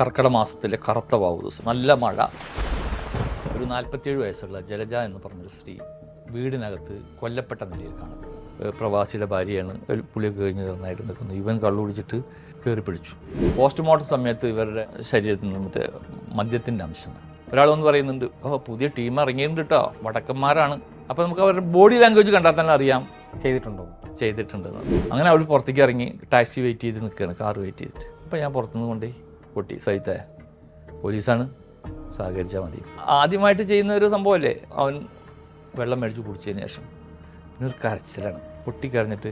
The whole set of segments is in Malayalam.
കർക്കിടക മാസത്തിലെ കറുത്ത വാവ് ദിവസം നല്ല മഴ. ഒരു 47 വയസ്സുള്ള ജലജ എന്ന് പറഞ്ഞൊരു സ്ത്രീ വീടിനകത്ത് കൊല്ലപ്പെട്ട നിലയിൽ കാണുന്നു. പ്രവാസിയുടെ ഭാര്യയാണ്. പുളിയൊക്കെ കഴിഞ്ഞ് നന്നായിട്ട് നിൽക്കുന്നു. ഇവൻ കള്ളു കുടിച്ചിട്ട് കയറി പിടിച്ചു. പോസ്റ്റ്മോർട്ടം സമയത്ത് ഇവരുടെ ശരീരത്തിൽ നിന്ന് മറ്റേ മദ്യത്തിൻ്റെ അംശമാണ്. ഒരാളൊന്ന് പറയുന്നുണ്ട്, പുതിയ ടീം ഇറങ്ങിയിട്ടുണ്ട് കേട്ടോ, വടക്കന്മാരാണ്. അപ്പോൾ നമുക്ക് അവരുടെ ബോഡി ലാംഗ്വേജ് കണ്ടാൽ തന്നെ അറിയാം ചെയ്തിട്ടുണ്ടെന്ന്. അങ്ങനെ അവർ പുറത്തേക്ക് ഇറങ്ങി ടാക്സി വെയിറ്റ് ചെയ്ത് നിൽക്കുകയാണ്, കാർ വെയിറ്റ് ചെയ്തിട്ട്. അപ്പോൾ ഞാൻ പുറത്തുനിന്ന് കൊണ്ടേ പൊട്ടി സഹിത്തേ പോലീസാണ്, സഹകരിച്ചാൽ മതി. ആദ്യമായിട്ട് ചെയ്യുന്ന ഒരു സംഭവമല്ലേ. അവൻ വെള്ളം മേടിച്ച് കുടിച്ചതിന് ശേഷം പിന്നെ ഒരു കരച്ചിലാണ്. പൊട്ടിക്കരഞ്ഞിട്ട്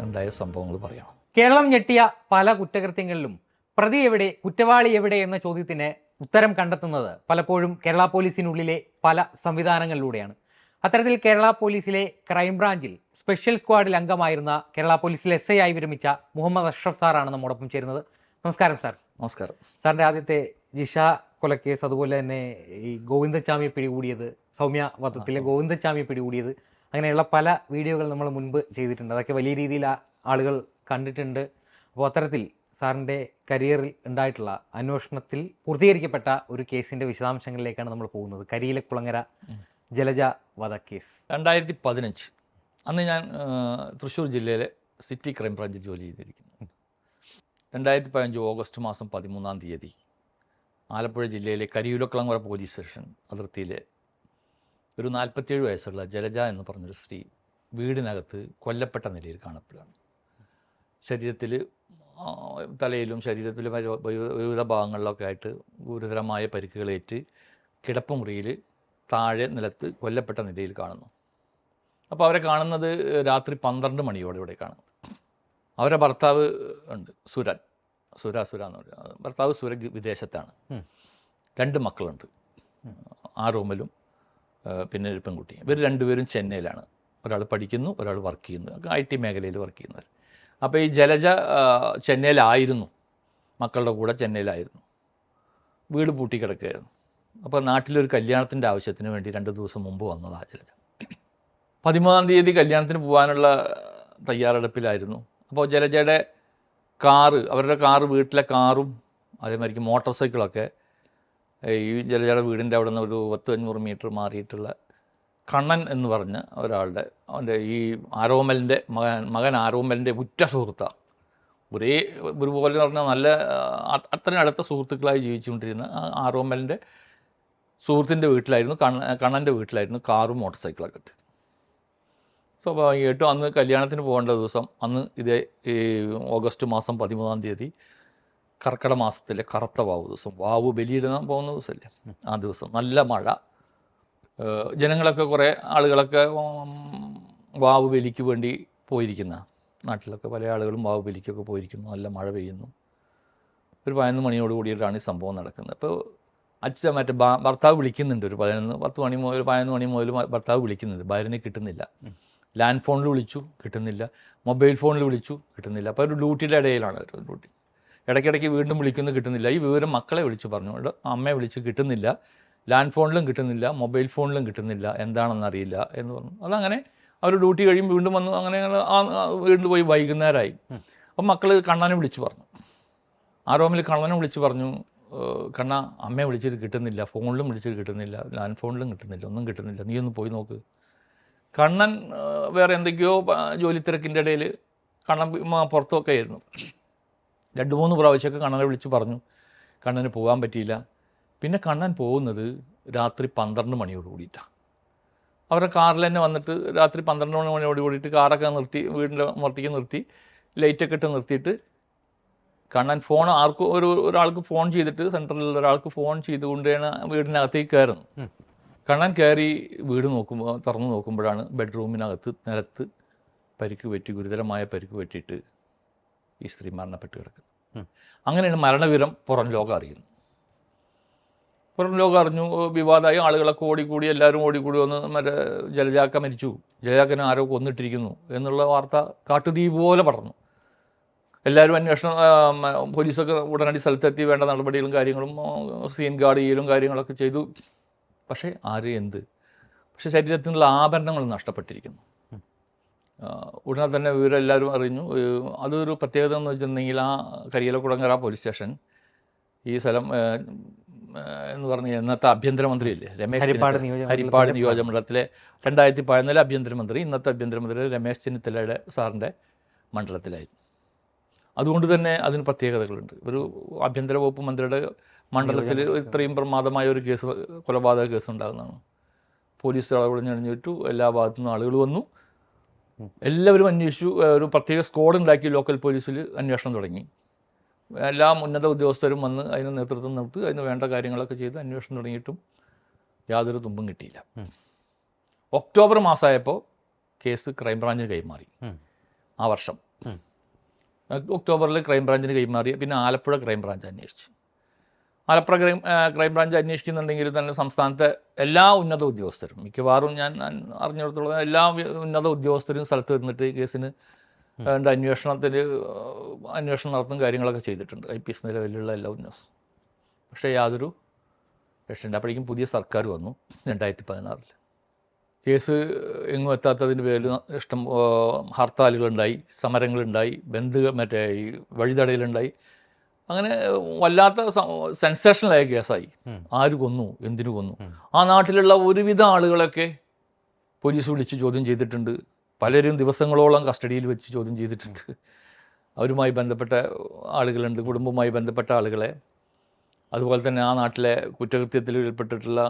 ഉണ്ടായ സംഭവങ്ങൾ പറയണം. കേരളം ഞെട്ടിയ പല കുറ്റകൃത്യങ്ങളിലും പ്രതി എവിടെ, കുറ്റവാളി എവിടെ എന്ന ചോദ്യത്തിന് ഉത്തരം കണ്ടെത്തുന്നത് പലപ്പോഴും കേരള പോലീസിനുള്ളിലെ പല സംവിധാനങ്ങളിലൂടെയാണ്. അത്തരത്തിൽ കേരള പോലീസിലെ ക്രൈംബ്രാഞ്ചിൽ സ്പെഷ്യൽ സ്ക്വാഡിൽ അംഗമായിരുന്ന കേരള പോലീസിലെ SI ആയി വിരമിച്ച മുഹമ്മദ് അഷ്റഫ് സാറാണ് നമ്മോടൊപ്പം ചേരുന്നത്. നമസ്കാരം സാർ. നമസ്കാരം. സാറിൻ്റെ ആദ്യത്തെ ജിഷ കൊലക്കേസ്, അതുപോലെ തന്നെ ഈ ഗോവിന്ദച്ചാമിയെ പിടികൂടിയത്, സൗമ്യ വധത്തിലെ ഗോവിന്ദച്ചാമിയെ പിടികൂടിയത്, അങ്ങനെയുള്ള പല വീഡിയോകൾ നമ്മൾ മുൻപ് ചെയ്തിട്ടുണ്ട്. അതൊക്കെ വലിയ രീതിയിൽ ആളുകൾ കണ്ടിട്ടുണ്ട്. അപ്പോൾ അത്തരത്തിൽ സാറിൻ്റെ കരിയറിൽ ഉണ്ടായിട്ടുള്ള അന്വേഷണത്തിൽ പൂർത്തീകരിക്കപ്പെട്ട ഒരു കേസിൻ്റെ വിശദാംശങ്ങളിലേക്കാണ് നമ്മൾ പോകുന്നത്. കരിയിലക്കുളങ്ങര ജലജ വധക്കേസ് 2015. അന്ന് ഞാൻ തൃശ്ശൂർ ജില്ലയിലെ സിറ്റി ക്രൈംബ്രാഞ്ചിൽ ജോലി ചെയ്തിരിക്കുന്നു. 2015 ഓഗസ്റ്റ് മാസം 13-ാം തീയതി ആലപ്പുഴ ജില്ലയിലെ കരിയിലക്കുളങ്ങര പോലീസ് സ്റ്റേഷൻ അതിർത്തിയിലെ ഒരു 47 വയസ്സുള്ള ജലജ എന്ന് പറഞ്ഞൊരു സ്ത്രീ വീടിനകത്ത് കൊല്ലപ്പെട്ട നിലയിൽ കാണപ്പെടുകയാണ്. ശരീരത്തിൽ, തലയിലും ശരീരത്തിലും വിവിധ ഭാഗങ്ങളിലൊക്കെ ആയിട്ട് ഗുരുതരമായ പരിക്കുകളേറ്റ് കിടപ്പുമുറിയിൽ താഴെ നിലത്ത് കൊല്ലപ്പെട്ട നിലയിൽ കാണുന്നു. അപ്പോൾ അവരെ കാണുന്നത് രാത്രി 12 മണിയോടെ ഇവിടെ കാണുന്നത്. അവരുടെ ഭർത്താവ് ഉണ്ട്, സുര എന്ന് പറയുന്നത്. ഭർത്താവ് സുര വിദേശത്താണ്. 2 മക്കളുണ്ട്, ആരോമലും പിന്നെ ഒരു പെൺകുട്ടി. ഇവർ രണ്ടുപേരും ചെന്നൈയിലാണ്. ഒരാൾ പഠിക്കുന്നു, ഒരാൾ വർക്ക് ചെയ്യുന്നു, IT മേഖലയിൽ വർക്ക് ചെയ്യുന്നവർ. അപ്പോൾ ഈ ജലജ ചെന്നൈയിലായിരുന്നു, മക്കളുടെ കൂടെ ചെന്നൈയിലായിരുന്നു. വീട് പൂട്ടിക്കിടക്കുകയായിരുന്നു. അപ്പോൾ നാട്ടിലൊരു കല്യാണത്തിൻ്റെ ആവശ്യത്തിന് വേണ്ടി 2 ദിവസം മുമ്പ് വന്നതാണ് ജലജ. 13-ാം തീയതി കല്യാണത്തിന് പോകാനുള്ള തയ്യാറെടുപ്പിലായിരുന്നു. അപ്പോൾ ജലജയുടെ അവരുടെ കാറ്, വീട്ടിലെ കാറും അതേമാതിരിക്ക് മോട്ടോർ സൈക്കിളൊക്കെ ഈ ജലജയുടെ വീടിൻ്റെ അവിടെ നിന്ന് ഒരു 500 മീറ്റർ മാറിയിട്ടുള്ള കണ്ണൻ എന്ന് പറഞ്ഞ ഒരാളുടെ, അവൻ്റെ ഈ ആരോമലിൻ്റെ മകൻ ആരോമലിൻ്റെ ഉറ്റ സുഹൃത്താണ്. ഒരുപോലെ എന്ന് പറഞ്ഞാൽ നല്ല അത്രയും അടുത്ത സുഹൃത്തുക്കളായി ജീവിച്ചുകൊണ്ടിരുന്ന ആരോമലിൻ്റെ സുഹൃത്തിൻ്റെ വീട്ടിലായിരുന്നു, കണ്ണൻ്റെ വീട്ടിലായിരുന്നു കാറും മോട്ടോർ സൈക്കിളൊക്കെ ഇട്ട്. സ്വാഭാവികമായിട്ടും അന്ന് കല്യാണത്തിന് പോകേണ്ട ദിവസം, അന്ന് ഇതേ ഈ ഓഗസ്റ്റ് മാസം 13-ാം തീയതി കർക്കിടക മാസത്തിലെ കറുത്ത വാവ് ദിവസം, വാവ് ബലിയിടാൻ പോകുന്ന ദിവസമല്ലേ, ആ ദിവസം നല്ല മഴ. ജനങ്ങളൊക്കെ, കുറേ ആളുകളൊക്കെ വാവ് ബലിക്ക് വേണ്ടി പോയിരിക്കുന്ന, നാട്ടിലൊക്കെ പല ആളുകളും വാവ് ബലിക്കൊക്കെ പോയിരിക്കുന്നു. നല്ല മഴ പെയ്യുന്നു. ഒരു 11 മണിയോട് കൂടിയിട്ടാണ് ഈ സംഭവം നടക്കുന്നത്. അപ്പോൾ ഭർത്താവ് വിളിക്കുന്നുണ്ട്. ഒരു 10 മണി മുതൽ 11 മണി മുതൽ ഭർത്താവ് വിളിക്കുന്നുണ്ട്. ഭാര്യനെ കിട്ടുന്നില്ല. ലാൻഡ് ഫോണിൽ വിളിച്ചു, കിട്ടുന്നില്ല. മൊബൈൽ ഫോണിൽ വിളിച്ചു, കിട്ടുന്നില്ല. അപ്പോൾ ഒരു ഡ്യൂട്ടിയുടെ ഇടയിലാണ് ഒരു ഡ്യൂട്ടി. ഇടയ്ക്കിടയ്ക്ക് വീണ്ടും വിളിക്കുന്നു, കിട്ടുന്നില്ല. ഈ വിവരം മക്കളെ വിളിച്ചു പറഞ്ഞു, അമ്മയെ വിളിച്ച് കിട്ടുന്നില്ല, ലാൻഡ് ഫോണിലും കിട്ടുന്നില്ല, മൊബൈൽ ഫോണിലും കിട്ടുന്നില്ല, എന്താണെന്നറിയില്ല എന്ന് പറഞ്ഞു. അതങ്ങനെ അവർ ഡ്യൂട്ടി കഴിയും വീണ്ടും വന്നു. അങ്ങനെ വീണ്ടും പോയി വൈകുന്നേരമായി. അപ്പം മക്കൾ കണ്ണനെ വിളിച്ചു പറഞ്ഞു, ആരോമിൽ കണ്ണനെ വിളിച്ച് പറഞ്ഞു, കണ്ണ, അമ്മയെ വിളിച്ചിട്ട് കിട്ടുന്നില്ല, ഫോണിലും വിളിച്ചിട്ട് കിട്ടുന്നില്ല, ലാൻഡ് ഫോണിലും കിട്ടുന്നില്ല, ഒന്നും കിട്ടുന്നില്ല, നീ ഒന്ന് പോയി നോക്ക്. കണ്ണൻ വേറെ എന്തൊക്കെയോ ജോലി തിരക്കിൻ്റെ ഇടയിൽ കണ്ണൻ പുറത്തൊക്കെ ആയിരുന്നു. 2-3 പ്രാവശ്യമൊക്കെ കണ്ണനെ വിളിച്ച് പറഞ്ഞു. കണ്ണന് പോകാൻ പറ്റിയില്ല. പിന്നെ കണ്ണൻ പോകുന്നത് രാത്രി 12 മണിയോട് കൂടിയിട്ടാണ്. അവരുടെ കാറിൽ തന്നെ വന്നിട്ട് രാത്രി 12 മണിയോട് കൂടിയിട്ട് കാറൊക്കെ നിർത്തി, വീടിൻ്റെ പുറത്തേക്ക് നിർത്തി, ലൈറ്റൊക്കെ ഇട്ട് നിർത്തിയിട്ട് കണ്ണൻ ഫോൺ ഒരാൾക്ക് ഫോൺ ചെയ്തിട്ട്, സെൻട്രലിൽ ഒരാൾക്ക് ഫോൺ ചെയ്തുകൊണ്ടാണ് വീടിനകത്തേക്ക് കയറുന്നത്. കണ്ണൻ കയറി വീട് തുറന്നു നോക്കുമ്പോഴാണ് ബെഡ്റൂമിനകത്ത് നിലത്ത് ഗുരുതരമായ പരിക്ക് പറ്റിയിട്ട് ഈ സ്ത്രീ മരണപ്പെട്ട് കിടക്കുന്നത്. അങ്ങനെയാണ് മരണവിവരം പുറം ലോകം അറിയുന്നത്. പുറം ലോകം അറിഞ്ഞു, വിവാദമായി. ആളുകളൊക്കെ ഓടിക്കൂടി, എല്ലാവരും ഓടിക്കൂടി വന്ന് ജലജാക്ക മരിച്ചു, ജലജാക്കനെ ആരോ കൊന്നിട്ടിരിക്കുന്നു എന്നുള്ള വാർത്ത കാട്ടുതീ പോലെ പടർന്നു. എല്ലാവരും അന്വേഷണം, പോലീസൊക്കെ ഉടനടി സ്ഥലത്തെത്തി വേണ്ട നടപടികളും കാര്യങ്ങളും, സീൻ ഗാർഡ് ചെയ്യലും കാര്യങ്ങളൊക്കെ ചെയ്തു. പക്ഷേ പക്ഷേ ശരീരത്തിൽ നിന്നുള്ള ആഭരണങ്ങൾ നഷ്ടപ്പെട്ടിരിക്കുന്നു. ഉടനെ തന്നെ വിവരം എല്ലാവരും അറിഞ്ഞു. അതൊരു പ്രത്യേകത എന്ന് വെച്ചിട്ടുണ്ടെങ്കിൽ ആ കരിയിലക്കുളങ്ങര പോലീസ് സ്റ്റേഷൻ ഈ സ്ഥലം എന്ന് പറഞ്ഞ ഇന്നത്തെ ആഭ്യന്തരമന്ത്രിയല്ലേ രമേശ് ഹരിപ്പാട് ചെന്നിത്തല, ഹരിപ്പാട് നിയോജകമണ്ഡലത്തിലെ 2014 ആഭ്യന്തരമന്ത്രി, ഇന്നത്തെ ആഭ്യന്തരമന്ത്രി രമേശ് ചെന്നിത്തലയുടെ സാറിൻ്റെ മണ്ഡലത്തിലായിരുന്നു. അതുകൊണ്ട് തന്നെ അതിന് പ്രത്യേകതകളുണ്ട്. ഒരു ആഭ്യന്തര വകുപ്പ് മന്ത്രിയുടെ മണ്ഡലത്തിൽ ഇത്രയും പ്രമാദമായ ഒരു കേസ്, കൊലപാതക കേസ് ഉണ്ടാകുന്നതാണ്. പോലീസ് തളവിളിഞ്ഞണിഞ്ഞിട്ടു, എല്ലാ ഭാഗത്തു നിന്നും ആളുകൾ വന്നു, എല്ലാവരും അന്വേഷിച്ചു. ഒരു പ്രത്യേക സ്ക്വാഡ് ഉണ്ടാക്കി ലോക്കൽ പോലീസിൽ അന്വേഷണം തുടങ്ങി. എല്ലാ ഉന്നത ഉദ്യോഗസ്ഥരും വന്ന് അതിന് നേതൃത്വം നടത്തി അതിന് വേണ്ട കാര്യങ്ങളൊക്കെ ചെയ്ത് അന്വേഷണം തുടങ്ങിയിട്ടും യാതൊരു തുമ്പും കിട്ടിയില്ല. ഒക്ടോബർ മാസമായപ്പോൾ കേസ് ക്രൈംബ്രാഞ്ചിന് കൈമാറി. ആ വർഷം ഒക്ടോബറിൽ ക്രൈംബ്രാഞ്ചിന് കൈമാറി. പിന്നെ ആലപ്പുഴ ക്രൈംബ്രാഞ്ച് അന്വേഷിച്ചു. ആലപ്പുഴ ക്രൈംബ്രാഞ്ച് അന്വേഷിക്കുന്നുണ്ടെങ്കിൽ തന്നെ സംസ്ഥാനത്തെ എല്ലാ ഉന്നത ഉദ്യോഗസ്ഥരും, മിക്കവാറും ഞാൻ അറിഞ്ഞിടത്തോളം എല്ലാ ഉന്നത ഉദ്യോഗസ്ഥരും സ്ഥലത്ത് വന്നിട്ട് കേസിന് വേണ്ട അന്വേഷണം നടത്തും കാര്യങ്ങളൊക്കെ ചെയ്തിട്ടുണ്ട്. IPS നിലവിലുള്ള എല്ലാ ഉദ്യോഗസ്ഥരും. പക്ഷേ യാതൊരു രക്ഷയുണ്ട്. അപ്പോഴേക്കും പുതിയ സർക്കാർ വന്നു 2016. കേസ് എങ്ങും എത്താത്തതിന് പേരിൽ ഇഷ്ടം ഹർത്താലുകളുണ്ടായി, സമരങ്ങളുണ്ടായി, മറ്റേ ഈ വഴിതടയലുണ്ടായി. അങ്ങനെ വല്ലാത്ത സെൻസേഷണലായ കേസായി. ആര് കൊന്നു, എന്തിനു കൊന്നു. ആ നാട്ടിലുള്ള ഒരുവിധ ആളുകളൊക്കെ പോലീസ് വിളിച്ച് ചോദ്യം ചെയ്തിട്ടുണ്ട്. പലരും ദിവസങ്ങളോളം കസ്റ്റഡിയിൽ വെച്ച് ചോദ്യം ചെയ്തിട്ടുണ്ട്. അവരുമായി ബന്ധപ്പെട്ട ആളുകളുണ്ട്, കുടുംബവുമായി ബന്ധപ്പെട്ട ആളുകളെ. അതുപോലെ തന്നെ ആ നാട്ടിലെ കുറ്റകൃത്യത്തിൽ ഉൾപ്പെട്ടിട്ടുള്ള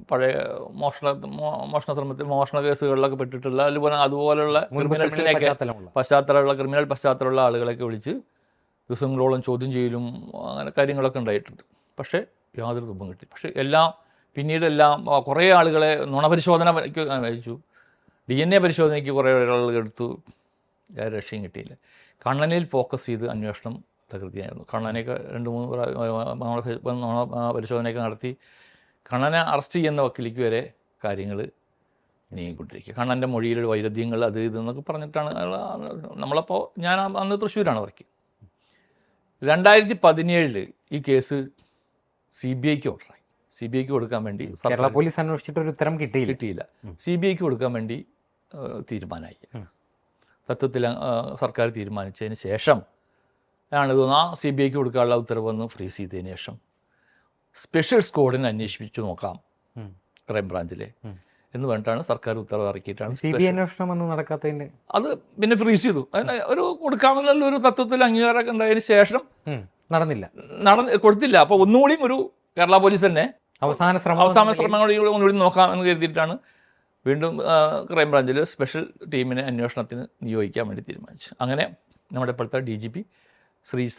പഴയ മോഷണ കേസുകളിലൊക്കെ പെട്ടിട്ടുള്ള അതുപോലുള്ള ക്രിമിനൽസിനെയൊക്കെ ക്രിമിനൽ പശ്ചാത്തലമുള്ള ആളുകളെയൊക്കെ വിളിച്ച് ദിവസങ്ങളോളം ചോദ്യം ചെയ്യലും അങ്ങനെ കാര്യങ്ങളൊക്കെ ഉണ്ടായിട്ടുണ്ട്. പക്ഷേ യാതൊരു തുമ്പും കിട്ടി. പക്ഷേ പിന്നീടെല്ലാം കുറേ ആളുകളെ നുണപരിശോധനയ്ക്ക് അയച്ചു, DNA പരിശോധനയ്ക്ക് കുറേ ആളുകൾ എടുത്തു, രക്ഷയും കിട്ടിയില്ല. കണ്ണനിൽ ഫോക്കസ് ചെയ്ത് അന്വേഷണം തകൃതിയായിരുന്നു. കണ്ണനെയൊക്കെ 2-3 പരിശോധനയൊക്കെ നടത്തി കണ്ണനെ അറസ്റ്റ് ചെയ്യുന്ന വക്കിലേക്ക് വരെ കാര്യങ്ങൾ നീങ്ങിക്കൊണ്ടിരിക്കുക. കണ്ണൻ്റെ മൊഴിയിലുള്ള വൈരുദ്ധ്യങ്ങൾ അത് ഇതെന്നൊക്കെ പറഞ്ഞിട്ടാണ് നമ്മളപ്പോൾ ഞാൻ അന്ന് തൃശ്ശൂരാണ് വർക്ക് ചെയ്തത്. 2017 ഈ കേസ് CBIക്ക് ഓർഡറായി. CBIക്ക് കൊടുക്കാൻ വേണ്ടി കേരള പോലീസ് അന്വേഷിച്ചിട്ട് ഒരു ഉത്തരം കിട്ടിയില്ല. CBIക്ക് കൊടുക്കാൻ വേണ്ടി തീരുമാനമായി. തത്വത്തിൽ സർക്കാർ തീരുമാനിച്ചതിന് ശേഷം ആണ് തോന്നുന്നു ആ CBIക്ക് കൊടുക്കാനുള്ള ഉത്തരവൊന്ന് ഫ്രീസ് ചെയ്തതിന് ശേഷം സ്പെഷ്യൽ സ്ക്വാഡിനെ അന്വേഷിപ്പിച്ചു നോക്കാം ക്രൈംബ്രാഞ്ചിലെ എന്ന് പറഞ്ഞിട്ടാണ് സർക്കാർ ഉത്തരവ് ഇറക്കിയിട്ടാണ് CBI അന്വേഷണം ഒന്നും നടക്കാത്തതിന് അത് പിന്നെ ഫ്രീസ് ചെയ്തു. അതിന് ഒരു കൊടുക്കാമെന്നുള്ള ഒരു തത്വത്തിൽ അംഗീകാരമൊക്കെ ഉണ്ടായതിന് ശേഷം കൊടുത്തില്ല. അപ്പോൾ ഒന്നുകൂടിയും ഒരു കേരള പോലീസ് തന്നെ അവസാന ശ്രമങ്ങൾ ഒന്നുകൂടി നോക്കാം എന്ന് കരുതിയിട്ടാണ് വീണ്ടും ക്രൈംബ്രാഞ്ചിൽ സ്പെഷ്യൽ ടീമിനെ അന്വേഷണത്തിന് നിയോഗിക്കാൻ വേണ്ടി തീരുമാനിച്ചു. അങ്ങനെ നമ്മുടെ ഇപ്പോഴത്തെ DGP ശ്രീജിത്ത്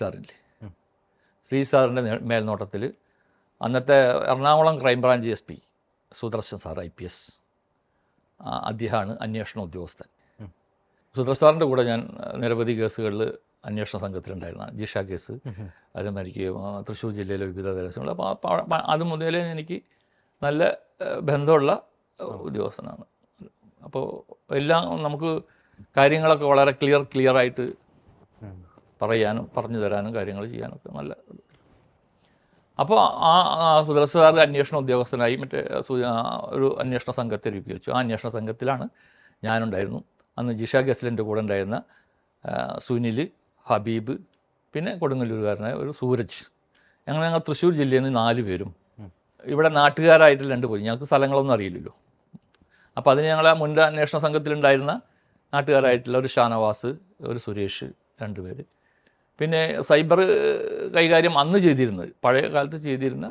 സാറിൻ്റെ മേൽനോട്ടത്തിൽ അന്നത്തെ Ernakulam crime branch SP Sudarshan sir IPS അദ്ദേഹമാണ് അന്വേഷണ ഉദ്യോഗസ്ഥൻ. സുദർശൻ സാറിൻ്റെ കൂടെ ഞാൻ നിരവധി കേസുകളിൽ അന്വേഷണ സംഘത്തിലുണ്ടായിരുന്നതാണ്. ജിഷ കേസ്, അതേമാതിരിക്ക് തൃശ്ശൂർ ജില്ലയിലെ വിവിധ ദേശങ്ങൾ. അപ്പോൾ അത് മുതലേ എനിക്ക് നല്ല ബന്ധമുള്ള ഉദ്യോഗസ്ഥനാണ്. അപ്പോൾ എല്ലാം നമുക്ക് കാര്യങ്ങളൊക്കെ വളരെ ക്ലിയറായിട്ട് പറയാനും പറഞ്ഞു തരാനും കാര്യങ്ങൾ ചെയ്യാനൊക്കെ നല്ല. അപ്പോൾ ആ സുദർശൻ സാർ അന്വേഷണ ഉദ്യോഗസ്ഥനായി ഒരു അന്വേഷണ സംഘത്തെ രൂപീകരിച്ചു. ആ അന്വേഷണ സംഘത്തിലാണ് ഞാനുണ്ടായിരുന്നു. അന്ന് ജിഷ കേസിലെൻ്റെ കൂടെ ഉണ്ടായിരുന്ന സുനിൽ, ഹബീബ്, പിന്നെ കൊടുങ്ങല്ലൂരുകാരനായ ഒരു സൂരജ്. ഞങ്ങൾ തൃശ്ശൂർ ജില്ലയിൽ നിന്ന് 4 പേരും, ഇവിടെ നാട്ടുകാരായിട്ട് 2 പേരും. ഞങ്ങൾക്ക് സ്ഥലങ്ങളൊന്നും അറിയില്ലല്ലോ. അപ്പോൾ അതിന് ഞങ്ങൾ മുൻ അന്വേഷണ സംഘത്തിലുണ്ടായിരുന്ന നാട്ടുകാരായിട്ടുള്ള ഒരു ഷാനവാസ്, ഒരു സുരേഷ്, 2 പേര്. പിന്നെ സൈബർ കൈകാര്യം അന്ന് ചെയ്തിരുന്നത്, പഴയ കാലത്ത് ചെയ്തിരുന്ന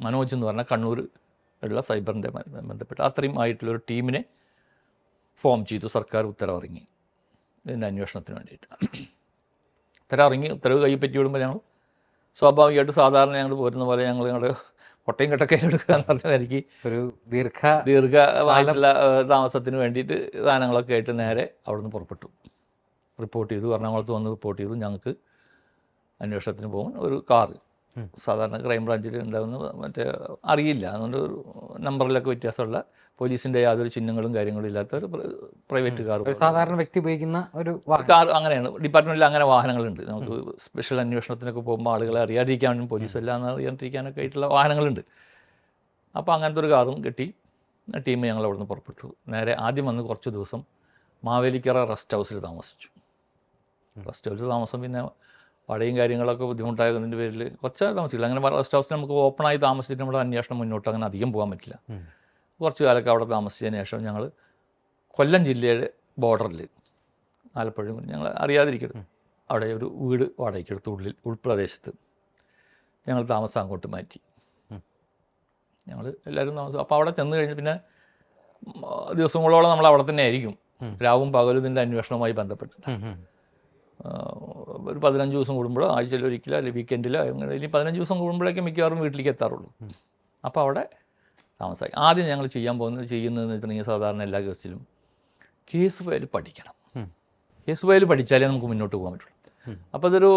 മനോജ് എന്ന് പറഞ്ഞാൽ കണ്ണൂർ ഉള്ള സൈബറിൻ്റെ ബന്ധപ്പെട്ട് അത്രയും ആയിട്ടുള്ളൊരു ടീമിനെ ഫോം ചെയ്തു. സർക്കാർ ഉത്തരവിറങ്ങി ഇതിൻ്റെ അന്വേഷണത്തിന് വേണ്ടിയിട്ട്. ഉത്തരവ് കൈ പറ്റി വിടുമ്പോൾ ഞങ്ങൾ സ്വാഭാവികമായിട്ട് സാധാരണ ഞങ്ങൾ പോരുന്ന പോലെ ഞങ്ങളുടെ കൊട്ടയും കെട്ടക്കയിൽ എടുക്കുക എന്ന് പറഞ്ഞാൽ എനിക്ക് ഒരു ദീർഘമായിട്ടുള്ള താമസത്തിന് വേണ്ടിയിട്ട് സാധനങ്ങളൊക്കെ ആയിട്ട് നേരെ അവിടെ നിന്ന് പുറപ്പെട്ടു. റിപ്പോർട്ട് ചെയ്തു, എറണാകുളത്ത് വന്ന് റിപ്പോർട്ട് ചെയ്തു. ഞങ്ങൾക്ക് അന്വേഷണത്തിന് പോകും ഒരു കാറ്, സാധാരണ ക്രൈംബ്രാഞ്ചിൽ ഉണ്ടാകുന്ന അറിയില്ല, അതുകൊണ്ട് ഒരു നമ്പറിലൊക്കെ വ്യത്യാസമുള്ള പോലീസിൻ്റെ യാതൊരു ചിഹ്നങ്ങളും കാര്യങ്ങളും ഇല്ലാത്ത ഒരു പ്രൈവറ്റ് കാർ, സാധാരണ വ്യക്തി ഉപയോഗിക്കുന്ന ഒരു കാർ. അങ്ങനെയാണ് ഡിപ്പാർട്ട്മെൻറ്റിൽ അങ്ങനെ വാഹനങ്ങളുണ്ട്. നമുക്ക് സ്പെഷ്യൽ അന്വേഷണത്തിനൊക്കെ പോകുമ്പോൾ ആളുകളെ അറിയാതിരിക്കാനും പോലീസെല്ലാം അറിയാതിരിക്കാനൊക്കെ ആയിട്ടുള്ള വാഹനങ്ങളുണ്ട്. അപ്പോൾ അങ്ങനത്തെ ഒരു കാറും കിട്ടി. ടീം ഞങ്ങൾ അവിടെ നിന്ന് പുറപ്പെട്ടു. നേരെ ആദ്യം വന്ന് കുറച്ച് ദിവസം മാവേലിക്കര റെസ്റ്റ് ഹൗസിൽ താമസിച്ചു. റെസ്റ്റ് ഹൗസിൽ താമസം പിന്നെ വാടകയും കാര്യങ്ങളൊക്കെ ബുദ്ധിമുട്ടായതിൻ്റെ പേരിൽ കുറച്ച് താമസിക്കില്ല. അങ്ങനെ റെസ്റ്റ് ഹൗസിൽ നമുക്ക് ഓപ്പണായി താമസിച്ചിട്ട് നമ്മുടെ അന്വേഷണം മുന്നോട്ട് അങ്ങനെ അധികം പോകാൻ പറ്റില്ല. കുറച്ച് കാലമൊക്കെ അവിടെ താമസിച്ചതിന് ശേഷം ഞങ്ങൾ കൊല്ലം ജില്ലയുടെ ബോർഡറിൽ ആലപ്പുഴയും ഞങ്ങൾ അറിയാതിരിക്കരുത് അവിടെ ഒരു വീട് വാടകയ്ക്ക് എടുത്ത് ഉൾപ്രദേശത്ത് ഞങ്ങൾ താമസം അങ്ങോട്ട് മാറ്റി. ഞങ്ങൾ എല്ലാവരും താമസം. അപ്പോൾ അവിടെ ചെന്ന് കഴിഞ്ഞ് പിന്നെ ദിവസങ്ങളോളം നമ്മൾ അവിടെ തന്നെ ആയിരിക്കും, രാവും പകലും ഇതിൻ്റെ അന്വേഷണവുമായി ബന്ധപ്പെട്ടിട്ട്. ഒരു 15 ദിവസം കൂടുമ്പോഴോ ആഴ്ചയിൽ ഒരിക്കലോ അല്ലെങ്കിൽ വീക്കെൻഡിലോ അങ്ങനെ ഇനി 15 ദിവസം കൂടുമ്പോഴേക്കും മിക്കവാറും വീട്ടിലേക്ക് എത്താറുള്ളൂ. അപ്പോൾ അവിടെ താമസമായി. ആദ്യം ഞങ്ങൾ ചെയ്യുന്നതെന്ന് വെച്ചിട്ടുണ്ടെങ്കിൽ സാധാരണ എല്ലാ കേസിലും കേസ് ഫയൽ പഠിക്കണം. കേസ് ഫയൽ പഠിച്ചാലേ നമുക്ക് മുന്നോട്ട് പോകാൻ പറ്റുള്ളൂ. അപ്പോൾ അതൊരു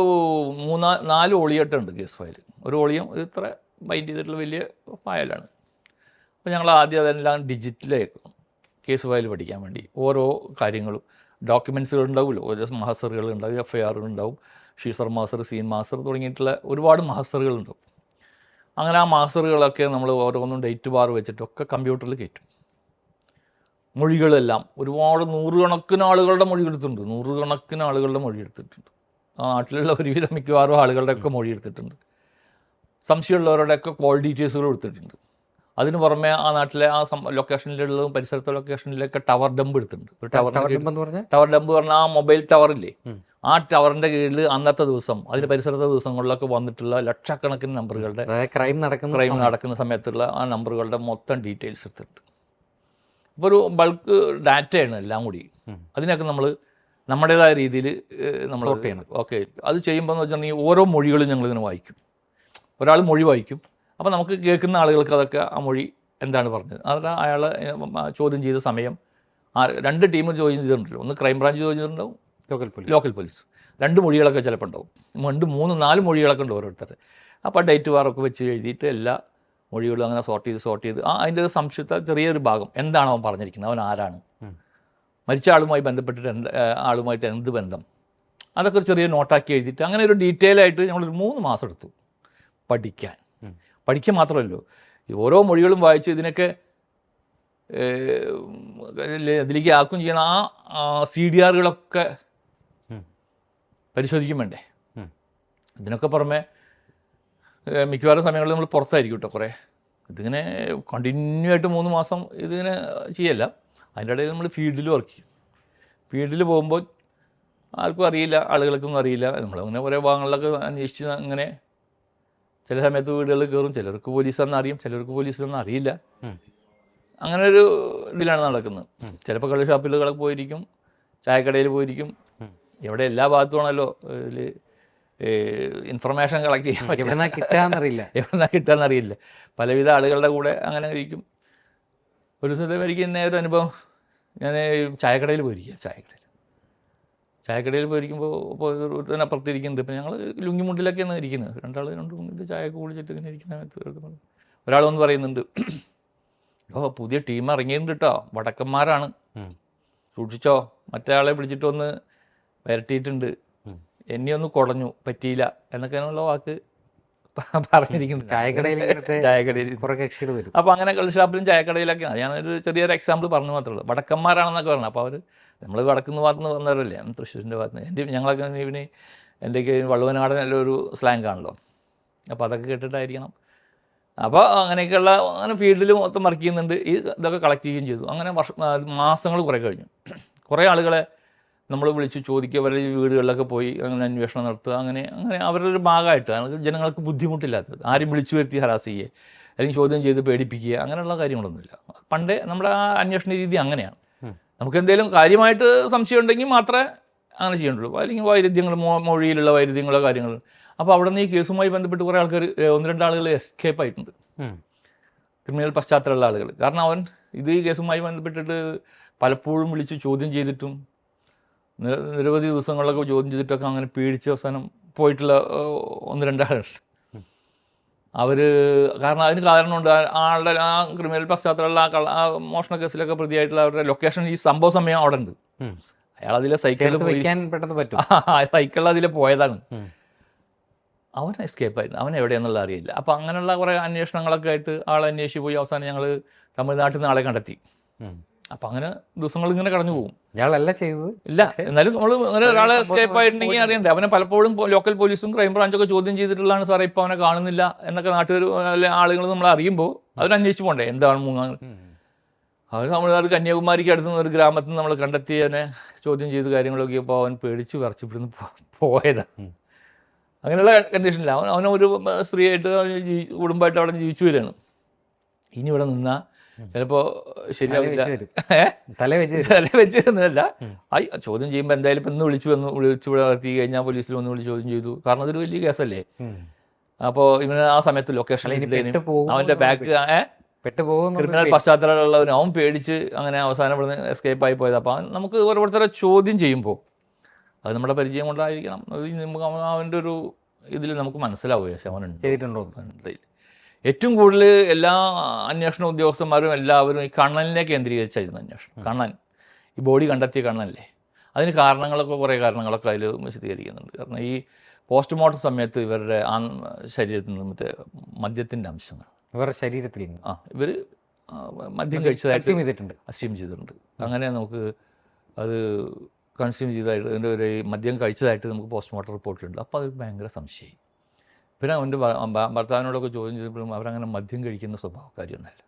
4 ഓളിയായിട്ടുണ്ട് കേസ് ഫയൽ. ഒരു ഓളിയം ഇത്ര ബൈൻഡ് ചെയ്തിട്ടുള്ള വലിയ ഫയലാണ്. അപ്പോൾ ഞങ്ങൾ ആദ്യം അതെല്ലാം ഡിജിറ്റലായിരിക്കും കേസ് ഫയൽ പഠിക്കാൻ വേണ്ടി. ഓരോ കാര്യങ്ങളും ഡോക്യുമെൻറ്റ്സുകൾ ഉണ്ടാവുമല്ലോ, ഓരോ മഹസറുകൾ ഉണ്ടാവും, FIR ഉണ്ടാവും, ഷീസർ മാസ്റ്റർ, സീൻ മാസ്റ്റർ തുടങ്ങിയിട്ടുള്ള ഒരുപാട് മഹസറുകളുണ്ടാവും. അങ്ങനെ ആ മാസ്റ്ററുകളൊക്കെ നമ്മൾ ഓരോന്നും ഡേറ്റ് ബാർ വെച്ചിട്ടൊക്കെ കമ്പ്യൂട്ടറിൽ കയറ്റും. മൊഴികളെല്ലാം ഒരുപാട് നൂറുകണക്കിന് ആളുകളുടെ മൊഴിയെടുത്തിട്ടുണ്ട്. നൂറുകണക്കിന് ആളുകളുടെ മൊഴിയെടുത്തിട്ടുണ്ട്. ആ നാട്ടിലുള്ള ഒരുവിധം മിക്കവാറും ആളുകളുടെയൊക്കെ മൊഴിയെടുത്തിട്ടുണ്ട്. സംശയമുള്ളവരുടെയൊക്കെ കോൾ ഡീറ്റെയിൽസുകൾ എടുത്തിട്ടുണ്ട്. അതിന് പുറമെ ആ നാട്ടിലെ ആ ലൊക്കേഷനിലുള്ളതും പരിസരത്തെ ലൊക്കേഷനിലൊക്കെ ടവർ ഡംപ് എടുത്തിട്ടുണ്ട്. ഒരു ടവർ ഡംപ് പറഞ്ഞാൽ ആ മൊബൈൽ ടവറില്ലേ, ആ ടവറിൻ്റെ കീഴിൽ അന്നത്തെ ദിവസം അതിന് പരിസരത്തെ ദിവസങ്ങളിലൊക്കെ വന്നിട്ടുള്ള ലക്ഷക്കണക്കിന് നമ്പറുകളുടെ ക്രൈം നടക്കുന്ന സമയത്തുള്ള ആ നമ്പറുകളുടെ മൊത്തം ഡീറ്റെയിൽസ് എടുത്തിട്ടുണ്ട്. അപ്പോൾ ഒരു ബൾക്ക് ഡാറ്റയാണ് എല്ലാം കൂടി. അതിനൊക്കെ നമ്മൾ നമ്മുടേതായ രീതിയിൽ നമ്മൾ ഓക്കെ അത് ചെയ്യുമ്പോൾ എന്ന് വെച്ചിട്ടുണ്ടെങ്കിൽ ഓരോ മൊഴികളും ഞങ്ങളിങ്ങനെ വായിക്കും. ഒരാൾ മൊഴി വായിക്കും. അപ്പോൾ നമുക്ക് കേൾക്കുന്ന ആളുകൾക്ക് അതൊക്കെ ആ മൊഴി എന്താണ് പറഞ്ഞത്, അത് അയാളെ ചോദ്യം ചെയ്ത സമയം 2 ടീം ചോദ്യം ചെയ്തിട്ടുണ്ടല്ലോ. ഒന്ന് ക്രൈംബ്രാഞ്ച് ചോദ്യം ചെയ്തിട്ടുണ്ടാവും, ലോക്കൽ പോലീസ്. 2 മൊഴികളൊക്കെ ചിലപ്പോൾ ഉണ്ടാവും. 2, 3, 4 മൊഴികളൊക്കെ ഉണ്ട് ഓരോരുത്തർ. അപ്പോൾ ഡേറ്റ് വാറൊക്കെ വെച്ച് എഴുതിയിട്ട് എല്ലാ മൊഴികളും അങ്ങനെ സോർട്ട് ചെയ്ത് അതിൻ്റെ ഒരു സംശയത്തെ ചെറിയൊരു ഭാഗം എന്താണ് അവൻ പറഞ്ഞിരിക്കുന്നത്, അവൻ ആരാണ്, മരിച്ച ആളുമായി ബന്ധപ്പെട്ടിട്ട് ആളുമായിട്ട് എന്ത് ബന്ധം, അതൊക്കെ ഒരു ചെറിയ നോട്ടാക്കി എഴുതിയിട്ട് അങ്ങനെ ഒരു ഡീറ്റെയിൽ ആയിട്ട് ഞങ്ങളൊരു 3 മാസം എടുത്തു പഠിക്കാൻ മാത്രമല്ലോ, ഓരോ മൊഴികളും വായിച്ച് ഇതിനൊക്കെ അതിലേക്ക് ആക്കുകയും ചെയ്യണം. ആ CDRകളൊക്കെ പരിശോധിക്കും വേണ്ടേ. ഇതിനൊക്കെ പുറമെ മിക്കവാറും സമയങ്ങളിൽ നമ്മൾ പുറത്തായിരിക്കും കേട്ടോ. കുറേ ഇതിങ്ങനെ കണ്ടിന്യൂ ആയിട്ട് 3 മാസം ഇതിങ്ങനെ ചെയ്യല്ല. അതിൻ്റെ ഇടയിൽ നമ്മൾ ഫീൽഡിൽ വർക്ക് ചെയ്യും. ഫീൽഡിൽ പോകുമ്പോൾ ആർക്കും അറിയില്ല, ആളുകൾക്കൊന്നും അറിയില്ല. നമ്മളങ്ങനെ കുറേ ഭാഗങ്ങളിലൊക്കെ അന്വേഷിച്ച് അങ്ങനെ ചില സമയത്ത് വീടുകളിൽ കയറും. ചിലർക്ക് പോലീസാണെന്ന് അറിയും, ചിലർക്ക് പോലീസാണെന്ന് അറിയില്ല. അങ്ങനെ ഒരു ഇതിലാണ് നടക്കുന്നത്. ചിലപ്പോൾ കള്ള് ഷാപ്പിലുകളൊക്കെ പോയിരിക്കും, ചായക്കടയിൽ പോയിരിക്കും. ഇവിടെ എല്ലാ ഭാഗത്തുമാണല്ലോ ഇതിൽ ഇൻഫർമേഷൻ കളക്ട് ചെയ്യാൻ പറ്റും. എവിടെന്നാ കിട്ടാന്നറിയില്ല. പലവിധ ആളുകളുടെ കൂടെ അങ്ങനെ ഇരിക്കും. ഒരു ദിവസം എനിക്ക് തന്നെ ഒരു അനുഭവം, ഞാൻ ചായക്കടയിൽ പോയിരിക്കുക. ചായക്കടയിൽ പോയിരിക്കുമ്പോൾ തന്നെ അപ്പുറത്തിരിക്കുന്നത്. ഇപ്പം ഞങ്ങൾ ലുങ്ങിമുണ്ടിലൊക്കെയാണ് ഇരിക്കുന്നത്. 2 മുന്നിൽ ചായയൊക്കെ കുടിച്ചിട്ട് ഇങ്ങനെ ഇരിക്കുന്ന സമയത്ത് ഒരാൾ വന്ന് പറയുന്നുണ്ട്, പുതിയ ടീം ഇറങ്ങിയിട്ടുണ്ട് കേട്ടോ, വടക്കന്മാരാണ്, സൂക്ഷിച്ചോ, മറ്റേ ആളെ പിടിച്ചിട്ട് ഒന്ന് വരട്ടിയിട്ടുണ്ട്, എന്നെ ഒന്ന് കുടഞ്ഞു, പറ്റിയില്ല എന്നൊക്കെയാണുള്ള വാക്ക് പറഞ്ഞിരിക്കുന്നത്. ചായക്കടയിൽ കുറേ കക്ഷികൾ വരും. അപ്പോൾ അങ്ങനെ കള്ള് ഷാപ്പിലും ചായക്കടയിലൊക്കെയാണ്. ഞാനൊരു ചെറിയൊരു എക്സാമ്പിൾ പറഞ്ഞു മാത്രമേ ഉള്ളൂ. വടക്കന്മാരാണെന്നൊക്കെ പറഞ്ഞു. അപ്പോൾ അവർ നമ്മൾ വടക്കുന്ന് ഭാഗത്തുനിന്ന് വന്നവരല്ലേ, തൃശ്ശൂരിൻ്റെ ഭാഗത്ത് ഞങ്ങളൊക്കെ ഇവന് എൻ്റെയൊക്കെ വള്ളുവനാടൻ എല്ലാം ഒരു സ്ലാങ് ആണല്ലോ. അപ്പോൾ അതൊക്കെ കേട്ടിട്ടായിരിക്കണം. അപ്പോൾ അങ്ങനെയൊക്കെയുള്ള അങ്ങനെ ഫീൽഡിൽ മൊത്തം വർക്ക് ചെയ്യുന്നുണ്ട്. ഇതൊക്കെ കളക്ട് ചെയ്യുകയും ചെയ്തു. അങ്ങനെ മാസങ്ങൾ കുറേ കഴിഞ്ഞു. കുറേ ആളുകളെ നമ്മൾ വിളിച്ച് ചോദിക്കുക, അവരുടെ വീടുകളിലൊക്കെ പോയി അങ്ങനെ അന്വേഷണം നടത്തുക. അങ്ങനെ അവരുടെ ഒരു ഭാഗമായിട്ട് ജനങ്ങൾക്ക് ബുദ്ധിമുട്ടില്ലാത്തത്, ആരും വിളിച്ചു വരുത്തി ഹരാസ് ചെയ്യുക അല്ലെങ്കിൽ ചോദ്യം ചെയ്ത് പേടിപ്പിക്കുക, അങ്ങനെയുള്ള കാര്യങ്ങളൊന്നുമില്ല. പണ്ടേ നമ്മുടെ ആ അന്വേഷണ രീതി അങ്ങനെയാണ്. നമുക്ക് എന്തെങ്കിലും കാര്യമായിട്ട് സംശയം ഉണ്ടെങ്കിൽ മാത്രമേ അങ്ങനെ ചെയ്യേണ്ടുള്ളൂ. അല്ലെങ്കിൽ വൈരുദ്ധ്യങ്ങൾ, മൊഴിയിലുള്ള വൈരുദ്ധ്യങ്ങളോ കാര്യങ്ങൾ. അപ്പോൾ അവിടെ നിന്ന് ഈ കേസുമായി ബന്ധപ്പെട്ട് കുറേ ആൾക്കാർ 1-2 ആളുകൾ എസ്കേപ്പ് ആയിട്ടുണ്ട്, ക്രിമിനൽ പശ്ചാത്തലമുള്ള ആളുകൾ. കാരണം അവൻ ഈ കേസുമായി ബന്ധപ്പെട്ടിട്ട് പലപ്പോഴും വിളിച്ച് ചോദ്യം ചെയ്തിട്ടും നിരവധി ദിവസങ്ങളിലൊക്കെ ചോദ്യം ചെയ്തിട്ടൊക്കെ അങ്ങനെ പേടിച്ച് അവസാനം പോയിട്ടുള്ള 1-2 ആളുകൾ. അവർ കാരണം അതിന് കാരണമുണ്ട്. ആളുടെ ആ ക്രിമിനൽ പശ്ചാത്തലമുള്ള ആ മോഷണ കേസിലൊക്കെ പ്രതിയായിട്ടുള്ള അവരുടെ ലൊക്കേഷൻ ഈ സംഭവ സമയം അവിടെ ഉണ്ട്. അയാൾ അതിലെ സൈക്കിളിൽ സൈക്കിളിൽ അതിൽ പോയതാണ്. അവൻ എസ്കേപ്പ് ആയിരുന്നു, അവൻ എവിടെയെന്നുള്ള അറിയില്ല. അപ്പോൾ അങ്ങനെയുള്ള കുറേ അന്വേഷണങ്ങളൊക്കെ ആയിട്ട് ആളെ അന്വേഷിച്ച് പോയി അവസാനം ഞങ്ങൾ തമിഴ്നാട്ടിൽ നിന്ന് ആളെ കണ്ടെത്തി. അപ്പം അങ്ങനെ ദിവസങ്ങൾ ഇങ്ങനെ കടന്നു പോകും. ഇയാളല്ല ചെയ്തത്. ഇല്ല, എന്നാലും നമ്മൾ അങ്ങനെ ഒരാളെ എസ്കേപ്പ് ആയിട്ടുണ്ടെങ്കിൽ അറിയണ്ടേ. അവനെ പലപ്പോഴും ലോക്കൽ പോലീസും ക്രൈം ബ്രാഞ്ചൊക്കെ ചോദ്യം ചെയ്തിട്ടുള്ളതാണ് സാറേ, ഇപ്പോൾ അവനെ കാണുന്നില്ല എന്നൊക്കെ നാട്ടുകാർ ആളുകൾ നമ്മൾ അറിയുമ്പോൾ അവരന്വേഷിച്ച് പോകണ്ടേ എന്താണ് മുങ്ങാൻ. അവർ തമിഴ്നാട് കന്യാകുമാരിക്ക് അടുത്തുനിന്ന് ഒരു ഗ്രാമത്തിൽ നിന്ന് നമ്മൾ കണ്ടെത്തി അവനെ ചോദ്യം ചെയ്ത് കാര്യങ്ങളൊക്കെ ഇപ്പോൾ അവൻ പേടിച്ച് വിറച്ച് ഇവിടുന്ന് പോയതാണ്. അങ്ങനെയുള്ള കണ്ടീഷനില്ല. അവനൊരു സ്ത്രീയായിട്ട് കുടുംബമായിട്ട് അവിടെ ജീവിച്ചു വരികയാണ്. ഇനി ഇവിടെ നിന്നാൽ ചിലപ്പോൾ ശരിയാവില്ല. തല വെച്ചിരുന്നതല്ല, ചോദ്യം ചെയ്യുമ്പോൾ എന്തായാലും ഇപ്പം ഇന്ന് വിളിച്ചു ഇവിടെ നടത്തി കഴിഞ്ഞാൽ പോലീസിൽ ഒന്ന് വിളിച്ച് ചോദ്യം ചെയ്തു. കാരണം അതൊരു വലിയ കേസല്ലേ. അപ്പോൾ ഇവന് ആ സമയത്ത് ലൊക്കേഷൻ അവൻ്റെ ബാക്ക് ക്രിമിനൽ പശ്ചാത്തലമുള്ളവനും അവൻ പേടിച്ച് അങ്ങനെ അവസാനം ഇവിടുന്ന് എസ്കേപ്പ് ആയി പോയത്. അപ്പോൾ നമുക്ക് ഓരോരുത്തരെ ചോദ്യം ചെയ്യുമ്പോൾ അത് നമ്മുടെ പരിചയം കൊണ്ടായിരിക്കണം. അവൻ്റെ ഒരു ഇതിൽ നമുക്ക് മനസ്സിലാവുക അവനുണ്ട് ചെയ്തിട്ടുണ്ടോ. ഏറ്റവും കൂടുതൽ എല്ലാ അന്വേഷണ ഉദ്യോഗസ്ഥന്മാരും എല്ലാവരും ഈ കണ്ണലിനെ കേന്ദ്രീകരിച്ചായിരുന്നു അന്വേഷണം. കണ്ണൻ, ഈ ബോഡി കണ്ടെത്തിയ കണ്ണല്ലേ. അതിന് കാരണങ്ങളൊക്കെ കുറേ കാരണങ്ങളൊക്കെ അതിൽ വിശദീകരിക്കുന്നുണ്ട്. കാരണം ഈ പോസ്റ്റ്മോർട്ടം സമയത്ത് ഇവരുടെ ആ ശരീരത്തിൽ നിന്ന് മറ്റേ മദ്യത്തിൻ്റെ അംശങ്ങൾ ഇവരുടെ ശരീരത്തിൽ ഇവർ മദ്യം കഴിച്ചതായിട്ട് അസ്യൂം ചെയ്തിട്ടുണ്ട്. അങ്ങനെ നമുക്ക് അത് കൺസ്യൂം ചെയ്തതായിട്ട് അതിൻ്റെ ഒരു മദ്യം കഴിച്ചതായിട്ട് നമുക്ക് പോസ്റ്റ്മോർട്ടം റിപ്പോർട്ടുണ്ട്. അപ്പോൾ അത് ഭയങ്കര സംശയമായി. പിന്നെ അവൻ്റെ ഭർത്താവിനോടൊക്കെ ചോദ്യം ചെയ്തപ്പോഴും അവരങ്ങനെ മദ്യം കഴിക്കുന്ന സ്വഭാവക്കാരിയൊന്നുമല്ല.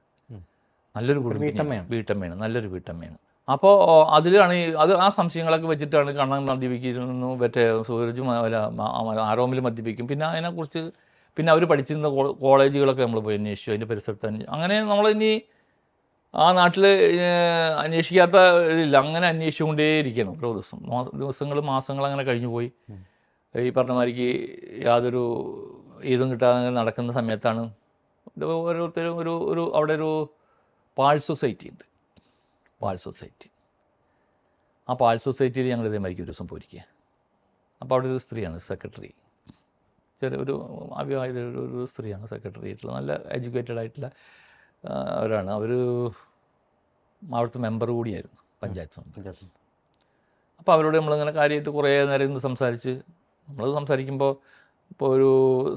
നല്ലൊരു വീട്ടമ്മയാണ്, നല്ലൊരു വീട്ടമ്മയാണ്. അപ്പോൾ അതിലാണ് അത് ആ സംശയങ്ങളൊക്കെ വെച്ചിട്ടാണ് കണ്ണൻ മദ്യപിക്കുന്നു, മറ്റേ സൂരജും ആരോമിൽ മദ്യപിക്കും. പിന്നെ അതിനെക്കുറിച്ച് പിന്നെ അവർ പഠിച്ചിരുന്ന കോളേജുകളൊക്കെ നമ്മൾ പോയി അന്വേഷിച്ചു, അതിൻ്റെ പരിസരത്ത് അങ്ങനെ നമ്മളിനി ആ നാട്ടിൽ അന്വേഷിക്കാത്ത ഇതില്ല. അങ്ങനെ അന്വേഷിച്ചുകൊണ്ടേയിരിക്കണം ഓരോ ദിവസങ്ങൾ മാസങ്ങൾ അങ്ങനെ കഴിഞ്ഞു പോയി. ഈ പറഞ്ഞമാതിരിക്ക് യാതൊരു ഇതും കിട്ടാതെ നടക്കുന്ന സമയത്താണ് ഓരോരുത്തരും ഒരു അവിടെ ഒരു പാൾ സൊസൈറ്റി ഉണ്ട്. പാൾ സൊസൈറ്റി, ആ പാൾ സൊസൈറ്റിയിൽ ഞങ്ങൾ ഇതേമാതിരിക്ക് ഒരു ദിവസം പോയിരിക്കുക. അപ്പോൾ അവിടെ ഒരു സ്ത്രീയാണ് സെക്രട്ടറി, ഒരു അവിവാഹിത ഒരു സ്ത്രീയാണ് സെക്രട്ടറി ആയിട്ടുള്ള, നല്ല എഡ്യൂക്കേറ്റഡ് ആയിട്ടുള്ള അവരാണ്. അവർ അവിടുത്തെ മെമ്പർ കൂടിയായിരുന്നു, പഞ്ചായത്ത് മെമ്പർ. അപ്പോൾ അവരോട് നമ്മളിങ്ങനെ കാര്യമായിട്ട് കുറേ നേരം ഇന്ന് സംസാരിച്ച്, നമ്മൾ സംസാരിക്കുമ്പോൾ ഇപ്പോൾ ഒരു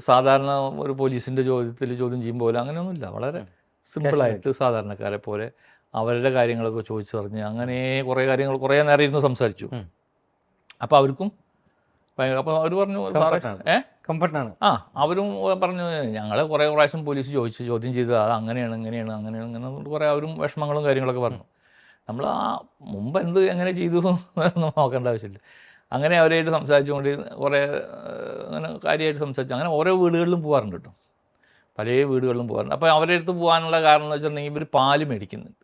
സാധാരണ ഒരു പോലീസിൻ്റെ ചോദ്യം ചെയ്യുമ്പോൾ പോലെ അങ്ങനെയൊന്നുമില്ല. വളരെ സിമ്പിളായിട്ട് സാധാരണക്കാരെ പോലെ അവരുടെ കാര്യങ്ങളൊക്കെ ചോദിച്ചറിഞ്ഞ് അങ്ങനെ കുറേ നേരം ഇരുന്ന് സംസാരിച്ചു. അപ്പോൾ അവർക്കും അപ്പോൾ അവർ പറഞ്ഞു സാറേ കംഫർട്ടാണ്. അവരും പറഞ്ഞു ഞങ്ങളെ കുറേ പ്രാവശ്യം പോലീസ് ചോദ്യം ചെയ്ത് അത് അങ്ങനെയാണ് അങ്ങനെ കുറേ അവരും വിഷമങ്ങളും കാര്യങ്ങളൊക്കെ പറഞ്ഞു. നമ്മൾ ആ മുമ്പ് എങ്ങനെ ചെയ്തു എന്ന് നോക്കേണ്ട ആവശ്യമില്ല. അങ്ങനെ അവരായിട്ട് സംസാരിച്ചുകൊണ്ട് കുറേ അങ്ങനെ കാര്യമായിട്ട് സംസാരിച്ചു. അങ്ങനെ ഓരോ വീടുകളിലും പോകാറുണ്ട് കേട്ടോ, പല വീടുകളിലും പോകാറുണ്ട്. അപ്പോൾ അവരുടെ അടുത്ത് പോകാനുള്ള കാരണം എന്ന് വെച്ചിട്ടുണ്ടെങ്കിൽ ഇവർ പാല് മേടിക്കുന്നുണ്ട്.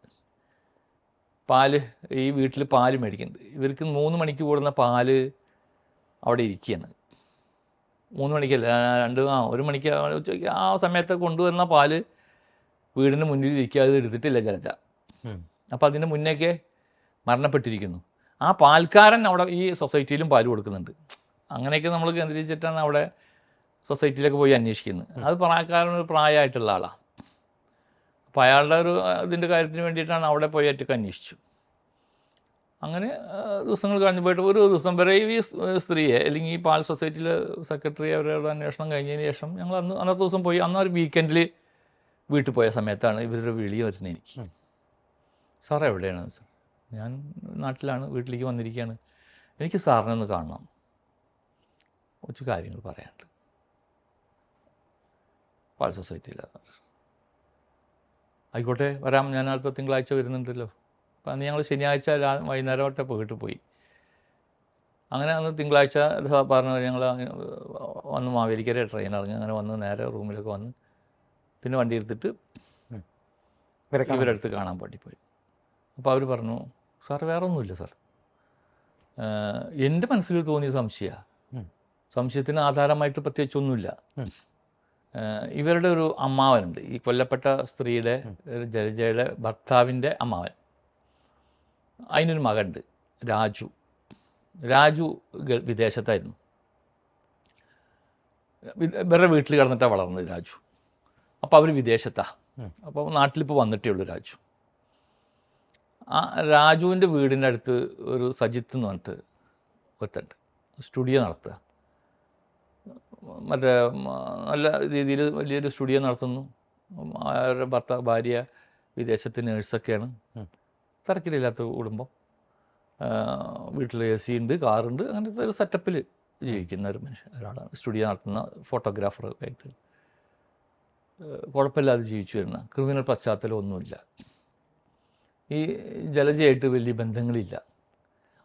ഈ വീട്ടിൽ പാല് മേടിക്കുന്നുണ്ട്. ഇവർക്ക് 3 മണിക്ക് കൂടുന്ന പാല് അവിടെ ഇരിക്കുകയാണ്. 3 മണിക്കല്ല, 1 മണിക്ക് ഉച്ചയ്ക്ക് ആ സമയത്ത് കൊണ്ടുവന്ന പാല് വീടിന് മുന്നിൽ ഇരിക്കുക, അത് എടുത്തിട്ടില്ല ചിലച്ച. അപ്പോൾ അതിന് മുന്നേക്കെ മരണപ്പെട്ടിരിക്കുന്നു. ആ പാൽക്കാരൻ അവിടെ ഈ സൊസൈറ്റിയിലും പാല് കൊടുക്കുന്നുണ്ട്. അങ്ങനെയൊക്കെ നമ്മൾ കേന്ദ്രീകരിച്ചിട്ടാണ് അവിടെ സൊസൈറ്റിയിലൊക്കെ പോയി അന്വേഷിക്കുന്നത്. അത് ഒരു പ്രായമായിട്ടുള്ള ആളാണ്. അപ്പോൾ അയാളുടെ ഇതിൻ്റെ കാര്യത്തിന് വേണ്ടിയിട്ടാണ് അവിടെ പോയി ഒറ്റയ്ക്ക് അന്വേഷിച്ചു. അങ്ങനെ ദിവസങ്ങൾ കഴിഞ്ഞ് പോയിട്ട് ഒരു ദിവസം വരെ ഈ സ്ത്രീയെ അല്ലെങ്കിൽ ഈ പാൽ സൊസൈറ്റിയിലെ സെക്രട്ടറി അവരുടെ അന്വേഷണം കഴിഞ്ഞതിന് ശേഷം ഞങ്ങൾ അന്നത്തെ ദിവസം പോയി. അന്നൊരു വീക്കെൻഡിൽ വീട്ടിൽ പോയ സമയത്താണ് ഇവരുടെ വിളി വരുന്നത് എനിക്ക്. സാർ എവിടെയാണ്? സാർ ഞാൻ നാട്ടിലാണ്, വീട്ടിലേക്ക് വന്നിരിക്കുകയാണ്, എനിക്ക് സാറിനെ ഒന്ന് കാണണം, കുറച്ച് കാര്യങ്ങൾ പറയാനുണ്ട്. പാൽ സൊസൈറ്റിയിലാണ്. ആയിക്കോട്ടെ വരാം, ഞാൻ അടുത്ത തിങ്കളാഴ്ച വരുന്നുണ്ടല്ലോ. അപ്പം അന്ന് ഞങ്ങൾ ശനിയാഴ്ച വൈകുന്നേരമായിട്ട് വീട്ടിൽ പോയി. അങ്ങനെ അന്ന് തിങ്കളാഴ്ച പറഞ്ഞു ഞങ്ങൾ വന്ന് മാവേലിക്കര ട്രെയിൻ ഇറങ്ങി അങ്ങനെ വന്ന് നേരെ റൂമിലൊക്കെ വന്ന് പിന്നെ വണ്ടി എടുത്തിട്ട് ഇവരടുത്ത് കാണാൻ വേണ്ടി പോയി. അപ്പോൾ അവർ പറഞ്ഞു സാർ വേറെ ഒന്നുമില്ല സാർ, എൻ്റെ മനസ്സിൽ തോന്നിയ സംശയത്തിന് ആധാരമായിട്ട് പ്രത്യേകിച്ചൊന്നുമില്ല. ഇവരുടെ ഒരു അമ്മാവനുണ്ട്, ഈ കൊല്ലപ്പെട്ട സ്ത്രീയുടെ ജലജയുടെ ഭർത്താവിൻ്റെ അമ്മാവൻ. അതിനൊരു മകനുണ്ട് രാജു വിദേശത്തായിരുന്നു. ഇവരുടെ വീട്ടിൽ കിടന്നിട്ടാണ് വളർന്നത് രാജു. അപ്പോൾ അവർ വിദേശത്താണ്. അപ്പോൾ നാട്ടിലിപ്പോൾ വന്നിട്ടേ ഉള്ളൂ രാജു. ആ രാജുവിൻ്റെ വീടിൻ്റെ അടുത്ത് ഒരു സജിത്ത് എന്ന് പറഞ്ഞിട്ട് ഒരുത്തുണ്ട്, സ്റ്റുഡിയോ നടത്തുക. മറ്റേ നല്ല രീതിയിൽ വലിയൊരു സ്റ്റുഡിയോ നടത്തുന്നു. അവരുടെ ഭാര്യ വിദേശത്ത് നേഴ്സൊക്കെയാണ്. തിരക്കിലില്ലാത്ത കുടുംബം, വീട്ടിൽ AC ഉണ്ട്, കാറുണ്ട്, അങ്ങനത്തെ ഒരു സെറ്റപ്പിൽ ജീവിക്കുന്ന ഒരു ഒരാളാണ്. സ്റ്റുഡിയോ നടത്തുന്ന ഫോട്ടോഗ്രാഫർ ആയിട്ട് കുഴപ്പമില്ലാതെ ജീവിച്ചു വരുന്ന, ക്രിമിനൽ പശ്ചാത്തലമൊന്നുമില്ല. ഈ ജലജയായിട്ട് വലിയ ബന്ധങ്ങളില്ല,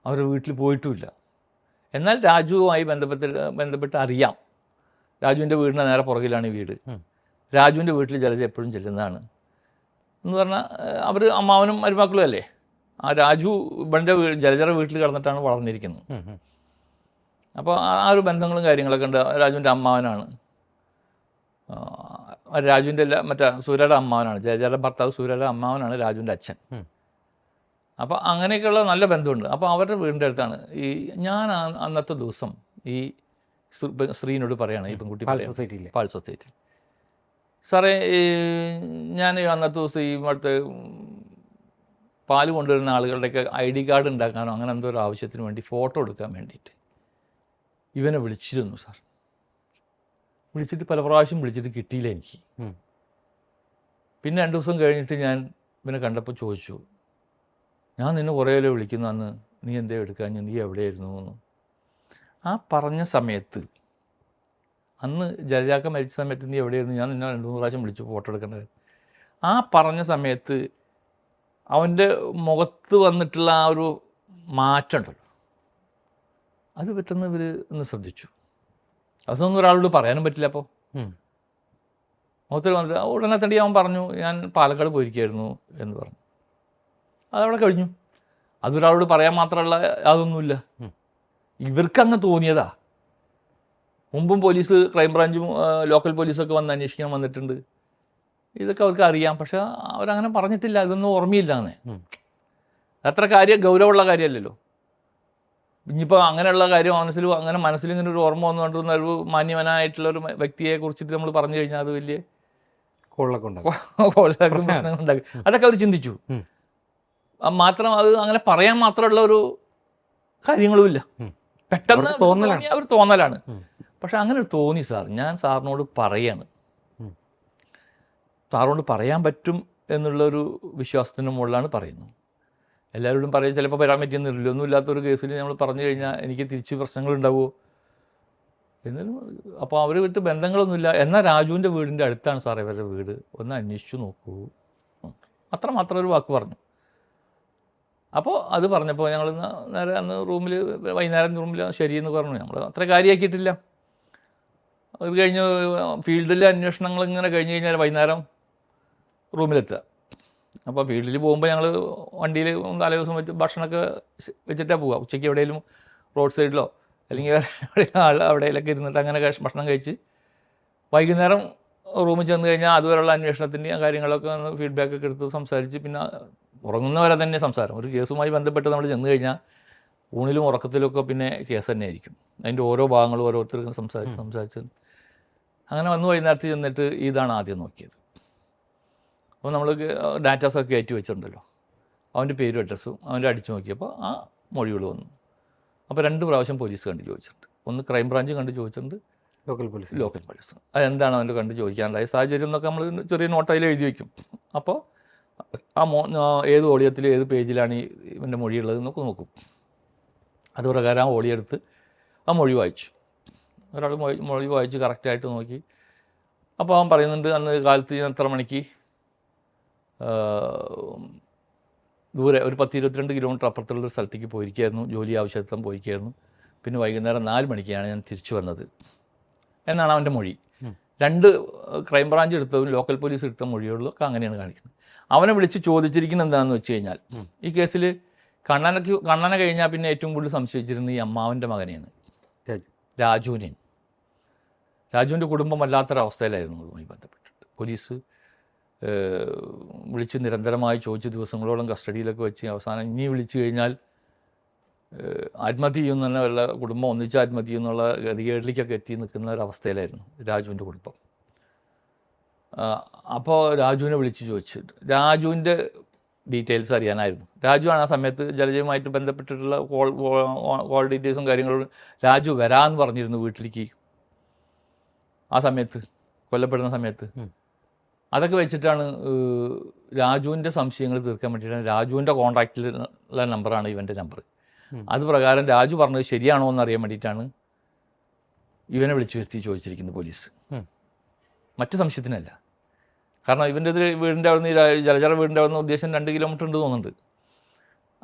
അവരുടെ വീട്ടിൽ പോയിട്ടുമില്ല. എന്നാൽ രാജുവുമായി ബന്ധപ്പെട്ട് അറിയാം. രാജുവിൻ്റെ വീടിൻ്റെ നേരെ പുറകിലാണ് ഈ വീട്. രാജുവിൻ്റെ വീട്ടിൽ ജലജ എപ്പോഴും ചെല്ലുന്നതാണ് എന്ന് പറഞ്ഞാൽ അവർ അമ്മാവനും മരുമക്കളും അല്ലേ. ആ രാജു ഇവൻ്റെ ജലജയുടെ വീട്ടിൽ കിടന്നിട്ടാണ് വളർന്നിരിക്കുന്നത്. അപ്പോൾ ആ ഒരു ബന്ധങ്ങളും കാര്യങ്ങളൊക്കെ ഉണ്ട്. രാജുവിൻ്റെ അമ്മാവനാണ്, രാജുവിൻ്റെ മറ്റേ സൂര്യയുടെ അമ്മാവനാണ്, ജലജയുടെ ഭർത്താവ് സൂര്യയുടെ അമ്മാവനാണ് രാജുവിൻ്റെ അച്ഛൻ. അപ്പോൾ അങ്ങനെയൊക്കെയുള്ള നല്ല ബന്ധമുണ്ട്. അപ്പോൾ അവരുടെ വീടിൻ്റെ അടുത്താണ് ഈ ഞാൻ അന്നത്തെ ദിവസം ഈ സ്ത്രീനോട് പറയുകയാണ്, ഈ പെൺകുട്ടി പാൽ സൊസൈറ്റി, സാറേ ഞാൻ അന്നത്തെ ദിവസം ഈ ഇവിടുത്തെ പാല് കൊണ്ടുവരുന്ന ആളുകളുടെയൊക്കെ ID കാർഡ് ഉണ്ടാക്കാനോ അങ്ങനെ എന്തോ ഒരു ആവശ്യത്തിന് വേണ്ടി ഫോട്ടോ എടുക്കാൻ വേണ്ടിയിട്ട് ഇവനെ വിളിച്ചിരുന്നു സാർ. വിളിച്ചിട്ട് പല പ്രാവശ്യം വിളിച്ചിട്ട് കിട്ടിയില്ല എനിക്ക്. പിന്നെ 2 ദിവസം കഴിഞ്ഞിട്ട് ഞാൻ ഇവനെ കണ്ടപ്പോൾ ചോദിച്ചു, ഞാൻ നിന്നെ കുറേയല്ലേ വിളിക്കുന്ന, അന്ന് നീ എന്തേ എടുക്കാൻ, നീ എവിടെയായിരുന്നു എന്ന്. ആ പറഞ്ഞ സമയത്ത്, അന്ന് ജലജാക്ക മരിച്ച സമയത്ത് നീ എവിടെയായിരുന്നു, ഞാൻ നിന്നെ 2-3 പ്രാവശ്യം വിളിച്ചു ഫോട്ടോ എടുക്കേണ്ടത്. ആ പറഞ്ഞ സമയത്ത് അവൻ്റെ മുഖത്ത് വന്നിട്ടുള്ള ആ ഒരു മാറ്റം ഉണ്ടല്ലോ, അത് പെട്ടെന്ന് ഇവർ ഒന്ന് ശ്രദ്ധിച്ചു. അതൊന്നും ഒരാളോട് പറയാനും പറ്റില്ല. അപ്പോൾ മുഖത്തിൽ വന്നിട്ട് ഉടനെ തന്നെ അവൻ പറഞ്ഞു, ഞാൻ പാലക്കാട് പോയിരിക്കുകയായിരുന്നു എന്ന് പറഞ്ഞു. അതവിടെ കഴിഞ്ഞു. അതൊരാളോട് പറയാൻ മാത്രമുള്ള അതൊന്നുമില്ല. ഇവർക്കങ്ങ് തോന്നിയതാ. മുമ്പും പോലീസ്, ക്രൈംബ്രാഞ്ചും ലോക്കൽ പോലീസൊക്കെ വന്ന് അന്വേഷിക്കാൻ വന്നിട്ടുണ്ട്. ഇതൊക്കെ അവർക്ക് അറിയാം. പക്ഷെ അവരങ്ങനെ പറഞ്ഞിട്ടില്ല, ഇതൊന്നും ഓർമ്മയില്ല എന്നേ. അത്ര ഗൗരവമുള്ള കാര്യമല്ലല്ലോ. ഇനിയിപ്പോൾ അങ്ങനെയുള്ള കാര്യം മനസ്സിൽ ഇങ്ങനെ ഒരു ഓർമ്മ വന്നുകൊണ്ടിരുന്ന ഒരു മാന്യവനായിട്ടുള്ളൊരു വ്യക്തിയെ കുറിച്ചിട്ട് നമ്മൾ പറഞ്ഞു കഴിഞ്ഞാൽ അത് വലിയ കൊള്ളക്കും പ്രശ്നങ്ങളുണ്ടാക്കി. അതൊക്കെ അവർ ചിന്തിച്ചു. മാത്രം അത് അങ്ങനെ പറയാൻ മാത്രമുള്ള ഒരു കാര്യങ്ങളുമില്ല. പെട്ടെന്ന് അവർ തോന്നലാണ്. പക്ഷെ അങ്ങനെ തോന്നി സാർ. ഞാൻ സാറിനോട് പറയാണ്, സാറിനോട് പറയാൻ പറ്റും എന്നുള്ളൊരു വിശ്വാസത്തിൻ്റെ മുകളിലാണ് പറയുന്നത്. എല്ലാവരോടും പറയാൻ ചിലപ്പോൾ വരാൻ പറ്റിയെന്നില്ല. ഒന്നും ഇല്ലാത്തൊരു കേസിൽ നമ്മൾ പറഞ്ഞു കഴിഞ്ഞാൽ എനിക്ക് തിരിച്ച് പ്രശ്നങ്ങളുണ്ടാവുമോ എന്നാലും. അപ്പോൾ അവർ വിട്ട് ബന്ധങ്ങളൊന്നുമില്ല. എന്നാൽ രാജുവിൻ്റെ വീടിൻ്റെ അടുത്താണ് സാറേ ഇവരുടെ വീട്, ഒന്ന് അന്വേഷിച്ചു നോക്കൂ, അത്രമാത്രം ഒരു വാക്ക് പറഞ്ഞു. അപ്പോൾ അത് പറഞ്ഞപ്പോൾ ഞങ്ങൾ നേരെ അന്ന് റൂമിൽ, വൈകുന്നേരം റൂമിൽ ശരിയെന്ന് പറഞ്ഞു. നമ്മൾ അത്ര കാര്യമാക്കിയിട്ടില്ല. അത് കഴിഞ്ഞ് ഫീൽഡിലെ അന്വേഷണങ്ങൾ ഇങ്ങനെ കഴിഞ്ഞ് കഴിഞ്ഞാൽ വൈകുന്നേരം റൂമിലെത്തുക. അപ്പോൾ ഫീൽഡിൽ പോകുമ്പോൾ ഞങ്ങൾ വണ്ടിയിൽ തലേ ദിവസം വെച്ച് ഭക്ഷണമൊക്കെ വെച്ചിട്ടാണ് പോവുക. ഉച്ചയ്ക്ക് എവിടെയെങ്കിലും റോഡ് സൈഡിലോ അല്ലെങ്കിൽ എവിടെയെങ്കിലൊക്കെ ഇരുന്നിട്ട് അങ്ങനെ ഭക്ഷണം കഴിച്ച് വൈകുന്നേരം റൂമിൽ ചെന്ന് കഴിഞ്ഞാൽ അതുവരെയുള്ള അന്വേഷണത്തിൻ്റെയും കാര്യങ്ങളൊക്കെ ഫീഡ്ബാക്കൊക്കെ എടുത്ത് സംസാരിച്ച് പിന്നെ ഉറങ്ങുന്നവരെ തന്നെ സംസാരം. ഒരു കേസുമായി ബന്ധപ്പെട്ട് നമ്മൾ ചെന്ന് കഴിഞ്ഞാൽ ഊണിലും ഉറക്കത്തിലുമൊക്കെ പിന്നെ കേസ് തന്നെ ആയിരിക്കും. അതിൻ്റെ ഓരോ ഭാഗങ്ങളും ഓരോരുത്തർക്കും സംസാരിച്ച് അങ്ങനെ വന്ന് വൈകുന്നേരത്ത് ചെന്നിട്ട് ഇതാണ് ആദ്യം നോക്കിയത്. അപ്പോൾ നമ്മൾ ഡാറ്റാസൊക്കെ കയറ്റി വെച്ചിട്ടുണ്ടല്ലോ, അവൻ്റെ പേരും അഡ്രസ്സും അവൻ്റെ അടിച്ചു നോക്കിയപ്പോൾ ആ മൊഴികൾ വന്നു. അപ്പോൾ 2 പ്രാവശ്യം പോലീസ് കണ്ട് ചോദിച്ചിട്ടുണ്ട്. ഒന്ന് ക്രൈംബ്രാഞ്ച് കണ്ട് ചോദിച്ചിട്ടുണ്ട്, ലോക്കൽ പോലീസ്. അതെന്താണ് അവൻ്റെ കണ്ട് ചോദിക്കാനുണ്ടായ സാഹചര്യം എന്നൊക്കെ നമ്മൾ ചെറിയ നോട്ടയിൽ എഴുതി വയ്ക്കും. അപ്പോൾ ഏത് ഓളിയത്തിൽ ഏത് പേജിലാണ് ഇവൻ്റെ മൊഴിയുള്ളത് എന്നൊക്കെ നോക്കും. അത് പ്രകാരം ആ ഓളിയെടുത്ത് ആ മൊഴി വായിച്ചു. ഒരാൾ മൊഴി വായിച്ച് കറക്റ്റായിട്ട് നോക്കി. അപ്പോൾ അവൻ പറയുന്നുണ്ട്, അന്ന് കാലത്ത് ഞാൻ എത്ര മണിക്ക് ദൂരെ ഒരു 10-22 കിലോമീറ്റർ അപ്പുറത്തുള്ളൊരു സ്ഥലത്തേക്ക് പോയിരിക്കുകയായിരുന്നു, ജോലി ആവശ്യത്വം പോയിരിക്കുകയായിരുന്നു. പിന്നെ വൈകുന്നേരം 4 മണിക്കാണ് ഞാൻ തിരിച്ചു വന്നത് എന്നാണ് അവൻ്റെ മൊഴി. 2 ക്രൈംബ്രാഞ്ച് എടുത്തതും ലോക്കൽ പോലീസ് എടുത്ത മൊഴികളിലൊക്കെ അങ്ങനെയാണ് കാണിക്കുന്നത്. അവനെ വിളിച്ച് ചോദിച്ചിരിക്കുന്നത് എന്താണെന്ന് വെച്ച് കഴിഞ്ഞാൽ, ഈ കേസിൽ കണ്ണനെ കഴിഞ്ഞാൽ പിന്നെ ഏറ്റവും കൂടുതൽ സംശയിച്ചിരുന്നത് ഈ അമ്മാവൻ്റെ മകനെയാണ്, രാജുവിൻ്റെ കുടുംബം വല്ലാത്തൊരവസ്ഥയിലായിരുന്നു. അതുമായി ബന്ധപ്പെട്ടിട്ട് പോലീസ് വിളിച്ച് നിരന്തരമായി ചോദിച്ച് ദിവസങ്ങളോളം കസ്റ്റഡിയിലൊക്കെ വെച്ച് അവസാനം ഇനി വിളിച്ചു കഴിഞ്ഞാൽ ആത്മഹത്യ ചെയ്യുന്ന വല്ല കുടുംബം ഒന്നിച്ച് ആത്മഹത്യ ചെയ്യുന്നുള്ള ഗതികേടിലേക്കൊക്കെ എത്തി നിൽക്കുന്ന ഒരവസ്ഥയിലായിരുന്നു രാജുവിൻ്റെ കുടുംബം. അപ്പോൾ രാജുവിനെ വിളിച്ച് ചോദിച്ചിട്ട് രാജുവിൻ്റെ ഡീറ്റെയിൽസ് അറിയാനായിരുന്നു. രാജുവാണ് ആ സമയത്ത് ജലജയുമായിട്ട് ബന്ധപ്പെട്ടിട്ടുള്ള കോൾ ഡീറ്റെയിൽസും കാര്യങ്ങളും രാജു വരാമെന്ന് പറഞ്ഞിരുന്നു വീട്ടിലേക്ക്. ആ സമയത്ത് കൊല്ലപ്പെടുന്ന സമയത്ത് അതൊക്കെ വെച്ചിട്ടാണ് രാജുവിൻ്റെ സംശയങ്ങൾ തീർക്കാൻ വേണ്ടിയിട്ടാണ് രാജുവിൻ്റെ കോൺടാക്റ്റിലുള്ള നമ്പറാണ് ഇവൻ്റെ നമ്പർ. അത് പ്രകാരം രാജു പറഞ്ഞത് ശരിയാണോ എന്നറിയാൻ വേണ്ടിയിട്ടാണ് ഇവനെ വിളിച്ചു വരുത്തി ചോദിച്ചിരിക്കുന്നത് പോലീസ്. മറ്റു സംശയത്തിനല്ല. കാരണം ഇവൻ്റെ വീടിൻ്റെ അവിടെ നിന്ന് ജലജറ വീടിൻ്റെ അവിടെ നിന്ന് ഉദ്ദേശം 2 കിലോമീറ്റർ ഉണ്ട് തോന്നുന്നുണ്ട്.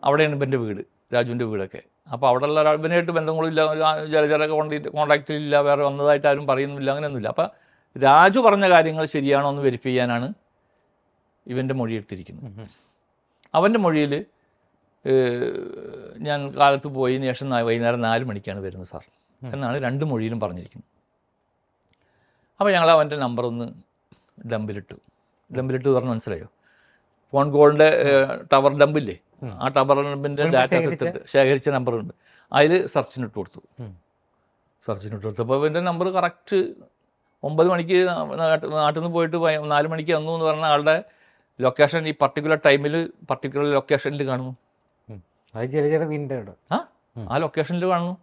അവിടെയാണ് ഇവൻ്റെ വീട്, രാജുവിൻ്റെ വീടൊക്കെ. അപ്പോൾ അവിടെയുള്ള ഇവനായിട്ട് ബന്ധങ്ങളില്ല, ജലജറ കോൺടാക്റ്റിലില്ല, വേറെ വന്നതായിട്ട് ആരും പറയുന്നില്ല, അങ്ങനെയൊന്നുമില്ല. അപ്പോൾ രാജു പറഞ്ഞ കാര്യങ്ങൾ ശരിയാണോ എന്ന് വെരിഫൈ ചെയ്യാനാണ് ഇവൻ്റെ മൊഴി എടുത്തിരിക്കുന്നത്. അവൻ്റെ മൊഴിയിൽ ഞാൻ കാലത്ത് പോയതിന് ശേഷം വൈകുന്നേരം 4 മണിക്കാണ് വരുന്നത് സാർ എന്നാണ് 2 മൊഴിയിലും പറഞ്ഞിരിക്കുന്നത്. അപ്പോൾ ഞങ്ങൾ അവൻ്റെ നമ്പർ ഒന്ന് ഡമ്പിലിട്ടു പറഞ്ഞ് മനസ്സിലായോ? ഫോൺ കോളിൻ്റെ ടവർ ഡമ്പില്ലേ, ആ ടവർ ഡമ്പിൻ്റെ ഡാറ്റ എടുത്തിട്ട് ശേഖരിച്ച നമ്പറുണ്ട്, അതിൽ സെർച്ചിനിട്ട് കൊടുത്തപ്പോൾ അവൻ്റെ നമ്പർ കറക്റ്റ് 9 മണിക്ക് നാട്ടിൽ നിന്ന് പോയിട്ട് 4 മണിക്ക് വന്നു എന്ന് പറഞ്ഞ ആളുടെ ലൊക്കേഷൻ ഈ പർട്ടിക്കുലർ ടൈമിൽ പർട്ടിക്കുലർ ലൊക്കേഷനിൽ കാണുന്നു. ആ ലൊക്കേഷനിൽ കാണുന്നു,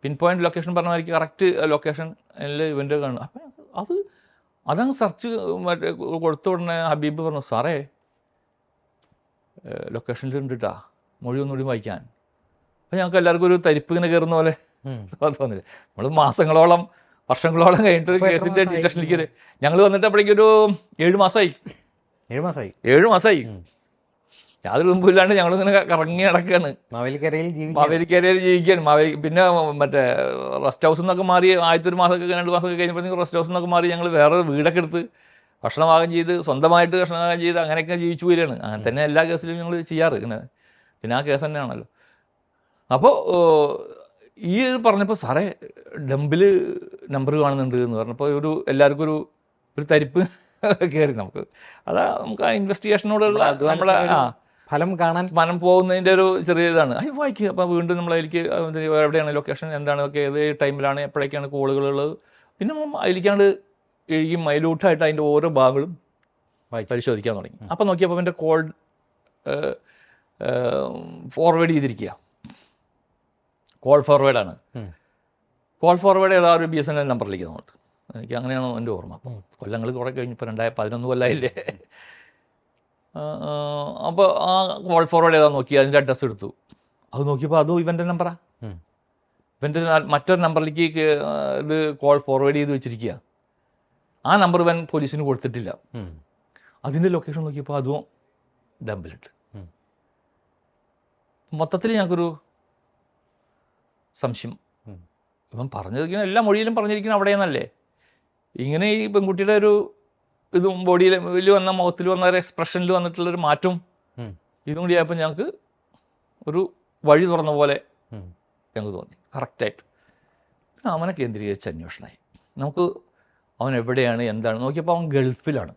പിൻ പോയിന്റ് ലൊക്കേഷൻ പറഞ്ഞാൽ കറക്റ്റ് ലൊക്കേഷനിൽ ഇവൻ്റെ കാണുന്നു. അപ്പം അതങ്ങ് സെർച്ച് മറ്റേ കൊടുത്ത ഉടനെ ഹബീബ് പറഞ്ഞു, സാറേ ലൊക്കേഷനിൽ ഉണ്ട് കേട്ടാ, മൊഴി ഒന്നുകൂടി വായിക്കാൻ. അപ്പം ഞങ്ങൾക്ക് എല്ലാവർക്കും ഒരു തരിപ്പ് ഇങ്ങനെ കയറുന്ന പോലെ തോന്നില്ല. നമ്മൾ മാസങ്ങളോളം വർഷങ്ങളോളം കഴിഞ്ഞിട്ട് കേസിൻ്റെ ഡിറ്റക്ഷനിലേക്ക് ഞങ്ങൾ വന്നിട്ട് അപ്പോഴേക്കും ഒരു 7 മാസമായി. യാതൊരു മുമ്പില്ലാണ്ട് ഞങ്ങളിങ്ങനെ കറങ്ങി നടക്കുകയാണ്. മാവേലിക്കരയിൽ ജീവിക്കാൻ. പിന്നെ മറ്റേ റെസ്റ്റ് ഹൗസിൽ നിന്നൊക്കെ മാറി ആദ്യത്തെ 1 മാസമൊക്കെ 2 മാസമൊക്കെ കഴിഞ്ഞപ്പോഴത്തേക്കും റെസ്റ്റ് ഹൗസിൽ നിന്നൊക്കെ മാറി ഞങ്ങൾ വേറെ വീടൊക്കെ എടുത്ത് ഭക്ഷണമാകം ചെയ്ത് സ്വന്തമായിട്ട് ഭക്ഷണമാകം ചെയ്ത് അങ്ങനെയൊക്കെ ജീവിച്ചു വരികയാണ്. അങ്ങനെ തന്നെ എല്ലാ കേസിലും ഞങ്ങൾ ചെയ്യാറ്. ഇങ്ങനെ പിന്നെ ആ കേസ് തന്നെയാണല്ലോ. അപ്പോൾ ഈ പറഞ്ഞപ്പോൾ സാറേ ഡമ്പിൽ നമ്പർ കാണുന്നുണ്ട് എന്ന് പറഞ്ഞപ്പോൾ എല്ലാവർക്കും ഒരു തരിപ്പ് കയറി. നമുക്ക് ആ ഇൻവെസ്റ്റിഗേഷനോടുള്ള നമ്മളെ ഫലം പോകുന്നതിൻ്റെ ഒരു ചെറിയ ഇതാണ്. വായിക്കുക. അപ്പോൾ വീണ്ടും നമ്മളതിലേക്ക് എവിടെയാണ് ലൊക്കേഷൻ, എന്താണ്, ഒക്കെ ഏത് ടൈമിലാണ്, എപ്പോഴൊക്കെയാണ് കോളുകളുള്ളത്, പിന്നെ അതിലേക്കാണ്ട് എഴുതി മൈലൂട്ടായിട്ട് അതിൻ്റെ ഓരോ ഭാഗങ്ങളും പരിശോധിക്കാൻ തുടങ്ങി. അപ്പോൾ നോക്കിയപ്പോൾ എൻ്റെ കോൾ ഫോർവേഡ് ചെയ്തിരിക്കുക. കോൾ ഫോർവേഡാണ്. കോൾ ഫോർവേഡ് ഏതാ ഒരു BSNL നമ്പറിലേക്ക് നോട്ട്. എനിക്ക് അങ്ങനെയാണോ എൻ്റെ ഓർമ്മ. അപ്പം കൊല്ലങ്ങൾ കുറേ കഴിഞ്ഞപ്പോൾ 2011 കൊല്ലമായില്ലേ. അപ്പോൾ ആ കോൾ ഫോർവേഡ് ഏതാ നോക്കി അതിൻ്റെ അഡ്രസ്സ് എടുത്തു. അത് നോക്കിയപ്പോൾ അതും ഇവൻ്റെ നമ്പറാണ്. ഇവൻ്റെ മറ്റൊരു നമ്പറിലേക്ക് ഇത് കോൾ ഫോർവേഡ് ചെയ്ത് വെച്ചിരിക്കുക. ആ നമ്പർ ഇവൻ പോലീസിന് കൊടുത്തിട്ടില്ല. അതിൻ്റെ ലൊക്കേഷൻ നോക്കിയപ്പോൾ അതും ഡമ്പിലിട്ട്. മൊത്തത്തിൽ ഞങ്ങൾക്കൊരു സംശയം. ഇവൻ പറഞ്ഞിരിക്കുന്ന എല്ലാ മൊഴിയിലും പറഞ്ഞിരിക്കുന്നത് അവിടെയെന്നല്ലേ. ഇങ്ങനെ ഈ പെൺകുട്ടിയുടെ ഒരു ഇതും ബോഡിയിൽ വന്ന മുഖത്തിൽ വന്ന ഒരു എക്സ്പ്രഷനിൽ വന്നിട്ടുള്ളൊരു മാറ്റവും ഇതും കൂടി ആയപ്പോൾ ഞങ്ങൾക്ക് ഒരു വഴി തുറന്ന പോലെ ഞങ്ങൾക്ക് തോന്നി കറക്റ്റായിട്ട്. പിന്നെ അവനെ കേന്ദ്രീകരിച്ച് അന്വേഷണമായി. നമുക്ക് അവൻ എവിടെയാണ് എന്താണ് നോക്കിയപ്പോൾ അവൻ ഗൾഫിലാണ്.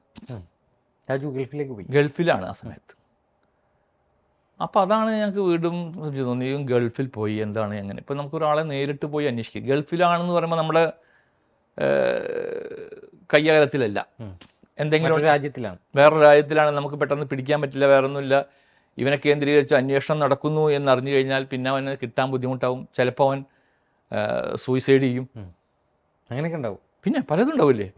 രാജു ഗൾഫിലേക്ക് പോയി. ഗൾഫിലാണ് ആ സമയത്ത്. അപ്പോൾ അതാണ് ഞങ്ങൾക്ക് വീണ്ടും തോന്നി, ഗൾഫിൽ പോയി എന്താണ് എങ്ങനെ. ഇപ്പോൾ നമുക്കൊരാളെ നേരിട്ട് പോയി അന്വേഷിക്കുക. ഗൾഫിലാണെന്ന് പറയുമ്പോൾ നമ്മുടെ കയ്യകലത്തിലല്ല, എന്തെങ്കിലും വേറൊരു രാജ്യത്തിലാണ്, നമുക്ക് പെട്ടെന്ന് പിടിക്കാൻ പറ്റില്ല, വേറൊന്നുമില്ല. ഇവനെ കേന്ദ്രീകരിച്ച് അന്വേഷണം നടക്കുന്നു എന്നറിഞ്ഞു കഴിഞ്ഞാൽ പിന്നെ അവന് കിട്ടാൻ ബുദ്ധിമുട്ടാവും. ചിലപ്പോൾ അവൻ സൂയിസൈഡ് ചെയ്യും, അങ്ങനെയൊക്കെ ഉണ്ടാവും. പിന്നെ പലതും ഉണ്ടാവില്ലേ.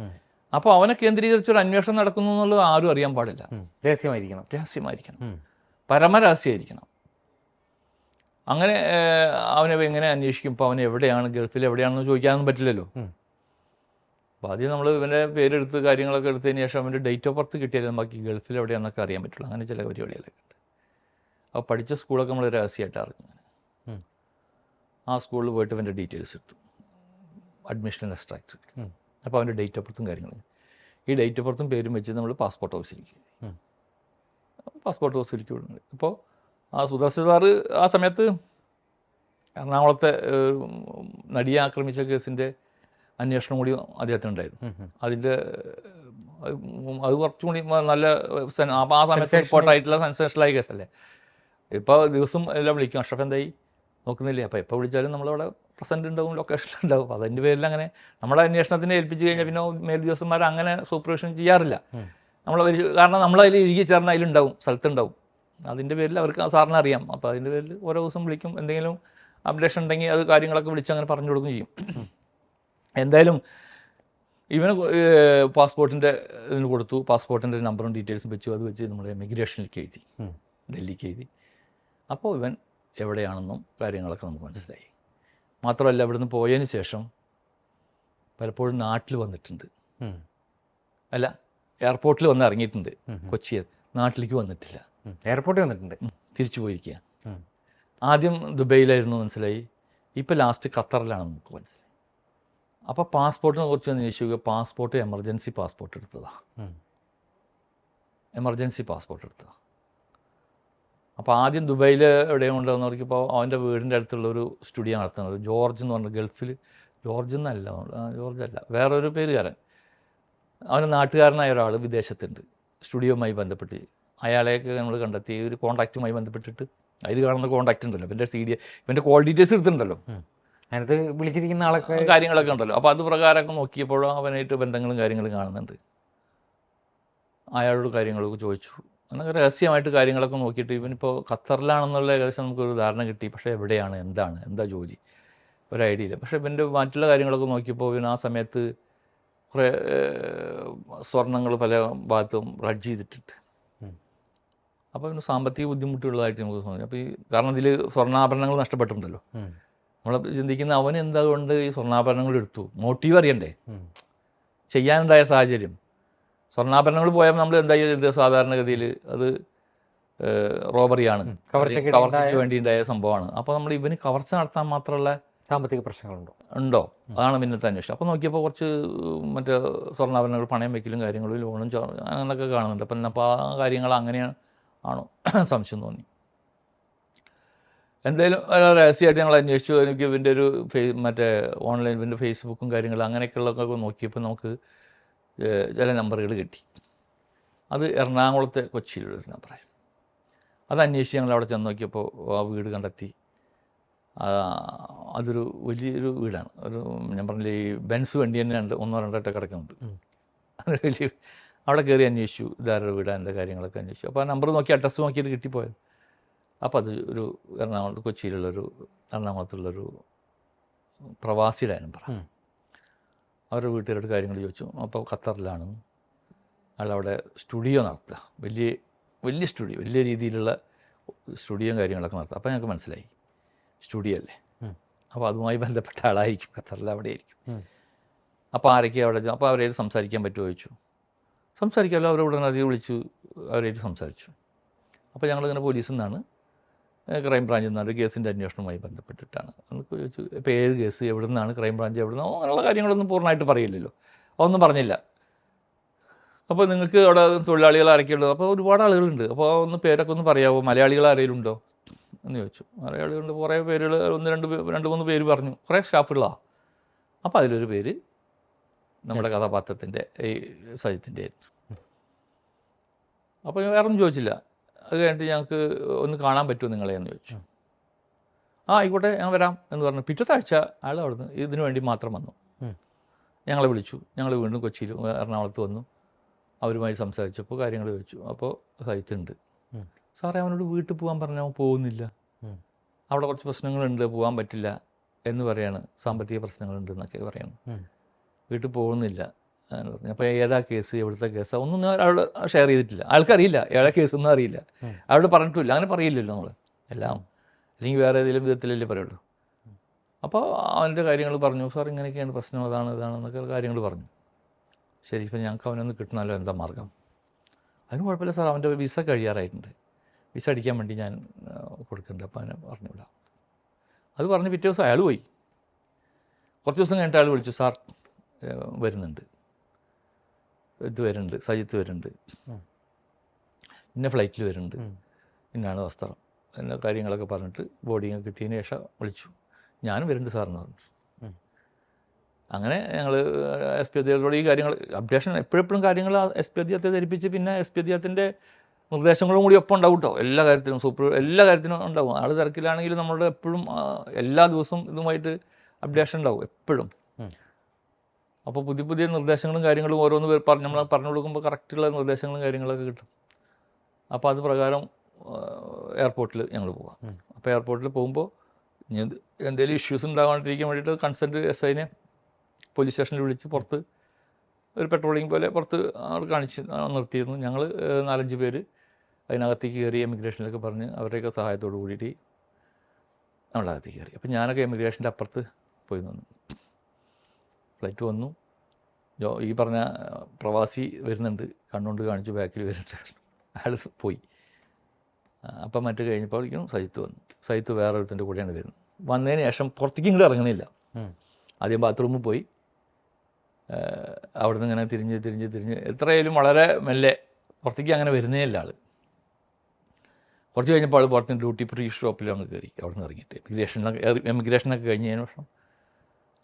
അപ്പോൾ അവനെ കേന്ദ്രീകരിച്ചൊരു അന്വേഷണം നടക്കുന്നു എന്നുള്ളത് ആരും അറിയാൻ പാടില്ല. രഹസ്യമായിരിക്കണം, പരമരഹസ്യമായിരിക്കണം. അങ്ങനെ അവനെ എങ്ങനെ അന്വേഷിക്കും? ഇപ്പോൾ അവൻ എവിടെയാണ്, ഗൾഫിൽ എവിടെയാണെന്ന് ചോദിക്കാനൊന്നും പറ്റില്ലല്ലോ. അപ്പോൾ ആദ്യം നമ്മൾ ഇവൻ്റെ പേരെടുത്ത് കാര്യങ്ങളൊക്കെ എടുത്തതിന് ശേഷം അവൻ്റെ ഡേറ്റ് ഓഫ് ബർത്ത് കിട്ടിയാലും ബാക്കി ഗൾഫിൽ എവിടെയാണെന്നൊക്കെ അറിയാൻ പറ്റുള്ളൂ. അങ്ങനെ ചില പരിപാടികളൊക്കെ ഉണ്ട്. അപ്പോൾ പഠിച്ച സ്കൂളൊക്കെ നമ്മൾ രഹസ്യമായിട്ട് അറിഞ്ഞു. ആ സ്കൂളിൽ പോയിട്ട് അവൻ്റെ ഡീറ്റെയിൽസ് എടുത്തു, അഡ്മിഷൻ എക്സ്ട്രാക്ട്. അപ്പോൾ അവൻ്റെ ഡേറ്റ് ഓഫ് ബർത്തും കാര്യങ്ങളും, ഈ ഡേറ്റ് ഓഫ് ബർത്തും പേരും വെച്ച് നമ്മൾ പാസ്പോർട്ട് ഓഫീസിലേക്ക് വിടുന്നുണ്ട്. അപ്പോൾ ആ സുദർശൻ സാറ് ആ സമയത്ത് എറണാകുളത്തെ നടിയെ ആക്രമിച്ച കേസിൻ്റെ അന്വേഷണം കൂടി അദ്ദേഹത്തിനുണ്ടായിരുന്നു. അതിൻ്റെ അത് കുറച്ചും കൂടി നല്ല ആ സമയത്ത് റിപ്പോർട്ടായിട്ടുള്ള സെൻസേഷണലായ കേസല്ലേ. ഇപ്പോൾ ദിവസം എല്ലാം വിളിക്കും, അഷ്റഫ് എന്തായി നോക്കുന്നില്ലേ. അപ്പോൾ എപ്പോൾ വിളിച്ചാലും നമ്മളവിടെ പ്രസൻറ്റ് ഉണ്ടാവും, ലൊക്കേഷനിലുണ്ടാവും. അപ്പോൾ അതിൻ്റെ പേരിൽ അങ്ങനെ നമ്മുടെ അന്വേഷണത്തിനെ ഏൽപ്പിച്ച് കഴിഞ്ഞാൽ പിന്നെ മേലുദ്യോഗസ്ഥന്മാർ അങ്ങനെ സൂപ്പർവിഷൻ ചെയ്യാറില്ല. കാരണം നമ്മളതിൽ ഇഴുകി ചേർന്ന് അതിലുണ്ടാവും, സ്ഥലത്തുണ്ടാവും. അതിൻ്റെ പേരിൽ അവർക്ക് സാറിന് അറിയാം. അപ്പോൾ അതിൻ്റെ പേരിൽ ഓരോ ദിവസം വിളിക്കും, എന്തെങ്കിലും അപ്ഡേഷൻ ഉണ്ടെങ്കിൽ അത് കാര്യങ്ങളൊക്കെ വിളിച്ച് അങ്ങനെ പറഞ്ഞു കൊടുക്കുകയും ചെയ്യും. എന്തായാലും ഇവന് പാസ്പോർട്ടിൻ്റെ ഇതിന് കൊടുത്തു, പാസ്പോർട്ടിൻ്റെ നമ്പറും ഡീറ്റെയിൽസും വെച്ചു. അത് വെച്ച് നമ്മൾ എമിഗ്രേഷനിലേക്ക് എഴുതി, ഡൽഹിക്ക് എഴുതി. അപ്പോൾ ഇവൻ എവിടെയാണെന്നും കാര്യങ്ങളൊക്കെ നമുക്ക് മനസ്സിലായി. മാത്രമല്ല ഇവിടുന്ന് പോയതിന് ശേഷം പലപ്പോഴും നാട്ടിൽ വന്നിട്ടുണ്ട്, അല്ല എയർപോർട്ടിൽ വന്ന് ഇറങ്ങിയിട്ടുണ്ട് കൊച്ചിയിൽ, നാട്ടിലേക്ക് വന്നിട്ടില്ല. എയർപോർട്ടിൽ വന്നിട്ടുണ്ട്, തിരിച്ചു പോയിരിക്കുക. ആദ്യം ദുബൈയിലായിരുന്നു മനസ്സിലായി, ഇപ്പോൾ ലാസ്റ്റ് ഖത്തറിലാണെന്ന് നമുക്ക് മനസ്സിലായി. അപ്പോൾ പാസ്പോർട്ടിനെ കുറിച്ച് അന്വേഷിക്കുക. പാസ്പോർട്ട് എമർജൻസി പാസ്പോർട്ട് എടുത്തതാണ്, എമർജൻസി പാസ്പോർട്ട് എടുത്തതാണ്. അപ്പോൾ ആദ്യം ദുബൈയിൽ എവിടെയും ഉണ്ടെന്ന് നോക്കിയപ്പോൾ അവൻ്റെ വീടിൻ്റെ അടുത്തുള്ളൊരു സ്റ്റുഡിയോ നടത്തുന്നത് ജോർജ് എന്ന് പറഞ്ഞ ഗൾഫിൽ, ജോർജ് അല്ല വേറൊരു പേരുകാരൻ, അവൻ്റെ നാട്ടുകാരനായ ഒരാൾ വിദേശത്തുണ്ട്, സ്റ്റുഡിയോയുമായി ബന്ധപ്പെട്ട്. അയാളെയൊക്കെ നമ്മൾ കണ്ടെത്തി, ഒരു കോൺടാക്റ്റുമായി ബന്ധപ്പെട്ടിട്ട് അതിൽ കാണുന്ന കോൺടാക്റ്റ് ഉണ്ടല്ലോ, ഇവൻ്റെ ഇവൻ്റെ കോൾ ഡീറ്റെയിൽസ് എടുത്തിട്ടുണ്ടല്ലോ, അതിനകത്ത് വിളിച്ചിരിക്കുന്ന ആളൊക്കെ കാര്യങ്ങളൊക്കെ ഉണ്ടല്ലോ. അപ്പോൾ അത് പ്രകാരമൊക്കെ നോക്കിയപ്പോഴും അവനായിട്ട് ബന്ധങ്ങളും കാര്യങ്ങളും കാണുന്നുണ്ട്. അയാളോട് കാര്യങ്ങളൊക്കെ ചോദിച്ചു, അങ്ങനെ രഹസ്യമായിട്ട് കാര്യങ്ങളൊക്കെ നോക്കിയിട്ട് ഇവനിപ്പോൾ ഖത്തറിലാണെന്നുള്ള ഏകദേശം നമുക്കൊരു ധാരണ കിട്ടി. പക്ഷേ എവിടെയാണ്, എന്താ ജോലി, ഒരു ഐഡിയ ഇല്ല. പക്ഷേ ഇവൻ്റെ മറ്റുള്ള കാര്യങ്ങളൊക്കെ നോക്കിയപ്പോൾ ഇവൻ ആ സമയത്ത് കുറേ സ്വർണ്ണങ്ങൾ പല ഭാഗത്തും റഡ്ജ് ചെയ്തിട്ടുണ്ട്. അപ്പോൾ ഇവന് സാമ്പത്തിക ബുദ്ധിമുട്ടുള്ളതായിട്ട് നമുക്ക് തോന്നി. അപ്പോൾ കാരണം ഇതിൽ സ്വർണ്ണാഭരണങ്ങൾ നഷ്ടപ്പെട്ടിട്ടുണ്ടല്ലോ. നമ്മൾ ചിന്തിക്കുന്ന അവൻ എന്തുകൊണ്ട് ഈ സ്വർണ്ണാഭരണങ്ങൾ എടുത്തു, മോട്ടീവ് അറിയണ്ടേ, ചെയ്യാനുണ്ടായ സാഹചര്യം. സ്വർണ്ണാഭരണങ്ങൾ പോയാൽ നമ്മൾ എന്താ ചെയ്തത്, സാധാരണഗതിയിൽ അത് റോബറിയാണ്, കവർച്ചയ്ക്ക് വേണ്ടിയുണ്ടായ സംഭവമാണ്. അപ്പോൾ നമ്മൾ ഇവന് കവർച്ച നടത്താൻ മാത്രമുള്ള സാമ്പത്തിക പ്രശ്നങ്ങളുണ്ടോ അതാണ് പിന്നത്തെ അന്വേഷണം. അപ്പോൾ നോക്കിയപ്പോൾ കുറച്ച് മറ്റേ സ്വർണ്ണാഭരണങ്ങൾ പണയം വയ്ക്കലും കാര്യങ്ങളും ലോണും അങ്ങനെയൊക്കെ കാണുന്നുണ്ട്. അപ്പോൾ ആ കാര്യങ്ങൾ അങ്ങനെയാണ് ആണോ സംശയം തോന്നി. എന്തായാലും രഹസ്യമായിട്ട് ഞങ്ങൾ അന്വേഷിച്ചു. എനിക്ക് ഇവൻ്റെ ഒരു മറ്റേ ഓൺലൈൻ ഇവൻ്റെ ഫേസ്ബുക്കും കാര്യങ്ങളും അങ്ങനെയൊക്കെയുള്ളതൊക്കെ നോക്കിയപ്പോൾ നമുക്ക് ചില നമ്പറുകൾ കിട്ടി. അത് എറണാകുളത്തെ കൊച്ചിയിലുള്ളൊരു നമ്പറായിരുന്നു. അത് അന്വേഷിച്ച് ഞങ്ങൾ അവിടെ ചെന്ന് നോക്കിയപ്പോൾ ആ വീട് കണ്ടെത്തി. അതൊരു വലിയൊരു വീടാണ്. ഞാൻ പറഞ്ഞില്ലേ, ഈ ബെൻസ് വണ്ടി തന്നെ ഉണ്ട്, 1-2 കിടക്കുന്നുണ്ട്. അതൊരു വലിയ, അവിടെ കയറി അന്വേഷിച്ചു ഇതാരുടെ വീടാണ്, എന്താ കാര്യങ്ങളൊക്കെ അന്വേഷിച്ചു. അപ്പോൾ ആ നമ്പർ നോക്കി അഡ്രസ്സ് നോക്കിയിട്ട് കിട്ടിപ്പോയത്. അപ്പോൾ അത് ഒരു എറണാകുളത്തുള്ളൊരു പ്രവാസിയുടെ നമ്പർ. അവരുടെ വീട്ടുകാരോട് കാര്യങ്ങൾ ചോദിച്ചു. അപ്പോൾ ഖത്തറിലാണ്, അയാളവിടെ സ്റ്റുഡിയോ നടത്തുക, വലിയ സ്റ്റുഡിയോ, വലിയ രീതിയിലുള്ള സ്റ്റുഡിയോയും കാര്യങ്ങളൊക്കെ നടത്തുക. അപ്പോൾ ഞങ്ങൾക്ക് മനസ്സിലായി സ്റ്റുഡിയോ അല്ലേ, അപ്പോൾ അതുമായി ബന്ധപ്പെട്ട ആളായിരിക്കും, ഖത്തറിൽ അവിടെ ആയിരിക്കും. അപ്പോൾ ആരൊക്കെ അവിടെ, അപ്പോൾ അവരായിട്ട് സംസാരിക്കാൻ പറ്റുമോ ചോദിച്ചു. സംസാരിക്കാമല്ലോ, അവരെ ഉടനടി വിളിച്ചു അവരായിട്ട് സംസാരിച്ചു. അപ്പോൾ ഞങ്ങളിങ്ങനെ പോലീസിൽ നിന്നാണ്, ക്രൈം ബ്രാഞ്ചിൽ നിന്നാണ്, കേസിൻ്റെ അന്വേഷണവുമായി ബന്ധപ്പെട്ടിട്ടാണ്. എന്നൊക്കെ ചോദിച്ചു. ഇപ്പോൾ ഏത് കേസ്, എവിടെ നിന്നാണ്, ക്രൈം ബ്രാഞ്ച് എവിടെ നിന്നോ, അങ്ങനെയുള്ള കാര്യങ്ങളൊന്നും പൂർണ്ണമായിട്ട് പറയില്ലല്ലോ, അതൊന്നും പറഞ്ഞില്ല. അപ്പോൾ നിങ്ങൾക്ക് അവിടെ തൊഴിലാളികൾ ആരൊക്കെയുള്ളത്, അപ്പോൾ ഒരുപാട് ആളുകളുണ്ട്, അപ്പോൾ ഒന്ന് പേരൊക്കെ ഒന്ന് പറയാമോ, മലയാളികൾ ആരെങ്കിലും ഉണ്ടോ എന്ന് ചോദിച്ചു. മലയാളികളുണ്ട്, കുറേ പേരുകൾ, 2-3 പേര് പറഞ്ഞു, കുറേ സ്റ്റാഫുകളാണ്. അപ്പോൾ അതിലൊരു പേര് നമ്മുടെ കഥാപാത്രത്തിൻ്റെ ഈ സജിത്തിൻ്റെ ആയിരുന്നു. അപ്പോൾ വേറെ ഒന്നും ചോദിച്ചില്ല. അത് കഴിഞ്ഞിട്ട് ഞങ്ങൾക്ക് ഒന്ന് കാണാൻ പറ്റുമോ നിങ്ങളെ എന്ന് ചോദിച്ചു. ആയിക്കോട്ടെ, ഞാൻ വരാം എന്ന് പറഞ്ഞു. പിറ്റത്തെ ആഴ്ച അയാൾ അവിടുന്ന് ഇതിനു വേണ്ടി മാത്രം വന്നു, ഞങ്ങളെ വിളിച്ചു. ഞങ്ങൾ വീണ്ടും കൊച്ചിയിൽ എറണാകുളത്ത് വന്നു. അവരുമായി സംസാരിച്ചപ്പോൾ കാര്യങ്ങൾ ചോദിച്ചു. അപ്പോൾ സജിത്തുണ്ട്. സാറേ, അവനോട് വീട്ടിൽ പോകാൻ പറഞ്ഞാൽ അവൻ പോകുന്നില്ല, അവിടെ കുറച്ച് പ്രശ്നങ്ങളുണ്ട്, പോകാൻ പറ്റില്ല എന്ന് പറയാണ്, സാമ്പത്തിക പ്രശ്നങ്ങളുണ്ട് എന്നൊക്കെ പറയണം, വീട്ടിൽ പോകുന്നില്ല എന്ന് പറഞ്ഞു. അപ്പോൾ ഏതാ കേസ്, എവിടുത്തെ കേസ്, ഒന്നും അയാളോട് ഷെയർ ചെയ്തിട്ടില്ല. ആൾക്കറിയില്ല, അയാളെ കേസൊന്നും അറിയില്ല, അയാളോട് പറഞ്ഞിട്ടില്ല. അങ്ങനെ പറയില്ലല്ലോ നമ്മൾ എല്ലാം, അല്ലെങ്കിൽ വേറെ ഏതെങ്കിലും വിധത്തിലല്ലേ പറയുള്ളൂ. അപ്പോൾ അവൻ്റെ കാര്യങ്ങൾ പറഞ്ഞു. സാർ ഇങ്ങനെയൊക്കെയാണ് പ്രശ്നം, ഇതാണെന്നൊക്കെ കാര്യങ്ങൾ പറഞ്ഞു. ശരി, ഇപ്പം ഞങ്ങൾക്ക് അവനൊന്ന് കിട്ടണമല്ലോ, എന്താ മാർഗം? അതിന് കുഴപ്പമില്ല സാർ, അവൻ്റെ വിസ കഴിയാറായിട്ടുണ്ട്, വിസ അടിക്കാൻ വേണ്ടി ഞാൻ കൊടുക്കുന്നുണ്ട്, അപ്പോൾ അവനെ പറഞ്ഞുവിടാം. അത് പറഞ്ഞ് പിറ്റേ ദിവസം അയാൾ പോയി. കുറച്ച് ദിവസം കഴിഞ്ഞിട്ട് അയാൾ വിളിച്ചു, സാർ വരുന്നുണ്ട്, സജിത്ത് വരുന്നുണ്ട്, ഇന്ന ഫ്ലൈറ്റിൽ വരുന്നുണ്ട്, ഇന്നാണ് വസ്ത്രം, എന്ന കാര്യങ്ങളൊക്കെ പറഞ്ഞിട്ട് ബോർഡിങ് കിട്ടിയതിന് ശേഷം വിളിച്ചു. ഞാനും വരുന്നുണ്ട് സാറെന്ന് പറഞ്ഞു. അങ്ങനെ ഞങ്ങൾ എസ് പി അദ്ദേഹത്തോട് ഈ കാര്യങ്ങൾ അപ്ഡേഷൻ എപ്പോഴെപ്പോഴും കാര്യങ്ങൾ എസ് പി അദ്ദേഹത്തെ ധരിപ്പിച്ച്, പിന്നെ എസ് പി അദ്ദേഹത്തിൻ്റെ നിർദ്ദേശങ്ങളും കൂടി ഒപ്പം ഉണ്ടാവും കേട്ടോ, എല്ലാ കാര്യത്തിനും ഉണ്ടാവും. ആൾ തിരക്കിലാണെങ്കിലും നമ്മളുടെ എപ്പോഴും എല്ലാ ദിവസവും ഇതുമായിട്ട് അപ്ഡേഷൻ ഉണ്ടാവും എപ്പോഴും. അപ്പോൾ പുതിയ നിർദ്ദേശങ്ങളും കാര്യങ്ങളും ഓരോന്ന് നമ്മൾ പറഞ്ഞു കൊടുക്കുമ്പോൾ കറക്റ്റുള്ള നിർദ്ദേശങ്ങളും കാര്യങ്ങളൊക്കെ കിട്ടും. അപ്പോൾ അത് പ്രകാരം എയർപോർട്ടിൽ ഞങ്ങൾ പോകാം. അപ്പോൾ എയർപോർട്ടിൽ പോകുമ്പോൾ എന്തെങ്കിലും ഇഷ്യൂസ് ഉണ്ടാകാണ്ടിരിക്കാൻ വേണ്ടിയിട്ട് കൺസൾട്ട് എസ് ഐനെ പോലീസ് സ്റ്റേഷനിൽ വിളിച്ച് പുറത്ത് ഒരു പെട്രോളിംഗ് പോലെ പുറത്ത് അവിടെ കാണിച്ച് നിർത്തിയിരുന്നു. ഞങ്ങൾ 4-5 പേര് അതിനകത്തേക്ക് കയറി എമിഗ്രേഷനിലൊക്കെ പറഞ്ഞ് അവരുടെയൊക്കെ സഹായത്തോട് കൂടിയിട്ട് നമ്മളകത്തേക്ക് കയറി. അപ്പം ഞാനൊക്കെ എമിഗ്രേഷൻ്റെ അപ്പുറത്ത് പോയി നിന്നു. ഫ്ലൈറ്റ് വന്നു, ഈ പറഞ്ഞ പ്രവാസി വരുന്നുണ്ട്, കണ്ണുകൊണ്ട് കാണിച്ചു ബാക്കിൽ വരുന്നുണ്ട്, അയാൾ പോയി. അപ്പം മറ്റു കഴിഞ്ഞപ്പോഴേക്കും സജിത്ത് വന്നു. സജിത്ത് വേറെ ഒരുത്തിൻ്റെ കൂടെയാണ് വരുന്നത്. വന്നതിന് ശേഷം പുറത്തേക്ക് ഇങ്ങോട്ട് ഇറങ്ങണില്ല. ആദ്യം ബാത്റൂമിൽ പോയി, അവിടുന്ന് ഇങ്ങനെ തിരിഞ്ഞ് എത്രയായാലും വളരെ മെല്ലെ പുറത്തേക്ക് അങ്ങനെ വരുന്നേ ഇല്ല ആൾ. കുറച്ച് കഴിഞ്ഞപ്പോൾ ആൾ പുറത്തുനിന്ന് ഡ്യൂട്ടി ഫ്രീ ഷോപ്പിൽ അങ്ങ് കയറി. അവിടെ നിന്ന് ഇറങ്ങിയിട്ട് എമിഗ്രേഷനൊക്കെ കഴിഞ്ഞതിന് ശേഷം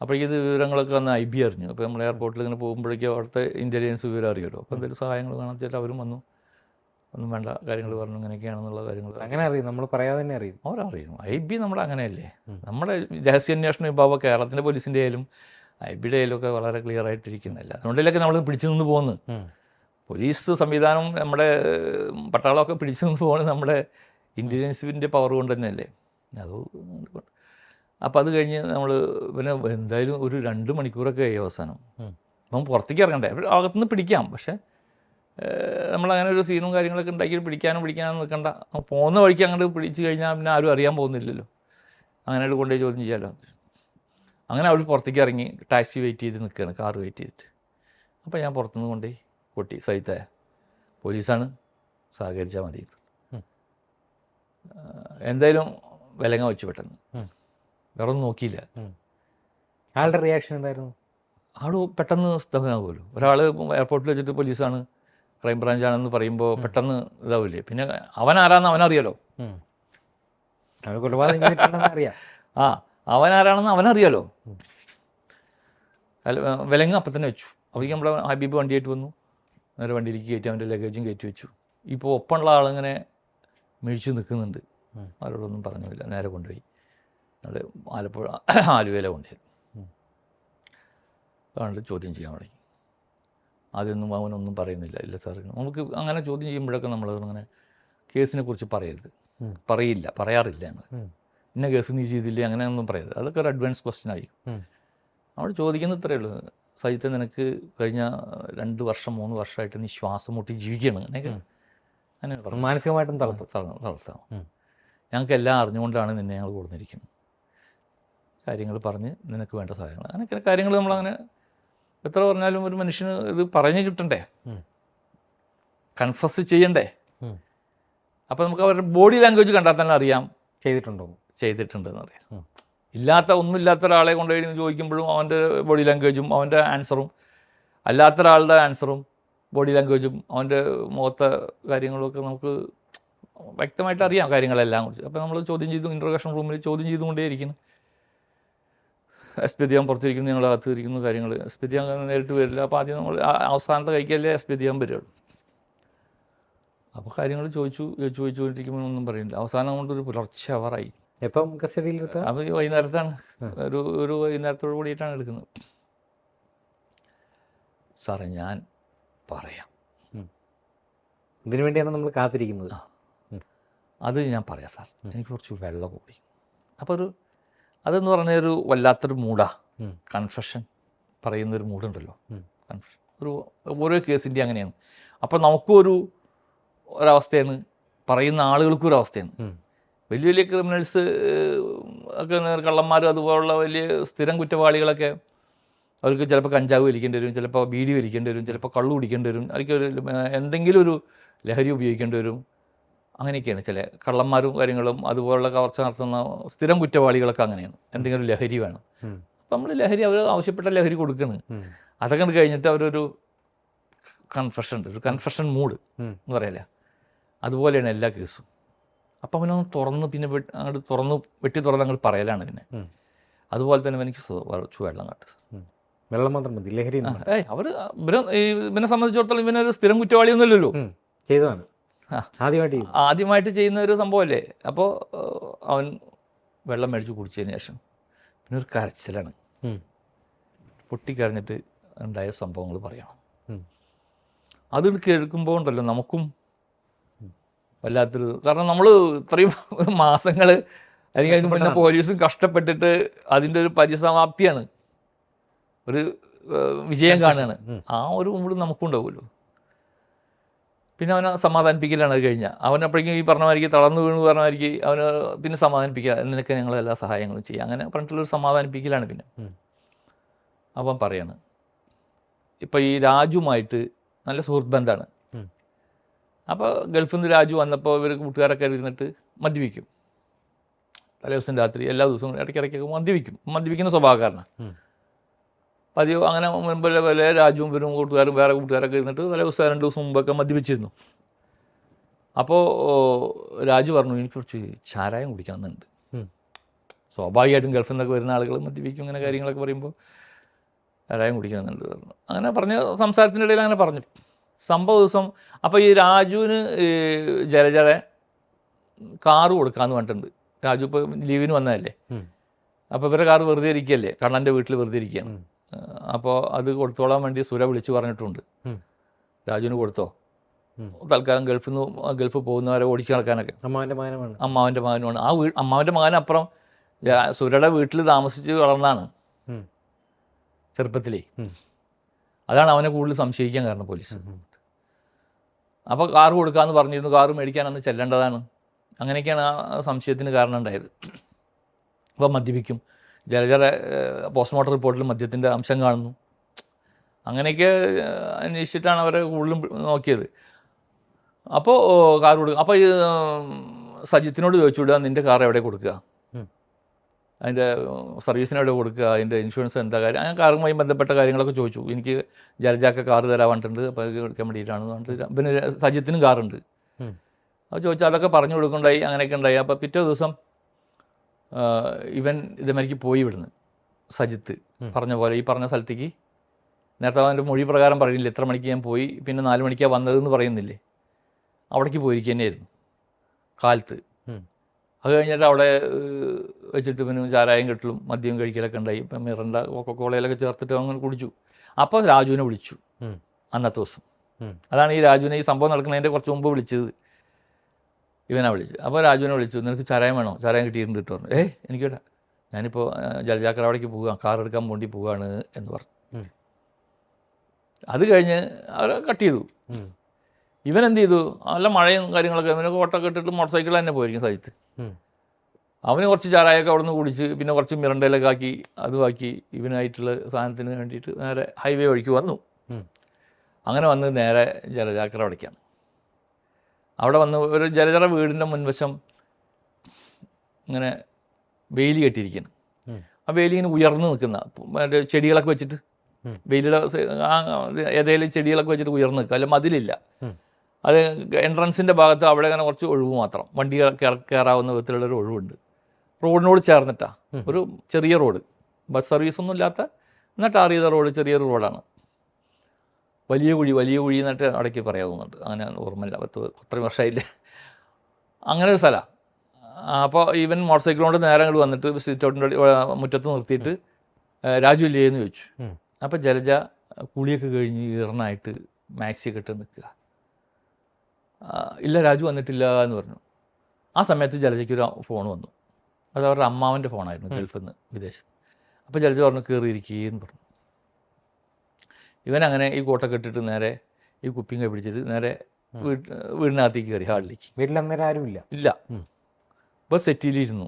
അപ്പോഴേക്കും ഇത് വിവരങ്ങളൊക്കെ വന്ന് IB അറിഞ്ഞു. അപ്പോൾ നമ്മൾ എയർപോർട്ടിൽ ഇങ്ങനെ പോകുമ്പോഴേക്കും അവിടുത്തെ ഇൻ്റലിജൻസ് വിവരം അറിയുമല്ലോ. അപ്പോൾ എന്തെങ്കിലും സഹായങ്ങൾ വേണം വെച്ചിട്ട് അവരും വന്നു. ഒന്നും വേണ്ട കാര്യങ്ങൾ പറഞ്ഞു, ഇങ്ങനെയൊക്കെയാണെന്നുള്ള കാര്യങ്ങൾ അങ്ങനെ അറിയും, നമ്മൾ പറയാതെ തന്നെ അറിയും. അവരറിയും. IB നമ്മുടെ അങ്ങനെയല്ലേ, നമ്മുടെ രഹസ്യാന്വേഷണ വിഭാഗം കേരളത്തിൻ്റെ പോലീസിൻ്റെ ആയാലും IBയുടെ ആയാലും വളരെ ക്ലിയർ ആയിട്ടിരിക്കുന്നില്ല. അതുകൊണ്ടിലൊക്കെ നമ്മൾ പിടിച്ചു നിന്ന് പോകുന്നു. പോലീസ് സംവിധാനം, നമ്മുടെ പട്ടാളമൊക്കെ പിടിച്ചു നിന്ന് പോകുന്നത് നമ്മുടെ ഇൻ്റലിജൻസിൻ്റെ പവർ കൊണ്ട് തന്നെയല്ലേ. അത് അപ്പോൾ അത് കഴിഞ്ഞ് നമ്മൾ പിന്നെ എന്തായാലും ഒരു 2 മണിക്കൂറൊക്കെ ആയി അവസാനം. അപ്പം പുറത്തേക്ക് ഇറങ്ങണ്ടേ, അകത്തുനിന്ന് പിടിക്കാം. പക്ഷേ നമ്മളങ്ങനെ ഒരു സീനും കാര്യങ്ങളൊക്കെ ഉണ്ടാക്കി പിടിക്കാനും നിൽക്കണ്ട. പോകുന്ന വഴിക്ക് അങ്ങോട്ട് പിടിച്ചു കഴിഞ്ഞാൽ പിന്നെ ആരും അറിയാൻ പോകുന്നില്ലല്ലോ. അങ്ങനെ കൊണ്ടുപോയി ചോദ്യം ചെയ്യാമല്ലോ. അങ്ങനെ അവർ പുറത്തേക്ക് ഇറങ്ങി ടാക്സി വെയിറ്റ് ചെയ്ത് നിൽക്കുകയാണ്, കാർ വെയിറ്റ് ചെയ്തിട്ട്. അപ്പോൾ ഞാൻ പുറത്തുനിന്ന് കൊണ്ടുപോയി പൊട്ടി, സഹിത്തേ പോലീസാണ്, സഹകരിച്ചാൽ മതി. എന്തായാലും വിലങ്ങ വെച്ചു പെട്ടെന്ന്, വേറെ ഒന്നും നോക്കിയില്ല. ആളുടെ റിയാക്ഷൻ എന്തായിരുന്നു? ആൾ പെട്ടെന്ന് സ്തംഭനാകുമല്ലോ. ഒരാൾ എയർപോർട്ടിൽ വെച്ചിട്ട് പോലീസാണ്, ക്രൈം ബ്രാഞ്ചാണെന്ന് പറയുമ്പോൾ പെട്ടെന്ന് ഇതാവില്ലേ. പിന്നെ അവനാരാന്ന് അവനറിയാലോ. അറിയാം. അവനാരാണെന്ന് അവനറിയാലോ. വിലങ്ങ് അപ്പം തന്നെ വെച്ചു. അപ്പോഴേക്കും നമ്മുടെ ഹബീബ് വണ്ടിയായിട്ട് വന്നു. നേരെ വണ്ടിയിലേക്ക് കയറ്റി അവൻ്റെ ലഗേജും കയറ്റി വെച്ചു. ഇപ്പോൾ ഒപ്പമുള്ള ആളിങ്ങനെ മിഴിച്ച് നിൽക്കുന്നുണ്ട്. അവരോടൊന്നും പറഞ്ഞില്ല. നേരെ കൊണ്ടുപോയി നമ്മൾ ആലുവയിലെ കൊണ്ടുപോയി അതുകൊണ്ട് ചോദ്യം ചെയ്യാൻ തുടങ്ങി. ആദ്യമൊന്നും അവനൊന്നും പറയുന്നില്ല. ഇല്ല സാർ, നമുക്ക് അങ്ങനെ ചോദ്യം ചെയ്യുമ്പോഴൊക്കെ നമ്മൾ അങ്ങനെ കേസിനെ കുറിച്ച് പറയാറില്ല ഞങ്ങൾ. ഇന്ന കേസ് നീ ചെയ്തില്ലേ അങ്ങനെയൊന്നും പറയരുത്. അതൊക്കെ ഒരു അഡ്വാൻസ് ക്വസ്റ്റ്യനായി. നമ്മൾ ചോദിക്കുന്നത് ഇത്രയേ ഉള്ളൂ, സജിത്ത് നിനക്ക് കഴിഞ്ഞ 2 വർഷം 3 വർഷമായിട്ട് നീ ശ്വാസം മുട്ടി ജീവിക്കുകയാണ്, അങ്ങനെ മാനസികമായിട്ടും തളർത്തണം. ഞങ്ങൾക്ക് എല്ലാം അറിഞ്ഞുകൊണ്ടാണ് നിന്നെ ഞങ്ങൾ കൊടുത്തിരിക്കുന്നത്. കാര്യങ്ങൾ പറഞ്ഞ് നിനക്ക് വേണ്ട സഹായങ്ങൾ, അങ്ങനെയൊക്കെ കാര്യങ്ങൾ നമ്മളങ്ങനെ എത്ര പറഞ്ഞാലും ഒരു മനുഷ്യന് ഇത് പറഞ്ഞു കിട്ടണ്ടേ, കൺഫസ് ചെയ്യണ്ടേ. അപ്പോൾ നമുക്ക് അവരുടെ ബോഡി ലാംഗ്വേജ് കണ്ടാൽ തന്നെ അറിയാം ചെയ്തിട്ടുണ്ടെന്ന് അറിയാം. ഒന്നുമില്ലാത്ത ഒരാളെ കൊണ്ടുപോയി ചോദിക്കുമ്പോഴും അവൻ്റെ ബോഡി ലാംഗ്വേജും അവൻ്റെ ആൻസറും, അല്ലാത്ത ഒരാളുടെ ആൻസറും ബോഡി ലാംഗ്വേജും അവൻ്റെ മുഖത്തെ കാര്യങ്ങളൊക്കെ നമുക്ക് വ്യക്തമായിട്ട് അറിയാം കാര്യങ്ങളെല്ലാം കുറിച്ച്. അപ്പോൾ നമ്മൾ ചോദ്യം ചെയ്തു, ഇൻട്രോഗേഷൻ റൂമിൽ ചോദ്യം ചെയ്തുകൊണ്ടേയിരിക്കുന്നു. എസ്പെദിയാൻ പുറത്തിരിക്കുന്നു, ഞങ്ങൾ അകത്ത് ഇരിക്കുന്ന കാര്യങ്ങൾ. എസ്പെദിയാൻ നേരിട്ട് വരില്ല. അപ്പോൾ ആദ്യം നമ്മൾ അവസാനത്തെ കഴിക്കല്ലേ എസ്പെദിയാൻ വരുള്ളൂ. അപ്പോൾ കാര്യങ്ങൾ ചോദിച്ചുകൊണ്ടിരിക്കുമ്പോൾ ഒന്നും പറയുന്നില്ല. അവസാനം കൊണ്ടൊരു പുലർച്ചെ അവറായി. എപ്പം കസ്റ്റഡിയിൽ എടുക്കുക? അത് വൈകുന്നേരത്താണ്, ഒരു വൈകുന്നേരത്തോട് കൂടിയിട്ടാണ് എടുക്കുന്നത്. സാറേ ഞാൻ പറയാം. ഇതിനു വേണ്ടിയാണ് നമ്മൾ കാത്തിരിക്കുന്നത്. അത് ഞാൻ പറയാം സാർ, എനിക്ക് കുറച്ച് വെള്ളം കൂടി. അപ്പോൾ അതെന്ന് പറഞ്ഞൊരു വല്ലാത്തൊരു മൂഡാ. കൺഫെഷൻ പറയുന്നൊരു മൂഡുണ്ടല്ലോ, കൺഫെഷൻ ഓരോ കേസിൻ്റെ അങ്ങനെയാണ്. അപ്പോൾ നമുക്കും ഒരവസ്ഥയാണ്, പറയുന്ന ആളുകൾക്കും ഒരു അവസ്ഥയാണ്. വലിയ ക്രിമിനൽസ് ഒക്കെ, കള്ളന്മാരും അതുപോലുള്ള വലിയ സ്ഥിരം കുറ്റവാളികളൊക്കെ, അവർക്ക് ചിലപ്പോൾ കഞ്ചാവ് വലിക്കേണ്ടി വരും, ചിലപ്പോൾ ബീഡി വലിക്കേണ്ടി വരും, ചിലപ്പോൾ കള്ളു കുടിക്കേണ്ടി വരും, അവർക്ക് എന്തെങ്കിലും ഒരു ലഹരി ഉപയോഗിക്കേണ്ടി വരും. അങ്ങനെയൊക്കെയാണ് ചില കള്ളന്മാരും കാര്യങ്ങളും അതുപോലുള്ള കവർച്ച നടത്തുന്ന സ്ഥിരം കുറ്റവാളികളൊക്കെ അങ്ങനെയാണ്. എന്തെങ്കിലും ഒരു ലഹരി വേണം. അപ്പം നമ്മൾ ലഹരി, അവർ ആവശ്യപ്പെട്ട ലഹരി കൊടുക്കണം. അതൊക്കെ കഴിഞ്ഞിട്ട് അവരൊരു കൺഫെഷൻ ഉണ്ട്, ഒരു കൺഫെഷൻ മൂഡ് എന്ന് പറയല്ലേ, അതുപോലെയാണ് എല്ലാ കേസും. അപ്പം അവനൊന്ന് തുറന്ന് പിന്നെ അങ്ങോട്ട് വെട്ടി തുറന്ന് അങ്ങോട്ട് പറയലാണ് പിന്നെ. അതുപോലെ തന്നെ എനിക്ക് കുറച്ച് വെള്ളം കാട്ട് സാർ. വെള്ളം മാത്രം മതി, ലഹരി ഇവനെ സംബന്ധിച്ചിടത്തോളം ഇവനൊരു സ്ഥിരം കുറ്റവാളിയൊന്നുമല്ലല്ലോ, ചെയ്തതാണ് ആദ്യമായിട്ട് ചെയ്യുന്ന ഒരു സംഭവമല്ലേ. അപ്പോൾ അവൻ വെള്ളം മേടിച്ച് കുടിച്ചതിന് ശേഷം പിന്നെ ഒരു കരച്ചിലാണ്. പൊട്ടിക്കരഞ്ഞിട്ട് ഉണ്ടായ സംഭവങ്ങൾ പറയണം. അത് കേൾക്കുമ്പോൾ ഉണ്ടല്ലോ നമുക്കും വല്ലാത്തൊരു, കാരണം നമ്മൾ ഇത്രയും മാസങ്ങൾ അല്ലെങ്കിൽ അതിന് പിന്നെ പോലീസും കഷ്ടപ്പെട്ടിട്ട് അതിൻ്റെ ഒരു പരിസമാപ്തിയാണ്. ഒരു വിജയം കാണുകയാണ്. ആ ഒരു മൂഡ് നമുക്കുണ്ടാവുമല്ലോ. പിന്നെ അവനെ സമാധാനിപ്പിക്കലാണ് അത് കഴിഞ്ഞാൽ. അവനപ്പോഴേക്കും ഈ പറഞ്ഞമാതിരിക്ക് തളർന്നു വീണു പറഞ്ഞമാതിരിക്ക് അവന് പിന്നെ സമാധാനിപ്പിക്കുക, നിനക്ക് ഞങ്ങൾ എല്ലാ സഹായങ്ങളും ചെയ്യുക, അങ്ങനെ പറഞ്ഞിട്ടുള്ളൊരു സമാധാനിപ്പിക്കലാണ്. പിന്നെ അവൻ പറയാണ്, ഇപ്പം ഈ രാജുമായിട്ട് നല്ല സുഹൃത്ത് ബന്ധമാണ്. അപ്പോൾ ഗൾഫിൽ നിന്ന് രാജു വന്നപ്പോൾ ഇവർ കൂട്ടുകാരൊക്കെ ഇരുന്നിട്ട് മദ്യപിക്കും. തലേ ദിവസം രാത്രി എല്ലാ ദിവസവും ഇടയ്ക്കിടയ്ക്കൊക്കെ മദ്യപിക്കുന്ന സ്വഭാവക്കാരനാണ്. പതിവ് അങ്ങനെ മുൻപല്ലേ പോലെ രാജുവും ഇവരും കൂട്ടുകാരും വേറെ കൂട്ടുകാരൊക്കെ ഇരുന്നിട്ട് തലേ ദിവസം 2 ദിവസം മുമ്പൊക്കെ മദ്യപിച്ചിരുന്നു. അപ്പോൾ രാജു പറഞ്ഞു, എനിക്ക് കുറച്ച് ചാരായം കുടിക്കണമെന്നുണ്ട്. സ്വാഭാവികമായിട്ടും ഗൾഫിൽ നിന്നൊക്കെ വരുന്ന ആളുകൾ മദ്യപിക്കും, ഇങ്ങനെ കാര്യങ്ങളൊക്കെ പറയുമ്പോൾ ചാരായം കുടിക്കണമെന്നുണ്ട് പറഞ്ഞു. അങ്ങനെ പറഞ്ഞ സംസാരത്തിൻ്റെ ഇടയിൽ അങ്ങനെ പറഞ്ഞു. സംഭവ ദിവസം അപ്പോൾ ഈ രാജുവിന് ജലജയുടെ കാറ് കൊടുക്കാമെന്ന് പറഞ്ഞിട്ടുണ്ട്. രാജു ഇപ്പോൾ ലീവിന് വന്നതല്ലേ, അപ്പോൾ ഇവരുടെ കാറ് വെറുതെ ഇരിക്കുകയല്ലേ, കണ്ണൻ്റെ വീട്ടിൽ വെറുതെ ഇരിക്കുകയാണ്. അപ്പോൾ അത് കൊടുത്തോളാൻ വേണ്ടി സുര വിളിച്ച് പറഞ്ഞിട്ടുണ്ട്. രാജുവിന് കൊടുത്തോ, തൽക്കാലം ഗൾഫ് പോകുന്നവരെ ഓടിച്ചു നടക്കാനൊക്കെ. അമ്മാവൻ്റെ മകനുമാണ്. ആ അമ്മാവൻ്റെ മകനപ്പുറം സുരയുടെ വീട്ടിൽ താമസിച്ച് വളർന്നാണ് ചെറുപ്പത്തിലേ. അതാണ് അവനെ കൂടുതൽ സംശയിക്കാൻ കാരണം പോലീസ്. അപ്പോൾ കാറ് കൊടുക്കാമെന്ന് പറഞ്ഞിരുന്നു, കാറ് മേടിക്കാൻ അന്ന് ചെല്ലേണ്ടതാണ്. അങ്ങനെയൊക്കെയാണ് ആ സംശയത്തിന് കാരണം ഉണ്ടായത്. അപ്പോൾ മദ്യപിക്കും. ജലജയുടെ പോസ്റ്റ്മോർട്ടം റിപ്പോർട്ടിൽ മദ്യത്തിൻ്റെ അംശം കാണുന്നു. അങ്ങനെയൊക്കെ അന്വേഷിച്ചിട്ടാണ് അവരെ കൂടുതലും നോക്കിയത്. അപ്പോൾ കാർ കൊടുക്കുക. അപ്പോൾ ഈ സജിത്തിനോട് ചോദിച്ചു വിടുക, നിൻ്റെ കാർ എവിടെ കൊടുക്കുക, അതിൻ്റെ സർവീസിന് എവിടെ കൊടുക്കുക, അതിൻ്റെ ഇൻഷുറൻസ് എന്താ കാര്യം, അങ്ങനെ കാറുമായി ബന്ധപ്പെട്ട കാര്യങ്ങളൊക്കെ ചോദിച്ചു. എനിക്ക് ജലജാക്ക കാറ് തരാൻ പറഞ്ഞിട്ടുണ്ട്, അപ്പോൾ അത് എടുക്കാൻ വേണ്ടിയിട്ടാണ് പറഞ്ഞിട്ട്. പിന്നെ സജിത്തിനും കാറുണ്ട്. അത് ചോദിച്ചാൽ അതൊക്കെ പറഞ്ഞു കൊടുക്കുന്നുണ്ടായി. അങ്ങനെയൊക്കെ ഉണ്ടായി. അപ്പോൾ പിറ്റേ ദിവസം ഇവൻ ഇതേമാതിരിക്ക് പോയി വിടുന്നു. സജിത്ത് പറഞ്ഞ പോലെ ഈ പറഞ്ഞ സ്ഥലത്തേക്ക് നേരത്തെ അവൻ്റെ മൊഴി പ്രകാരം പറയുന്നില്ല എത്ര മണിക്ക് ഞാൻ പോയി, പിന്നെ 4 മണിക്കാണ് വന്നതെന്ന് പറയുന്നില്ലേ, അവിടേക്ക് പോയിരിക്കുക തന്നെയായിരുന്നു കാലത്ത്. അത് കഴിഞ്ഞിട്ട് അവിടെ വെച്ചിട്ട് പിന്നെ ചാരായം കെട്ടലും മദ്യം കഴിക്കലൊക്കെ ഉണ്ടായി. ഇപ്പം മിറണ്ട കോളയിലൊക്കെ ചേർത്തിട്ട് അങ്ങനെ കുടിച്ചു. അപ്പോൾ രാജുവിനെ വിളിച്ചു അന്നത്തെ ദിവസം. അതാണ് ഈ രാജുവിനെ ഈ സംഭവം നടക്കുന്നതിൻ്റെ കുറച്ച് മുമ്പ് വിളിച്ചത്. ഇവനാ വിളിച്ചു. അപ്പോൾ രാജുവിനെ വിളിച്ചു, നിനക്ക് ചാരായം വേണോ, ചാരായം കിട്ടിയിട്ടുണ്ട് കിട്ടും പറഞ്ഞു. എനിക്ക് കേട്ടാ, ഞാനിപ്പോൾ ജലജാക്കർ അവിടേക്ക് പോവുക, കാർ എടുക്കാൻ വേണ്ടി പോവുകയാണ് എന്ന് പറഞ്ഞു. അത് കഴിഞ്ഞ് അവർ കട്ട് ചെയ്തു. ഇവൻ എന്ത് ചെയ്തു, നല്ല മഴയും കാര്യങ്ങളൊക്കെ, ഇവന് കോട്ടൊക്കെ ഇട്ടിട്ട് മോട്ടോർ സൈക്കിളിൽ തന്നെ പോയിരിക്കും സജിത്ത്. അവന് കുറച്ച് ചാരായൊക്കെ അവിടെ നിന്ന് കുടിച്ച് പിന്നെ കുറച്ച് മിറണ്ടയിലൊക്കെ ആക്കി അതുമാക്കി ഇവനായിട്ടുള്ള സാധനത്തിന് വേണ്ടിയിട്ട് നേരെ ഹൈവേ വഴിക്ക് വന്നു. അങ്ങനെ വന്ന് നേരെ ജലജാക്കർ അവിടേക്കാണ്. അവിടെ വന്ന് ഒരു ജലജറ വീടിൻ്റെ മുൻവശം ഇങ്ങനെ വേലി കെട്ടിയിരിക്കുന്നു. ആ വേലി ഇങ്ങനെ ഉയർന്നു നിൽക്കുന്ന മറ്റേ ചെടികളൊക്കെ വെച്ചിട്ട്, വേലിയുടെ ഏതെങ്കിലും ചെടികളൊക്കെ വെച്ചിട്ട് ഉയർന്നു നിൽക്കുക, അല്ല മതിലില്ല. അത് എൻട്രൻസിൻ്റെ ഭാഗത്ത് അവിടെ അങ്ങനെ കുറച്ച് ഒഴിവ് മാത്രം, വണ്ടികളൊക്കെ കയറാവുന്ന വിധത്തിലുള്ളൊരു ഒഴിവുണ്ട്. റോഡിനോട് ചേർന്നിട്ടാണ്, ഒരു ചെറിയ റോഡ്, ബസ് സർവീസൊന്നും ഇല്ലാത്ത എന്നാൽ ടാർ ചെയ്ത റോഡ്, ചെറിയൊരു റോഡാണ്. വലിയ കുഴി എന്നിട്ട് അവിടേക്ക് പറയാവുന്നുണ്ട്, അങ്ങനെ ഓർമ്മയില്ല, അത്രയും വർഷമായില്ല. അങ്ങനെ ഒരു സ്ഥലമാണ്. അപ്പോൾ ഈവൻ മോട്ടോർ സൈക്കിൾ കൊണ്ട് നേരെ അങ്ങോട്ട് വന്നിട്ട് സ്ട്രീറ്റ് ഔട്ടിൻ്റെ മുറ്റത്ത് നിർത്തിയിട്ട് രാജു ഇല്ലേ എന്ന് ചോദിച്ചു. അപ്പോൾ ജലജ കുളിയൊക്കെ കഴിഞ്ഞ് ഈർന്നായിട്ട് മാക്സിയൊക്കെ ഇട്ട് നിൽക്കുക. ഇല്ല രാജു വന്നിട്ടില്ല എന്ന് പറഞ്ഞു. ആ സമയത്ത് ജലജയ്ക്കൊരു ഫോൺ വന്നു. അത് അവരുടെ അമ്മാവൻ്റെ ഫോണായിരുന്നു, ഗൾഫിൽ നിന്ന്, വിദേശത്ത്. അപ്പോൾ ജലജ പറഞ്ഞു കയറിയിരിക്കുകയെന്ന് പറഞ്ഞു. ഇവനങ്ങനെ ഈ കോട്ടൊക്കെ ഇട്ടിട്ട് നേരെ ഈ കുപ്പിയും കൈ പിടിച്ചിട്ട് നേരെ വീടിനകത്തേക്ക് കയറി, ഹാളിലേക്ക്. വീട്ടിൽ അന്നേരം ആരുമില്ല. ഇല്ല. ബസ് സെറ്റിയിലിരുന്നു.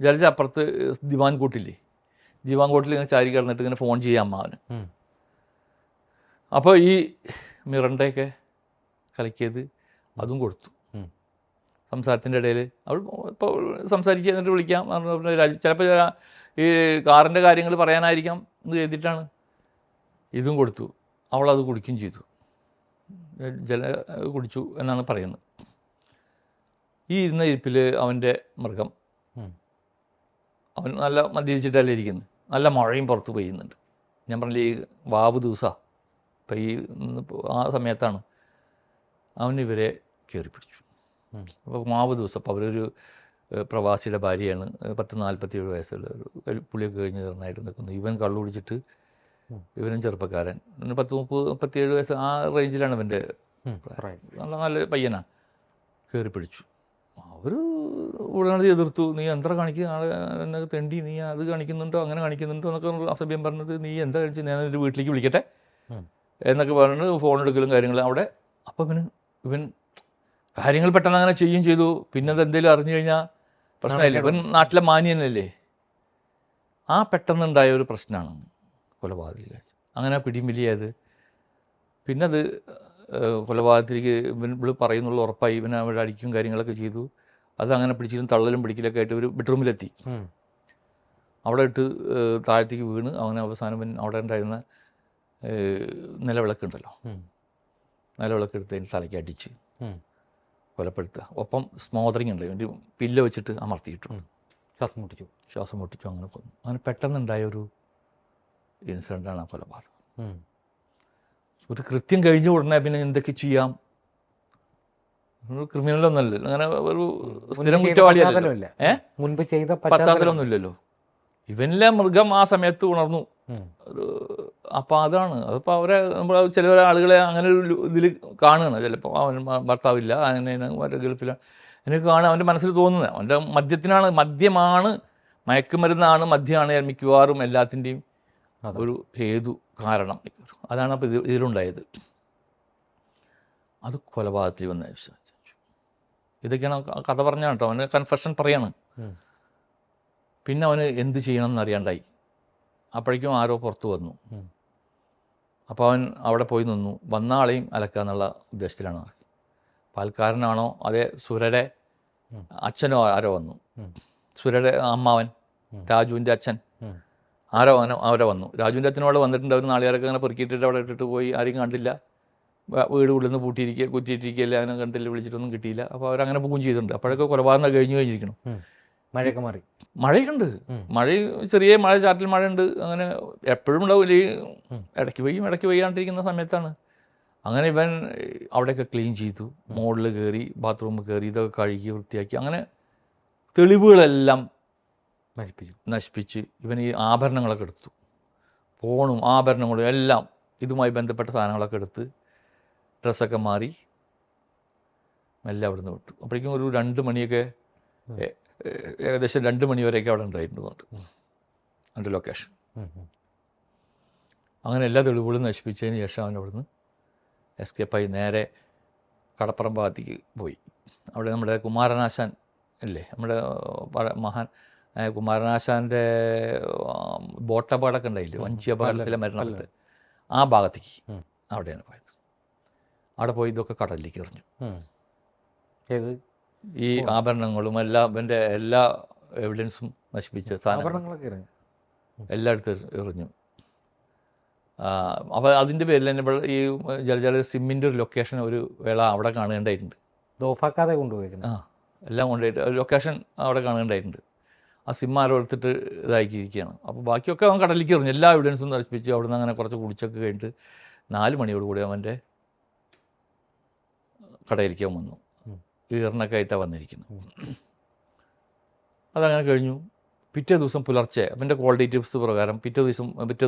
ജലജ അപ്പുറത്ത് ദിവാൻ കോട്ടില്ലേ, ദിവാൻ കോട്ടിൽ ഇങ്ങനെ ചാരി കിടന്നിട്ട് ഇങ്ങനെ ഫോൺ ചെയ്യാം അമ്മാവന്. അപ്പോൾ ഈ മിറണ്ടയൊക്കെ കലക്കിയത് അതും കൊടുത്തു. സംസാരത്തിൻ്റെ ഇടയിൽ അവൾ ഇപ്പോൾ സംസാരിച്ച് എന്നിട്ട് വിളിക്കാം രാജു, ചിലപ്പോൾ ഈ കാറിൻ്റെ കാര്യങ്ങൾ പറയാനായിരിക്കാം എന്ന് ചെയ്തിട്ടാണ് ഇതും കൊടുത്തു. അവളത് കുടിക്കുകയും ചെയ്തു. കുടിച്ചു എന്നാണ് പറയുന്നത്. ഈ ഇരുന്ന ഇരിപ്പിൽ അവൻ്റെ മൃഗം, അവൻ നല്ല മദ്യപിച്ചിട്ടല്ലേ ഇരിക്കുന്നത്, നല്ല മഴയും പുറത്ത് പെയ്യുന്നുണ്ട്. ഞാൻ പറഞ്ഞില്ലേ ഈ വാവ് ദിവസമാണ്, ഇപ്പം ഈ ആ സമയത്താണ് അവൻ ഇവരെ കയറി പിടിച്ചു. അപ്പോൾ മാവ് ദിവസം, അപ്പോൾ അവരൊരു പ്രവാസിയുടെ ഭാര്യയാണ്, 47 വയസ്സുള്ള ഒരു പുളിയൊക്കെ കഴിഞ്ഞ് തീർന്നായിട്ട് നിൽക്കുന്നു. ഇവൻ കള്ളു കുടിച്ചിട്ട്, ഇവനും ചെറുപ്പക്കാരൻ, 30-37 വയസ്സ് ആ റേഞ്ചിലാണ് ഇവൻ്റെ, നല്ല പയ്യനാണ്. കയറി പിടിച്ചു. അവർ ഉടനടി എതിർത്തു. നീ എന്താ കാണിക്കുക, ആളെ എന്നെ തെണ്ടി, നീ അത് കാണിക്കുന്നുണ്ടോ അങ്ങനെ കാണിക്കുന്നുണ്ടോ എന്നൊക്കെ അസഭ്യം പറഞ്ഞിട്ട്, നീ എന്താ കഴിച്ച് ഞാൻ എൻ്റെ വീട്ടിലേക്ക് വിളിക്കട്ടെ എന്നൊക്കെ പറഞ്ഞിട്ട് ഫോൺ എടുക്കലും കാര്യങ്ങളും അവിടെ. അപ്പോൾ ഇവൻ കാര്യങ്ങൾ പെട്ടെന്ന് അങ്ങനെ ചെയ്യുകയും ചെയ്തു. പിന്നെ അത് എന്തെങ്കിലും അറിഞ്ഞു കഴിഞ്ഞാൽ പ്രശ്നമില്ല. ഇവൻ നാട്ടിലെ മാന്യനല്ലേ. ആ പെട്ടെന്നുണ്ടായ ഒരു പ്രശ്നമാണ് കൊലപാതകത്തിൽ. അങ്ങനെ പിടിയും വലിയത്. പിന്നെ അത് കൊലപാതകത്തിലേക്ക് ഇവൾ പറയുന്നുള്ള ഉറപ്പായി. ഇവൻ അവിടെ അടിക്കും കാര്യങ്ങളൊക്കെ ചെയ്തു. അതങ്ങനെ പിടിച്ചിലും തള്ളലും പിടിക്കലൊക്കെ ആയിട്ട് ഒരു ബെഡ്റൂമിലെത്തി. അവിടെ ഇട്ട് താഴത്തേക്ക് വീണ് അവന് അവസാനം അവിടെ ഉണ്ടായിരുന്ന നിലവിളക്കുണ്ടല്ലോ, നിലവിളക്ക് എടുത്തതിന് തലയ്ക്ക് അടിച്ച് കൊലപ്പെടുത്തുക. ഒപ്പം സ്മോദറിങ് ഉണ്ട്, വേണ്ടി പില്ല് വെച്ചിട്ട് അമർത്തിയിട്ടു, ശ്വാസം മുട്ടിച്ചു. അങ്ങനെ കൊന്നു. അങ്ങനെ പെട്ടെന്നുണ്ടായ ഒരു ഇൻസിഡൻ്റാണ് ആ കൊലപാതകം. ഒരു കൃത്യം കഴിഞ്ഞ ഉടനെ പിന്നെ എന്തൊക്കെ ചെയ്യാം, ക്രിമിനലൊന്നല്ലല്ലോ, അങ്ങനെ ഒരു സ്ഥിരം കുറ്റവാളിയല്ല, മുൻപ് ചെയ്ത പശ്ചാത്തലമൊന്നുമില്ലല്ലോ. ഇവനിലെ മൃഗം ആ സമയത്ത് ഉണർന്നു. അപ്പോൾ അതിപ്പോൾ അവരെ നമ്മൾ ചില ആളുകളെ അങ്ങനെ ഒരു ഇതിൽ കാണുകയാണ്. ചിലപ്പോൾ അവൻ ഭർത്താവില്ല, അങ്ങനെ മറ്റേ ഗൾഫിലാണ്, എനിക്ക് കാണുക അവൻ്റെ മനസ്സിൽ തോന്നുന്നത് അവൻ്റെ മദ്യമാണ്, മയക്കുമരുന്നാണ്, മദ്യമാണ് മിക്കവാറും എല്ലാത്തിൻ്റെയും ഒരു ഹേതു കാരണം. അതാണ് അപ്പോൾ ഇതിലുണ്ടായത്. അത് കൊലപാതകത്തിൽ വന്ന വിശ്വസിച്ചു. ഇതൊക്കെയാണ് കഥ പറഞ്ഞാണ് കേട്ടോ. അവന് കൺഫെഷൻ പറയാണ്. പിന്നെ അവന് എന്ത് ചെയ്യണം എന്നറിയാണ്ടായി. അപ്പോഴേക്കും ആരോ പുറത്തു വന്നു. അപ്പോൾ അവൻ അവിടെ പോയി നിന്നു. വന്ന ആളെയും അലക്കുക എന്നുള്ള ഉദ്ദേശത്തിലാണ്. പാൽക്കാരനാണോ അതേ സുരയുടെ അച്ഛനോ ആരോ വന്നു. സുരയുടെ അമ്മാവൻ, രാജുവിൻ്റെ അച്ഛൻ അവരെ വന്നു. രാജുവിൻ്റെ അച്ഛനോട് വന്നിട്ടുണ്ട്. അവർ നാളുകാരൊക്കെ അങ്ങനെ പെറുക്കിയിട്ടിട്ട് അവിടെ ഇട്ടിട്ട് പോയി. ആരെയും കണ്ടില്ല. വീട് ഉള്ളിൽ നിന്ന് കുറ്റിയിട്ടിരിക്കുകയല്ലേ, അങ്ങനെ കണ്ടില്ല, വിളിച്ചിട്ടൊന്നും കിട്ടിയില്ല. അപ്പോൾ അവരങ്ങനെ പോകുകയും ചെയ്തിട്ടുണ്ട്. അപ്പോഴൊക്കെ കൊലപാതകം കഴിഞ്ഞിരിക്കണം. മഴയൊക്കെ മാറി. മഴയുണ്ട്, ചെറിയ മഴ, ചാറ്റൽ മഴയുണ്ട്. അങ്ങനെ എപ്പോഴും ഉണ്ടാവില്ല, ഇടയ്ക്ക് പെയ്യും ഇടയ്ക്ക് പെയ്യാണ്ടിരിക്കുന്ന സമയത്താണ്. അങ്ങനെ ഇവൻ അവിടെയൊക്കെ ക്ലീൻ ചെയ്തു, മുകളിൽ കയറി, ബാത്റൂമിൽ കയറി, ഇതൊക്കെ കഴുകി വൃത്തിയാക്കി. അങ്ങനെ തെളിവുകളെല്ലാം നശിപ്പിച്ച് ഇവൻ ഈ ആഭരണങ്ങളൊക്കെ എടുത്തു. ഫോണും ആഭരണങ്ങളും എല്ലാം ഇതുമായി ബന്ധപ്പെട്ട സാധനങ്ങളൊക്കെ എടുത്ത് ഡ്രസ്സൊക്കെ മാറി മെല്ലെ അവിടെ നിന്ന് വിട്ടു. അപ്പോഴേക്കും ഒരു 2 മണിയൊക്കെ, ഏകദേശം 2 മണി വരെയൊക്കെ അവിടെ ഉണ്ടായിട്ടുണ്ട് എൻ്റെ ലൊക്കേഷൻ. അങ്ങനെ എല്ലാ തെളിവുകളും നശിപ്പിച്ചതിന് ശേഷം അവൻ അവിടുന്ന് എസ്കേപ്പായി നേരെ കടപ്പുറം ഭാഗത്തേക്ക് പോയി. അവിടെ നമ്മുടെ കുമാരനാശാൻ ഇല്ലേ, നമ്മുടെ മഹാൻ കുമാരനാശാൻ്റെ ബോട്ടപകടമൊക്കെ ഉണ്ടായില്ലേ, വഞ്ചി അപകടത്തിലെ മരണപ്പെട്ട് ആ ഭാഗത്തേക്ക് അവിടെയാണ് പോയത്. അവിടെ പോയി ഇതൊക്കെ കടലിലേക്ക് എറിഞ്ഞു. ഈ ആഭരണങ്ങളും എല്ലാം എൻ്റെ എല്ലാ എവിഡൻസും നശിപ്പിച്ച സാധനങ്ങളൊക്കെ എല്ലായിടത്തും എറിഞ്ഞു. അപ്പോൾ അതിൻ്റെ പേരിൽ തന്നെ ഈ ജലജല സിമ്മിൻ്റെ ഒരു ലൊക്കേഷൻ ഒരു വേള അവിടെ കാണുകയുണ്ടായിട്ടുണ്ട്. ഓഫാക്കാതെ കൊണ്ടുപോയിരിക്കുന്നത് എല്ലാം കൊണ്ടുപോയിട്ട് ലൊക്കേഷൻ അവിടെ കാണുകയുണ്ടായിട്ടുണ്ട്. ആ സിം ആരോ എടുത്തിട്ട് ഇതാക്കിയിരിക്കുകയാണ്. അപ്പോൾ ബാക്കിയൊക്കെ അവൻ കടലിലേക്ക് എറിഞ്ഞു. എല്ലാ എവിഡൻസും നശിപ്പിച്ച് അവിടെ നിന്ന് അങ്ങനെ കുറച്ച് കുടിച്ചൊക്കെ കഴിഞ്ഞിട്ട് 4 മണിയോടുകൂടി അവൻ്റെ കടയിലേക്ക് വന്നു. ഈറിനൊക്കെ ആയിട്ടാണ് വന്നിരിക്കുന്നത്. അതങ്ങനെ കഴിഞ്ഞു. പിറ്റേ ദിവസം പുലർച്ചെ അവൻ്റെ കോൾ ഡീറ്റെയിൽസ് പ്രകാരം പിറ്റേ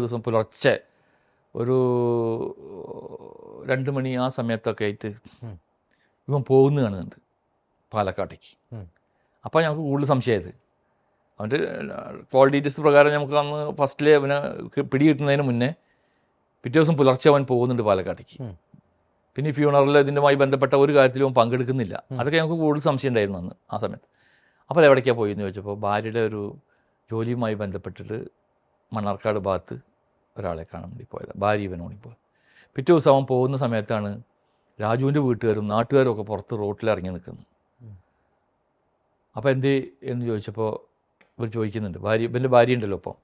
ദിവസം പുലർച്ചെ ഒരു 2 മണി ആ സമയത്തൊക്കെ ആയിട്ട് ഇവൻ പോകുന്നത് കാണുന്നുണ്ട് പാലക്കാട്ടേക്ക്. അപ്പോൾ ഞങ്ങൾക്ക് കൂടുതൽ സംശയമായത്, അവൻ്റെ കോൾ ഡീറ്റെയിൽസ് പ്രകാരം നമുക്ക് അന്ന് ഫസ്റ്റിലെ അവനെ പിടികിട്ടുന്നതിന് മുന്നേ പിറ്റേ ദിവസം പുലർച്ചെ അവൻ പോകുന്നുണ്ട് പാലക്കാട്ടേക്ക്. പിന്നെ ഈ ഫ്യൂണറൽ ഇതിൻ്റെമായി ബന്ധപ്പെട്ട ഒരു കാര്യത്തിലും അവൻ പങ്കെടുക്കുന്നില്ല. അതൊക്കെ ഞങ്ങൾക്ക് കൂടുതൽ സംശയം ഉണ്ടായിരുന്നു അന്ന് ആ സമയത്ത്. അപ്പോൾ അത് എവിടേക്കാണ് പോയി എന്ന് ചോദിച്ചപ്പോൾ ഭാര്യയുടെ ഒരു ജോലിയുമായി ബന്ധപ്പെട്ടിട്ട് മണ്ണാർക്കാട് ഭാഗത്ത് ഒരാളെ കാണാൻ വേണ്ടി പോയത്. ഭാര്യ ഇവൻ ഓടിപ്പോയി. പിറ്റേ ദിവസം അവൻ പോകുന്ന സമയത്താണ് രാജുവിൻ്റെ വീട്ടുകാരും നാട്ടുകാരും ഒക്കെ പുറത്ത് റോട്ടിൽ ഇറങ്ങി നിൽക്കുന്നത്. അപ്പോൾ എന്തേ എന്ന് ചോദിച്ചപ്പോൾ ഇവർ ചോദിക്കുന്നുണ്ട്, ഇവൻ്റെ ഭാര്യ ഉണ്ടല്ലോ, അപ്പോൾ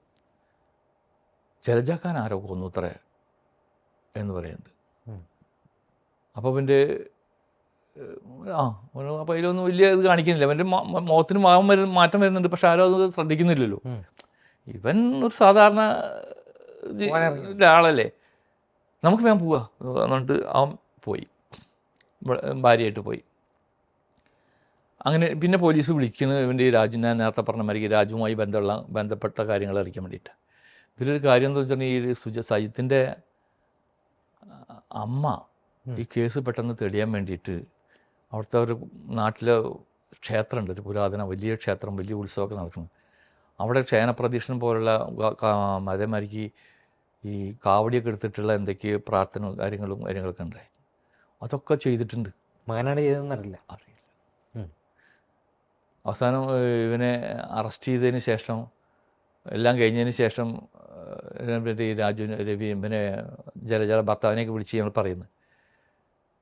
ജലജാക്കാൻ ആരോ കൊന്നുത്രേ എന്ന് പറയുന്നുണ്ട്. അപ്പോൾ അവൻ്റെ അപ്പോൾ അതിലൊന്നും വലിയ ഇത് കാണിക്കുന്നില്ല. അവൻ്റെ മുഖത്തിന് മാറ്റം വരുന്നുണ്ട്, പക്ഷെ ആരും അത് ശ്രദ്ധിക്കുന്നില്ലല്ലോ. ഇവൻ ഒരു സാധാരണ ഒരാളല്ലേ, നമുക്ക് വേഗം പോവാ എന്നിട്ട് അവൻ പോയി, ഭാര്യയായിട്ട് പോയി. അങ്ങനെ പിന്നെ പോലീസ് വിളിക്കുന്നത് ഇവൻ്റെ ഞാൻ നേരത്തെ പറഞ്ഞ മാതിരി രാജുവുമായി ബന്ധപ്പെട്ട കാര്യങ്ങൾ അറിയിക്കാൻ വേണ്ടിയിട്ട്. ഇതിലൊരു കാര്യം എന്താ വെച്ചിട്ടുണ്ടെങ്കിൽ ഈ സജിത്തിൻ്റെ അമ്മ ഈ കേസ് പെട്ടെന്ന് തെളിയാൻ വേണ്ടിയിട്ട് അവിടുത്തെ ഒരു നാട്ടിലെ ക്ഷേത്രമുണ്ട്, ഒരു പുരാതന വലിയ ക്ഷേത്രം, വലിയ ഉത്സവമൊക്കെ നടക്കുന്നു. അവിടെ ക്ഷേത്രപ്രദക്ഷിണം പോലുള്ള അതേമാതിരിക്ക് ഈ കാവടിയൊക്കെ എടുത്തിട്ടുള്ള എന്തൊക്കെയോ പ്രാർത്ഥന കാര്യങ്ങളൊക്കെ ഉണ്ടായി. അതൊക്കെ ചെയ്തിട്ടുണ്ട്. മകനാണ് ചെയ്തതെന്നറിയില്ല. അറിയില്ല. അവസാനം ഇവനെ അറസ്റ്റ് ചെയ്തതിന് ശേഷം, എല്ലാം കഴിഞ്ഞതിന് ശേഷം ഈ രവി ഇവനെ ജലജ ഭർത്താവിനെയൊക്കെ വിളിച്ച് ഞങ്ങൾ പറയുന്നത്.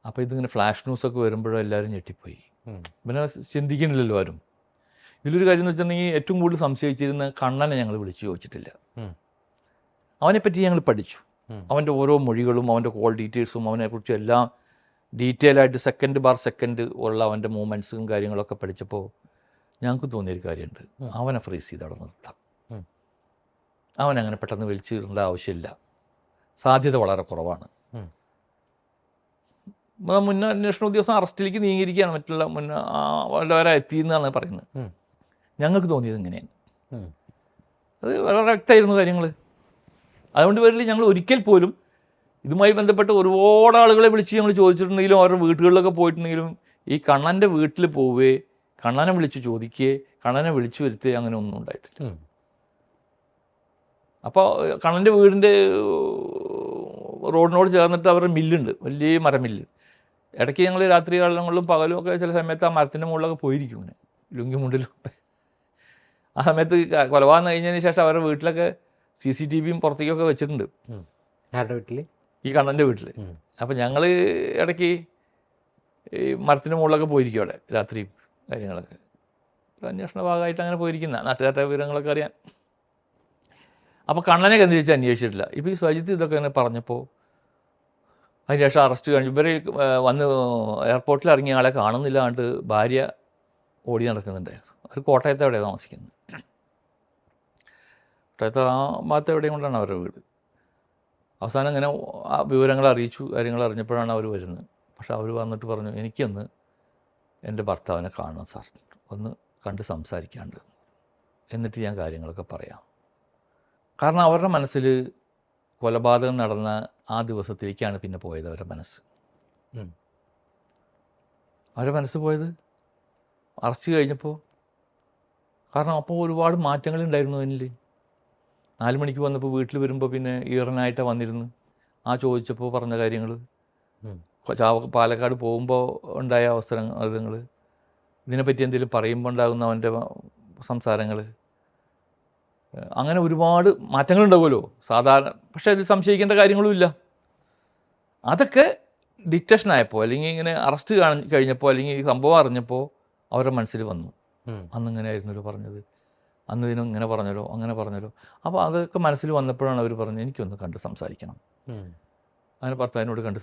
അപ്പോൾ ഇതിങ്ങനെ ഫ്ലാഷ് ന്യൂസൊക്കെ വരുമ്പോഴും എല്ലാവരും ഞെട്ടിപ്പോയി. ഇവനെ ചിന്തിക്കുന്നില്ലല്ലോ ആരും. ഇതിലൊരു കാര്യം എന്ന് വെച്ചിട്ടുണ്ടെങ്കിൽ ഏറ്റവും കൂടുതൽ സംശയിച്ചിരുന്ന കണ്ണനെ ഞങ്ങൾ വിളിച്ചു ചോദിച്ചിട്ടില്ല. അവനെപ്പറ്റി ഞങ്ങൾ പഠിച്ചു. അവൻ്റെ ഓരോ മൊഴികളും അവൻ്റെ കോൾ ഡീറ്റെയിൽസും അവനെക്കുറിച്ചും എല്ലാം ഡീറ്റെയിൽ ആയിട്ട് സെക്കൻഡ് ബാർ സെക്കൻഡ് ഉള്ള അവൻ്റെ മൂവ്മെൻറ്റ്സും കാര്യങ്ങളൊക്കെ പഠിച്ചപ്പോൾ ഞങ്ങൾക്ക് തോന്നിയൊരു കാര്യമുണ്ട്, അവനെ ഫ്രീസ് ചെയ്ത് അവിടെ നിർത്താം. അവനങ്ങനെ പെട്ടെന്ന് വലിച്ചു ഇടേണ്ട ആവശ്യമില്ല, സാധ്യത വളരെ കുറവാണ്. മുന്നേ അന്വേഷണ ഉദ്യോഗസ്ഥൻ അറസ്റ്റിലേക്ക് നീങ്ങിയിരിക്കുകയാണ്, മറ്റുള്ള വരെ എത്തിയെന്നാണ് പറയുന്നത്. ഞങ്ങൾക്ക് തോന്നിയത് ഇങ്ങനെയാണ്. അത് വളരെ വ്യക്തമായിരുന്നു കാര്യങ്ങൾ. അതുകൊണ്ട് പേരിൽ ഞങ്ങൾ ഒരിക്കൽ പോലും ഇതുമായി ബന്ധപ്പെട്ട് ഒരുപാട് ആളുകളെ വിളിച്ച് ഞങ്ങൾ ചോദിച്ചിട്ടുണ്ടെങ്കിലും അവരുടെ വീടുകളിലൊക്കെ പോയിട്ടുണ്ടെങ്കിലും ഈ കണ്ണൻ്റെ വീട്ടിൽ പോവുകയെ, കണ്ണനെ വിളിച്ച് ചോദിക്കുകയെ, കണ്ണനെ വിളിച്ചു വരുത്തുകയെ അങ്ങനെ ഒന്നും ഉണ്ടായിട്ടില്ല. അപ്പോൾ കണ്ണൻ്റെ വീടിൻ്റെ റോഡിനോട് ചേർന്നിട്ട് അവരുടെ മില്ലുണ്ട്, വലിയ മരമില്ല്. ഇടയ്ക്ക് ഞങ്ങൾ രാത്രി കാലങ്ങളിലും പകലും ഒക്കെ ചില സമയത്ത് ആ മരത്തിൻ്റെ മുകളിലൊക്കെ പോയിരിക്കും, ഇങ്ങനെ ലുങ്കി മുണ്ടിലും. ആ സമയത്ത് കൊലപാതകം കഴിഞ്ഞതിന് ശേഷം അവരുടെ വീട്ടിലൊക്കെ CCTVയും പുറത്തേക്കൊക്കെ വെച്ചിട്ടുണ്ട്. ആരുടെ വീട്ടിൽ? ഈ കണ്ണൻ്റെ വീട്ടിൽ. അപ്പം ഞങ്ങൾ ഇടയ്ക്ക് ഈ മരത്തിൻ്റെ മുകളിലൊക്കെ പോയിരിക്കും അവിടെ രാത്രി കാര്യങ്ങളൊക്കെ. ഒരു അന്വേഷണ ഭാഗമായിട്ട് അങ്ങനെ പോയിരിക്കുന്ന നാട്ടുകാരുടെ വിവരങ്ങളൊക്കെ അറിയാൻ. അപ്പോൾ കണ്ണനെ കേന്ദ്രീകരിച്ച് അന്വേഷിച്ചിട്ടില്ല. ഇപ്പോൾ ഈ സജിത്ത് ഇതൊക്കെ അങ്ങനെ പറഞ്ഞപ്പോൾ അതിന് ശേഷം അറസ്റ്റ് കഴിഞ്ഞു. ഇവർ വന്ന് എയർപോർട്ടിൽ ഇറങ്ങിയ ആളെ കാണുന്നില്ല, കണ്ട് ഭാര്യ ഓടി നടക്കുന്നുണ്ടായിരുന്നു. അവർ കോട്ടയത്ത് എവിടെയാണ് താമസിക്കുന്നത്, കോട്ടയത്ത് ആ ഭാഗത്ത് എവിടെയും കൊണ്ടാണ് അവരുടെ വീട്. അവസാനം ഇങ്ങനെ ആ വിവരങ്ങൾ അറിയിച്ചു, കാര്യങ്ങൾ അറിഞ്ഞപ്പോഴാണ് അവർ വരുന്നത്. പക്ഷെ അവർ വന്നിട്ട് പറഞ്ഞു, എനിക്കൊന്ന് എൻ്റെ ഭർത്താവിനെ കാണണം സാർ, ഒന്ന് കണ്ട് സംസാരിക്കാണ്ട്, എന്നിട്ട് ഞാൻ കാര്യങ്ങളൊക്കെ പറയാം. കാരണം അവരുടെ മനസ്സിൽ കൊലപാതകം നടന്ന ആ ദിവസത്തിലേക്കാണ് പിന്നെ പോയത് അവരുടെ മനസ്സ്. അവരുടെ മനസ്സ് പോയത് അറസ്റ്റ് കഴിഞ്ഞപ്പോൾ. കാരണം അപ്പോൾ ഒരുപാട് മാറ്റങ്ങളുണ്ടായിരുന്നു അതിൽ. 4 മണിക്ക് വന്നപ്പോൾ വീട്ടിൽ വരുമ്പോൾ പിന്നെ ഈറനായിട്ടാണ് വന്നിരുന്നു. ആ ചോദിച്ചപ്പോൾ പറഞ്ഞ കാര്യങ്ങൾ, പാലക്കാട് പോകുമ്പോൾ ഉണ്ടായ അവസരങ്ങൾ, ഇതിനെപ്പറ്റി എന്തെങ്കിലും പറയുമ്പോൾ ഉണ്ടാകുന്ന അവൻ്റെ സംസാരങ്ങൾ, അങ്ങനെ ഒരുപാട് മാറ്റങ്ങളുണ്ടാവുമല്ലോ സാധാരണ. പക്ഷേ അതിൽ സംശയിക്കേണ്ട കാര്യങ്ങളും ഇല്ല. അതൊക്കെ ഡിറ്റക്ഷനായപ്പോൾ അല്ലെങ്കിൽ ഇങ്ങനെ അറസ്റ്റ് കഴിഞ്ഞപ്പോൾ അല്ലെങ്കിൽ ഈ സംഭവം അറിഞ്ഞപ്പോൾ അവരുടെ മനസ്സിൽ വന്നു, അന്നിങ്ങനെ ആയിരുന്നല്ലോ പറഞ്ഞത്, അന്ന് ഇതിനും ഇങ്ങനെ പറഞ്ഞല്ലോ, അങ്ങനെ പറഞ്ഞല്ലോ. അപ്പോൾ അതൊക്കെ മനസ്സിൽ വന്നപ്പോഴാണ് അവർ പറഞ്ഞത്, എനിക്കൊന്ന് കണ്ട് സംസാരിക്കണം. അങ്ങനെ ഭർത്താവിനോട് കണ്ട്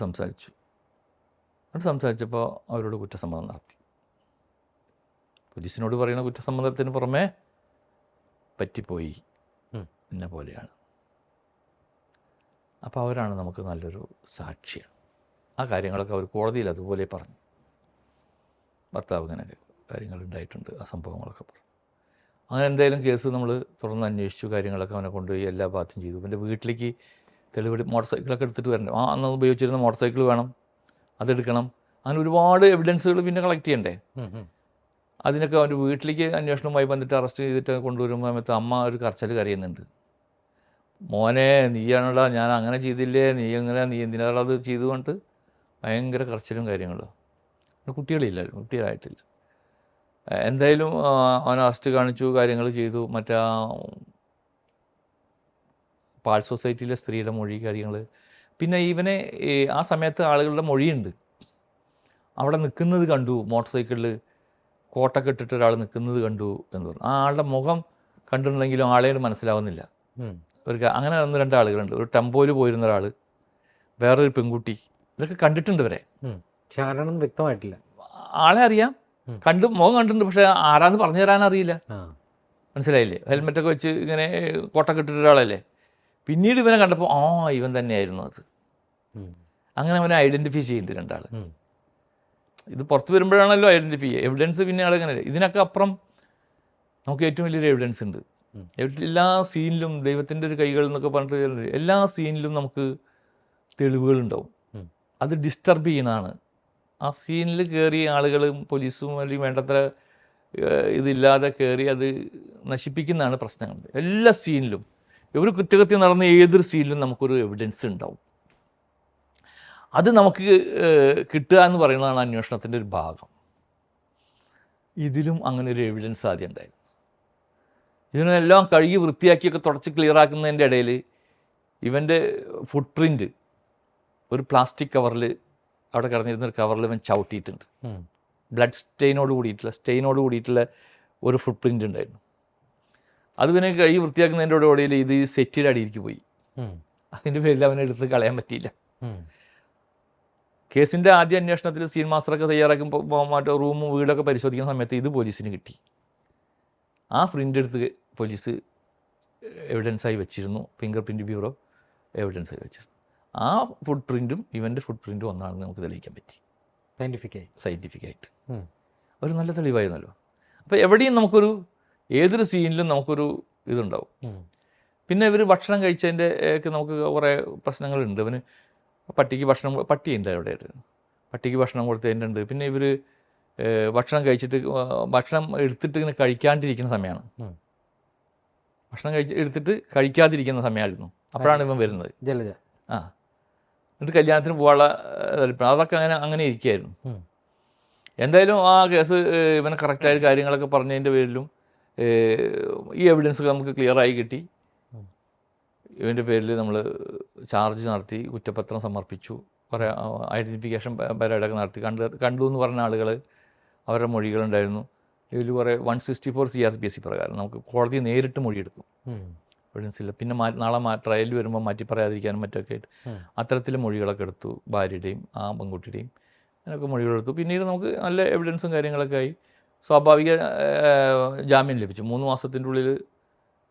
സംസാരിച്ചപ്പോൾ അവരോട് കുറ്റസമ്മതം നടത്തി. പോലീസിനോട് പറയുന്ന കുറ്റസമ്മതത്തിന് പുറമെ പറ്റിപ്പോയി എന്നെ പോലെയാണ്. അപ്പോൾ അവരാണ് നമുക്ക് നല്ലൊരു സാക്ഷിയാണ്. ആ കാര്യങ്ങളൊക്കെ അവർ കോടതിയിൽ അതുപോലെ പറഞ്ഞു. ഭർത്താവ് ഇങ്ങനെ കാര്യങ്ങളുണ്ടായിട്ടുണ്ട്, ആ സംഭവങ്ങളൊക്കെ പറഞ്ഞു. അങ്ങനെ എന്തായാലും കേസ് നമ്മൾ തുടർന്ന് അന്വേഷിച്ചു, കാര്യങ്ങളൊക്കെ അവനെ കൊണ്ടുപോയി എല്ലാ ഭാഗത്തും ചെയ്തു. എൻ്റെ വീട്ടിലേക്ക് തെളിവെടി മോട്ടോർ സൈക്കിളൊക്കെ എടുത്തിട്ട് വരണം. അന്ന് ഉപയോഗിച്ചിരുന്ന മോട്ടോർ സൈക്കിൾ വേണം, അതെടുക്കണം. അങ്ങനെ ഒരുപാട് എവിഡൻസുകൾ പിന്നെ കളക്ട് ചെയ്യണ്ടേ. അതിനൊക്കെ അവൻ്റെ വീട്ടിലേക്ക് അന്വേഷണവുമായി ബന്ധിട്ട് അറസ്റ്റ് ചെയ്തിട്ട് കൊണ്ടുവരുമ്പോൾ സമയത്ത് അമ്മ ഒരു കരയുന്നുണ്ട്. മോനെ നീയാണോടാ, ഞാൻ അങ്ങനെ ചെയ്തില്ലേ, നീ എന്തിനാടാ അത് ചെയ്തു കൊണ്ട് ഭയങ്കര കരച്ചിലും കാര്യങ്ങളും. കുട്ടികളായിട്ടില്ല. എന്തായാലും അവൻ അറസ്റ്റ് കാണിച്ചു, കാര്യങ്ങൾ ചെയ്തു. മറ്റാ പാൾ സൊസൈറ്റിയിലെ സ്ത്രീയുടെ മൊഴി കാര്യങ്ങൾ, പിന്നെ ഇവനെ ആ സമയത്ത് ആളുകളുടെ മൊഴിയുണ്ട്. അവിടെ നിൽക്കുന്നത് കണ്ടു, മോട്ടോർ സൈക്കിളിൽ കോട്ടൊക്കെ ഇട്ടിട്ട് ഒരാൾ നിൽക്കുന്നത് കണ്ടു എന്ന് പറഞ്ഞു. ആ ആളുടെ മുഖം കണ്ടിട്ടുണ്ടെങ്കിലും ആളെയോട് മനസ്സിലാവുന്നില്ല. അങ്ങനെ 1-2 ആളുകളുണ്ട്. ഒരു ടെമ്പോയിൽ പോയിരുന്ന ഒരാൾ, വേറൊരു പെൺകുട്ടി, ഇതൊക്കെ കണ്ടിട്ടുണ്ട് ഇവരെ. ആരാണെന്ന് വ്യക്തമായിട്ടില്ല. ആളെ അറിയാം, മുഖം കണ്ടിട്ടുണ്ട്, പക്ഷെ ആരാന്ന് പറഞ്ഞു തരാൻ അറിയില്ല. മനസ്സിലായില്ലേ? ഹെൽമെറ്റൊക്കെ വെച്ച് ഇങ്ങനെ കോട്ടൊക്കെ ഇട്ടിട്ട് ഒരാളല്ലേ. പിന്നീട് ഇവനെ കണ്ടപ്പോൾ ഇവൻ തന്നെയായിരുന്നു അത്. അങ്ങനെ അവനെ ഐഡൻറ്റിഫൈ ചെയ്യുന്നുണ്ട് 2 ആൾ. ഇത് പുറത്ത് വരുമ്പോഴാണല്ലോ ഐഡൻറ്റിഫൈ ചെയ്യുക. എവിഡൻസ് പിന്നെ ആളെങ്ങനെ. ഇതിനൊക്കെ അപ്പുറം നമുക്ക് ഏറ്റവും വലിയൊരു എവിഡൻസ് ഉണ്ട്. എല്ലാ സീനിലും ദൈവത്തിൻ്റെ ഒരു കൈകൾ എന്നൊക്കെ പറഞ്ഞിട്ട് എല്ലാ സീനിലും നമുക്ക് തെളിവുകളുണ്ടാവും. അത് ഡിസ്റ്റർബ് ചെയ്യുന്നതാണ്. ആ സീനിൽ കയറിയ ആളുകളും പോലീസും അല്ലെങ്കിൽ വേണ്ടത്ര ഇതില്ലാതെ കയറി അത് നശിപ്പിക്കുന്നതാണ് പ്രശ്നങ്ങൾ. എല്ലാ സീനിലും ഒരു കുറ്റകൃത്യം നടന്ന ഏതൊരു സീനിലും നമുക്കൊരു എവിഡൻസ് ഉണ്ടാവും. അത് നമുക്ക് കിട്ടുക എന്ന് പറയുന്നതാണ് അന്വേഷണത്തിൻ്റെ ഒരു ഭാഗം. ഇതിലും അങ്ങനെ ഒരു എവിഡൻസ് ആദ്യം ഉണ്ടായിരുന്നു. ഇതിനെല്ലാം കഴുകി വൃത്തിയാക്കിയൊക്കെ തുടച്ച് ക്ലിയറാക്കുന്നതിൻ്റെ ഇടയിൽ ഇവൻ്റെ ഫുട് പ്രിൻ്റ് ഒരു പ്ലാസ്റ്റിക് കവറിൽ അവിടെ കിടന്നിരുന്നൊരു കവറിൽ ഇവൻ ചവിട്ടിയിട്ടുണ്ട്. ബ്ലഡ് സ്റ്റെയിനോട് കൂടിയിട്ടുള്ള ഒരു ഫുട് പ്രിൻ്റ് ഉണ്ടായിരുന്നു. അത് പിന്നെ കഴുകി വൃത്തിയാക്കുന്നതിൻ്റെ ഇടയിൽ ഇത് സെറ്റിയുടെ അടിയിലേക്ക് പോയി. അതിൻ്റെ പേരിൽ അവനെ എടുത്ത് കളയാൻ പറ്റിയില്ല. കേസിൻ്റെ ആദ്യ അന്വേഷണത്തിൽ സീൻ മാസ്റ്ററൊക്കെ തയ്യാറാക്കുമ്പോൾ മറ്റേ റൂമും വീടൊക്കെ പരിശോധിക്കുന്ന സമയത്ത് ഇത് പോലീസിന് കിട്ടി. ആ പ്രിൻ്റ് എടുത്ത് പോലീസ് എവിഡൻസായി വെച്ചിരുന്നു. ഫിംഗർ പ്രിൻ്റ് ബ്യൂറോ എവിഡൻസായി വെച്ചിരുന്നു. ആ ഫുട് പ്രിൻറ്റും ഇവൻ്റെ ഫുട് പ്രിൻറ്റും ഒന്നാണെന്ന് നമുക്ക് തെളിയിക്കാൻ പറ്റി സയൻറ്റിഫിക്കായിട്ട്. ഒരു നല്ല തെളിവായിരുന്നല്ലോ. അപ്പോൾ എവിടെയും നമുക്കൊരു ഏതൊരു സീനിലും നമുക്കൊരു ഇതുണ്ടാവും. പിന്നെ ഇവർ ഭക്ഷണം കഴിച്ചതിൻ്റെ ഒക്കെ നമുക്ക് കുറേ പ്രശ്നങ്ങളുണ്ട്. അവന് പട്ടിയുണ്ട് അവിടെ, പട്ടിക്ക് ഭക്ഷണം കൊടുത്തതിൻ്റെ ഉണ്ട്. പിന്നെ ഇവർ ഭക്ഷണം എടുത്തിട്ട് ഇങ്ങനെ കഴിക്കാണ്ടിരിക്കുന്ന സമയമാണ്. ഭക്ഷണം എടുത്തിട്ട് കഴിക്കാതിരിക്കുന്ന സമയമായിരുന്നു. അപ്പോഴാണ് ഇവൻ വരുന്നത്. ജലജ എന്നിട്ട് കല്യാണത്തിന് പോകാനുള്ള അതൊക്കെ അങ്ങനെ ഇരിക്കുകയായിരുന്നു. എന്തായാലും ആ കേസ് ഇവനെ കറക്റ്റായ കാര്യങ്ങളൊക്കെ പറഞ്ഞതിൻ്റെ പേരിലും ഈ എവിഡൻസ് നമുക്ക് ക്ലിയറായി കിട്ടി. ഇവൻ്റെ പേരിൽ നമ്മൾ ചാർജ് നടത്തി, കുറ്റപത്രം സമർപ്പിച്ചു, കുറേ ഐഡൻറ്റിഫിക്കേഷൻ പരേഡൊക്കെ നടത്തി. കണ്ടു എന്ന് പറഞ്ഞ ആളുകൾ അവരുടെ മൊഴികളുണ്ടായിരുന്നു. ഇതിൽ കുറേ 164 CRPC പ്രകാരം നമുക്ക് കോടതി നേരിട്ട് മൊഴിയെടുക്കും. എവിഡൻസ് ഇല്ല. പിന്നെ നാളെ ട്രയലിൽ വരുമ്പോൾ മാറ്റി പറയാതിരിക്കാനും മറ്റൊക്കെ ആയിട്ട് അത്തരത്തിൽ മൊഴികളൊക്കെ എടുത്തു. ഭാര്യയുടെയും ആ പെൺകുട്ടിയുടെയും അങ്ങനെയൊക്കെ മൊഴികളെടുത്തു. പിന്നീട് നമുക്ക് നല്ല എവിഡൻസും കാര്യങ്ങളൊക്കെ ആയി. സ്വാഭാവിക ജാമ്യം ലഭിച്ചു. 3 മാസത്തിൻ്റെ ഉള്ളിൽ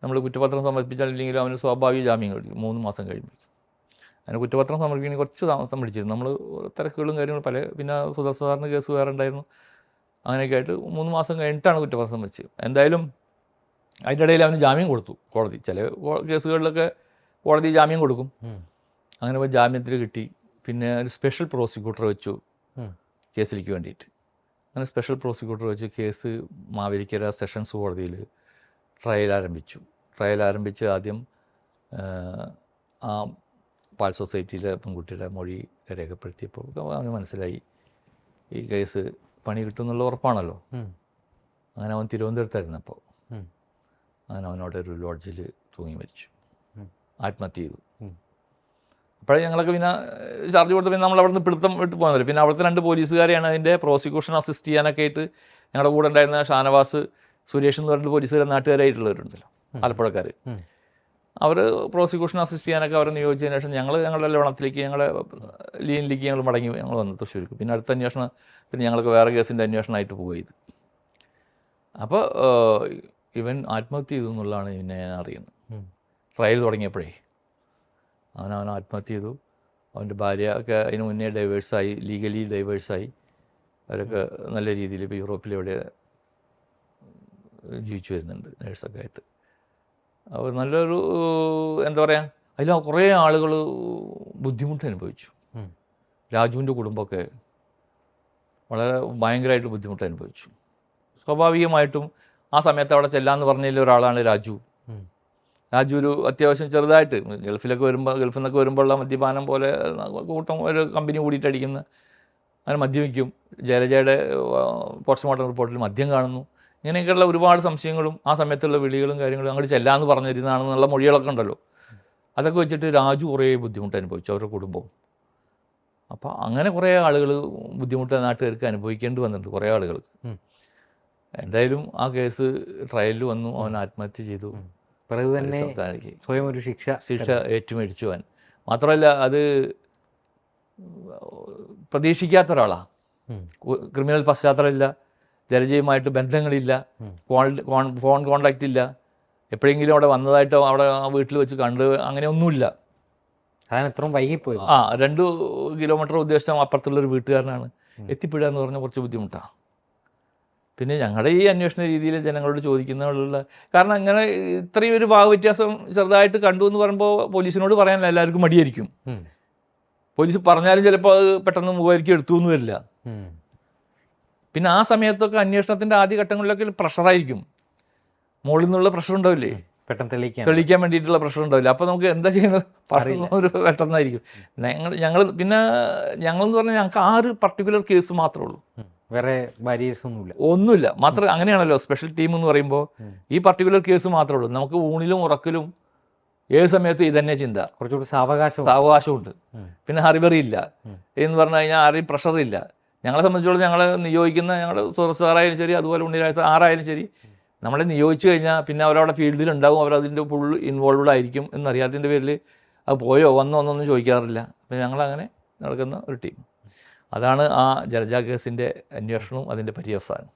നമ്മൾ കുറ്റപത്രം സമർപ്പിച്ചാലില്ലെങ്കിലും അവന് സ്വാഭാവിക ജാമ്യം ലഭിക്കും 3 മാസം കഴിയുമ്പോൾ. അതിന് കുറ്റപത്രം സമർപ്പിക്കണമെങ്കിൽ കുറച്ച് താമസം പിടിച്ചിരുന്നു. നമ്മൾ തിരക്കുകളും കാര്യങ്ങളും പിന്നെ സുദർശസാറിന് കേസ് വേറെ ഉണ്ടായിരുന്നു. അങ്ങനെയൊക്കെ ആയിട്ട് 3 മാസം കഴിഞ്ഞിട്ടാണ് കുറ്റപത്രം സമർപ്പിച്ചത്. എന്തായാലും അതിൻ്റെ ഇടയിൽ അവന് ജാമ്യം കൊടുത്തു കോടതി. ചില കേസുകളിലൊക്കെ കോടതി ജാമ്യം കൊടുക്കും. അങ്ങനെ പോയി ജാമ്യത്തിൽ കിട്ടി. പിന്നെ ഒരു സ്പെഷ്യൽ പ്രോസിക്യൂട്ടർ വെച്ചു കേസിലേക്ക് വേണ്ടിയിട്ട്. അങ്ങനെ സ്പെഷ്യൽ പ്രോസിക്യൂട്ടർ വെച്ച് കേസ് മാവേലിക്കര സെഷൻസ് കോടതിയിൽ ട്രയൽ ആരംഭിച്ച് ആദ്യം ആ പാൽ സൊസൈറ്റിയിലെ പെൺകുട്ടിയുടെ മൊഴി രേഖപ്പെടുത്തിയപ്പോൾ അവന് മനസ്സിലായി ഈ കേസ് പണി കിട്ടുമെന്നുള്ള ഉറപ്പാണല്ലോ. അങ്ങനെ അവൻ തിരുവനന്തപുരത്തായിരുന്നു. അപ്പോൾ അങ്ങനെ അവനവിടെ ഒരു ലോഡ്ജിൽ തൂങ്ങി മരിച്ചു, ആത്മഹത്യ ചെയ്തു. അപ്പോഴേ ഞങ്ങളൊക്കെ പിന്നെ ചാർജ് കൊടുത്ത പിന്നെ നമ്മൾ അവിടെ നിന്ന് പിടുത്തം വിട്ട് പോകുന്നില്ല. പിന്നെ അവിടുത്തെ 2 പോലീസുകാരെയാണ് അതിൻ്റെ പ്രോസിക്യൂഷൻ അസിസ്റ്റ് ചെയ്യാനൊക്കെ ആയിട്ട് ഞങ്ങളുടെ കൂടെ ഉണ്ടായിരുന്ന ഷാനവാസ്, സുരേഷ് എന്ന് പറഞ്ഞിട്ട് പോലീസുകാരെ നാട്ടുകാരായിട്ടുള്ളവരുണ്ടല്ലോ, ആലപ്പുഴക്കാർ. അവർ പ്രോസിക്യൂഷൻ അസിസ്റ്റ് ചെയ്യാനൊക്കെ അവരെ നിയോഗിച്ചതിന് ശേഷം ഞങ്ങളുടെ ലവണത്തിലേക്ക്, ഞങ്ങളുടെ ലീനിലേക്ക് ഞങ്ങൾ വന്നു തൃശ്ശൂർക്ക്. പിന്നെ അടുത്ത അന്വേഷണം പിന്നെ ഞങ്ങൾക്ക് വേറെ കേസിൻ്റെ അന്വേഷണമായിട്ട് പോയി. അപ്പോൾ ഇവൻ ആത്മഹത്യ ചെയ്തു എന്നുള്ളതാണ് പിന്നെ ഞാൻ അറിയുന്നത്. ട്രയൽ തുടങ്ങിയപ്പോഴേ അവൻ ആത്മഹത്യ ചെയ്തു. അവൻ്റെ ഭാര്യ ഒക്കെ അതിന് മുന്നേ ഡൈവേഴ്സായി, ലീഗലി ഡൈവേഴ്സായി. അവരൊക്കെ നല്ല രീതിയിൽ ഇപ്പോൾ യൂറോപ്പിലെവിടെ ജീവിച്ചു വരുന്നുണ്ട് നേഴ്സൊക്കെ ആയിട്ട്. അവർ നല്ലൊരു എന്താ പറയുക, അതിൽ കുറേ ആളുകൾ ബുദ്ധിമുട്ട് അനുഭവിച്ചു. രാജുവിൻ്റെ കുടുംബമൊക്കെ വളരെ ഭയങ്കരമായിട്ട് ബുദ്ധിമുട്ട് അനുഭവിച്ചു. സ്വാഭാവികമായിട്ടും ആ സമയത്ത് അവിടെ ചെല്ലാമെന്ന് പറഞ്ഞതിൽ ഒരാളാണ് രാജു. ഒരു അത്യാവശ്യം ചെറുതായിട്ട് ഗൾഫിൽ നിന്നൊക്കെ വരുമ്പോഴുള്ള മദ്യപാനം പോലെ കൂട്ടം ഒരു കമ്പനി കൂടിയിട്ട് അടിക്കുന്ന, അങ്ങനെ മദ്യപിക്കും. ജയലജയുടെ പോസ്റ്റ്മോർട്ടം റിപ്പോർട്ടിൽ മദ്യം കാണുന്നു. ഇങ്ങനെയൊക്കെയുള്ള ഒരുപാട് സംശയങ്ങളും ആ സമയത്തുള്ള വിളികളും കാര്യങ്ങളും അങ്ങോട്ട് ചെല്ലാമെന്ന് പറഞ്ഞിരുന്നതാണെന്നുള്ള മൊഴികളൊക്കെ ഉണ്ടല്ലോ. അതൊക്കെ വെച്ചിട്ട് രാജു കുറേ ബുദ്ധിമുട്ട് അനുഭവിച്ചു, അവരുടെ കുടുംബവും. അപ്പോൾ അങ്ങനെ കുറേ ആളുകൾ ബുദ്ധിമുട്ട് നാട്ടുകാർക്ക് അനുഭവിക്കേണ്ടി വന്നിട്ടുണ്ട്, കുറേ ആളുകൾക്ക്. എന്തായാലും ആ കേസ് ട്രയലിൽ വന്നു, അവൻ ആത്മഹത്യ ചെയ്തു. പിറகு തന്നെ സ്വയം ഒരു ശിക്ഷ ഏറ്റുമേടിച്ചു അവൻ. മാത്രമല്ല അത് പ്രതീക്ഷിക്കാത്ത ഒരാളാണ്. ക്രിമിനൽ പശ്ചാത്തലമില്ല, ജലജയുമായിട്ട് ബന്ധങ്ങളില്ല, ഫോൺ കോണ്ടാക്റ്റ് ഇല്ല, എപ്പോഴെങ്കിലും അവിടെ വന്നതായിട്ടോ അവിടെ ആ വീട്ടിൽ വെച്ച് കണ്ട് അങ്ങനെ ഒന്നുമില്ല. അതാണ് ഇത്രയും വൈകിപ്പോയി. 2 കിലോമീറ്റർ ഉദ്ദേശം അപ്പുറത്തുള്ളൊരു വീട്ടുകാരനാണ്. എത്തിപ്പെടുക എന്ന് പറഞ്ഞാൽ കുറച്ച് ബുദ്ധിമുട്ടാണ്. പിന്നെ ഞങ്ങളുടെ ഈ അന്വേഷണ രീതിയിൽ ജനങ്ങളോട് ചോദിക്കുന്നതിനുള്ള കാരണം അങ്ങനെ ഇത്രയും ഒരു ഭാവവ്യത്യാസം ചെറുതായിട്ട് കണ്ടു എന്ന് പറയുമ്പോൾ പോലീസിനോട് പറയാനല്ല എല്ലാവർക്കും മടിയായിരിക്കും. പോലീസ് പറഞ്ഞാലും ചിലപ്പോൾ അത് പെട്ടെന്ന് മുഖായിരിക്കും എടുത്തു എന്ന് വരില്ല. പിന്നെ ആ സമയത്തൊക്കെ അന്വേഷണത്തിൻ്റെ ആദ്യ ഘട്ടങ്ങളിലൊക്കെ പ്രഷറായിരിക്കും, മുകളിൽ നിന്നുള്ള പ്രഷർ ഉണ്ടാവില്ലേ, പെട്ടെന്ന് തെളിയിക്കാൻ വേണ്ടിയിട്ടുള്ള പ്രഷർ ഉണ്ടാവില്ല. അപ്പോൾ നമുക്ക് എന്താ ചെയ്യുന്നത് പറയുന്ന ഒരു പെട്ടെന്നായിരിക്കും. ഞങ്ങളെന്ന് പറഞ്ഞാൽ ഞങ്ങൾക്ക് ആ ഒരു പർട്ടിക്കുലർ കേസ് മാത്രമേ ഉള്ളൂ, വേറെ ബാരിയേഴ്സ് ഒന്നുമില്ല. മാത്രം അങ്ങനെയാണല്ലോ സ്പെഷ്യൽ ടീം എന്ന് പറയുമ്പോൾ, ഈ പർട്ടിക്കുലർ കേസ് മാത്രമേ ഉള്ളൂ. നമുക്ക് ഊണിലും ഉറക്കിലും ഏത് സമയത്തും ഇതന്നെ ചിന്ത, കുറച്ചുകൂടി സാവകാശമുണ്ട്. പിന്നെ ഹറിബറി ഇല്ല എന്ന് പറഞ്ഞു കഴിഞ്ഞാൽ ആരെയും പ്രഷറില്ല. ഞങ്ങളെ സംബന്ധിച്ചോളം ഞങ്ങൾ നിയോഗിക്കുന്ന ഞങ്ങൾ സുരസ് സാറായാലും ശരി, അതുപോലെ ഉണ്ണിരാജ് ആരായാലും ശരി, നമ്മളെ നിയോഗിച്ചു കഴിഞ്ഞാൽ പിന്നെ അവരവിടെ ഫീൽഡിലുണ്ടാവും, അവരതിൻ്റെ ഫുൾ ഇൻവോൾവ്ഡ് ആയിരിക്കും എന്നറിയാത്തതിൻ്റെ പേരിൽ അത് പോയോ വന്നോ എന്നൊന്നും ചോദിക്കാറില്ല. അപ്പം ഞങ്ങളങ്ങനെ നടക്കുന്ന ഒരു ടീം. അതാണ് ആ ജലജ കേസിൻ്റെ അന്വേഷണവും അതിൻ്റെ പര്യവസാനം.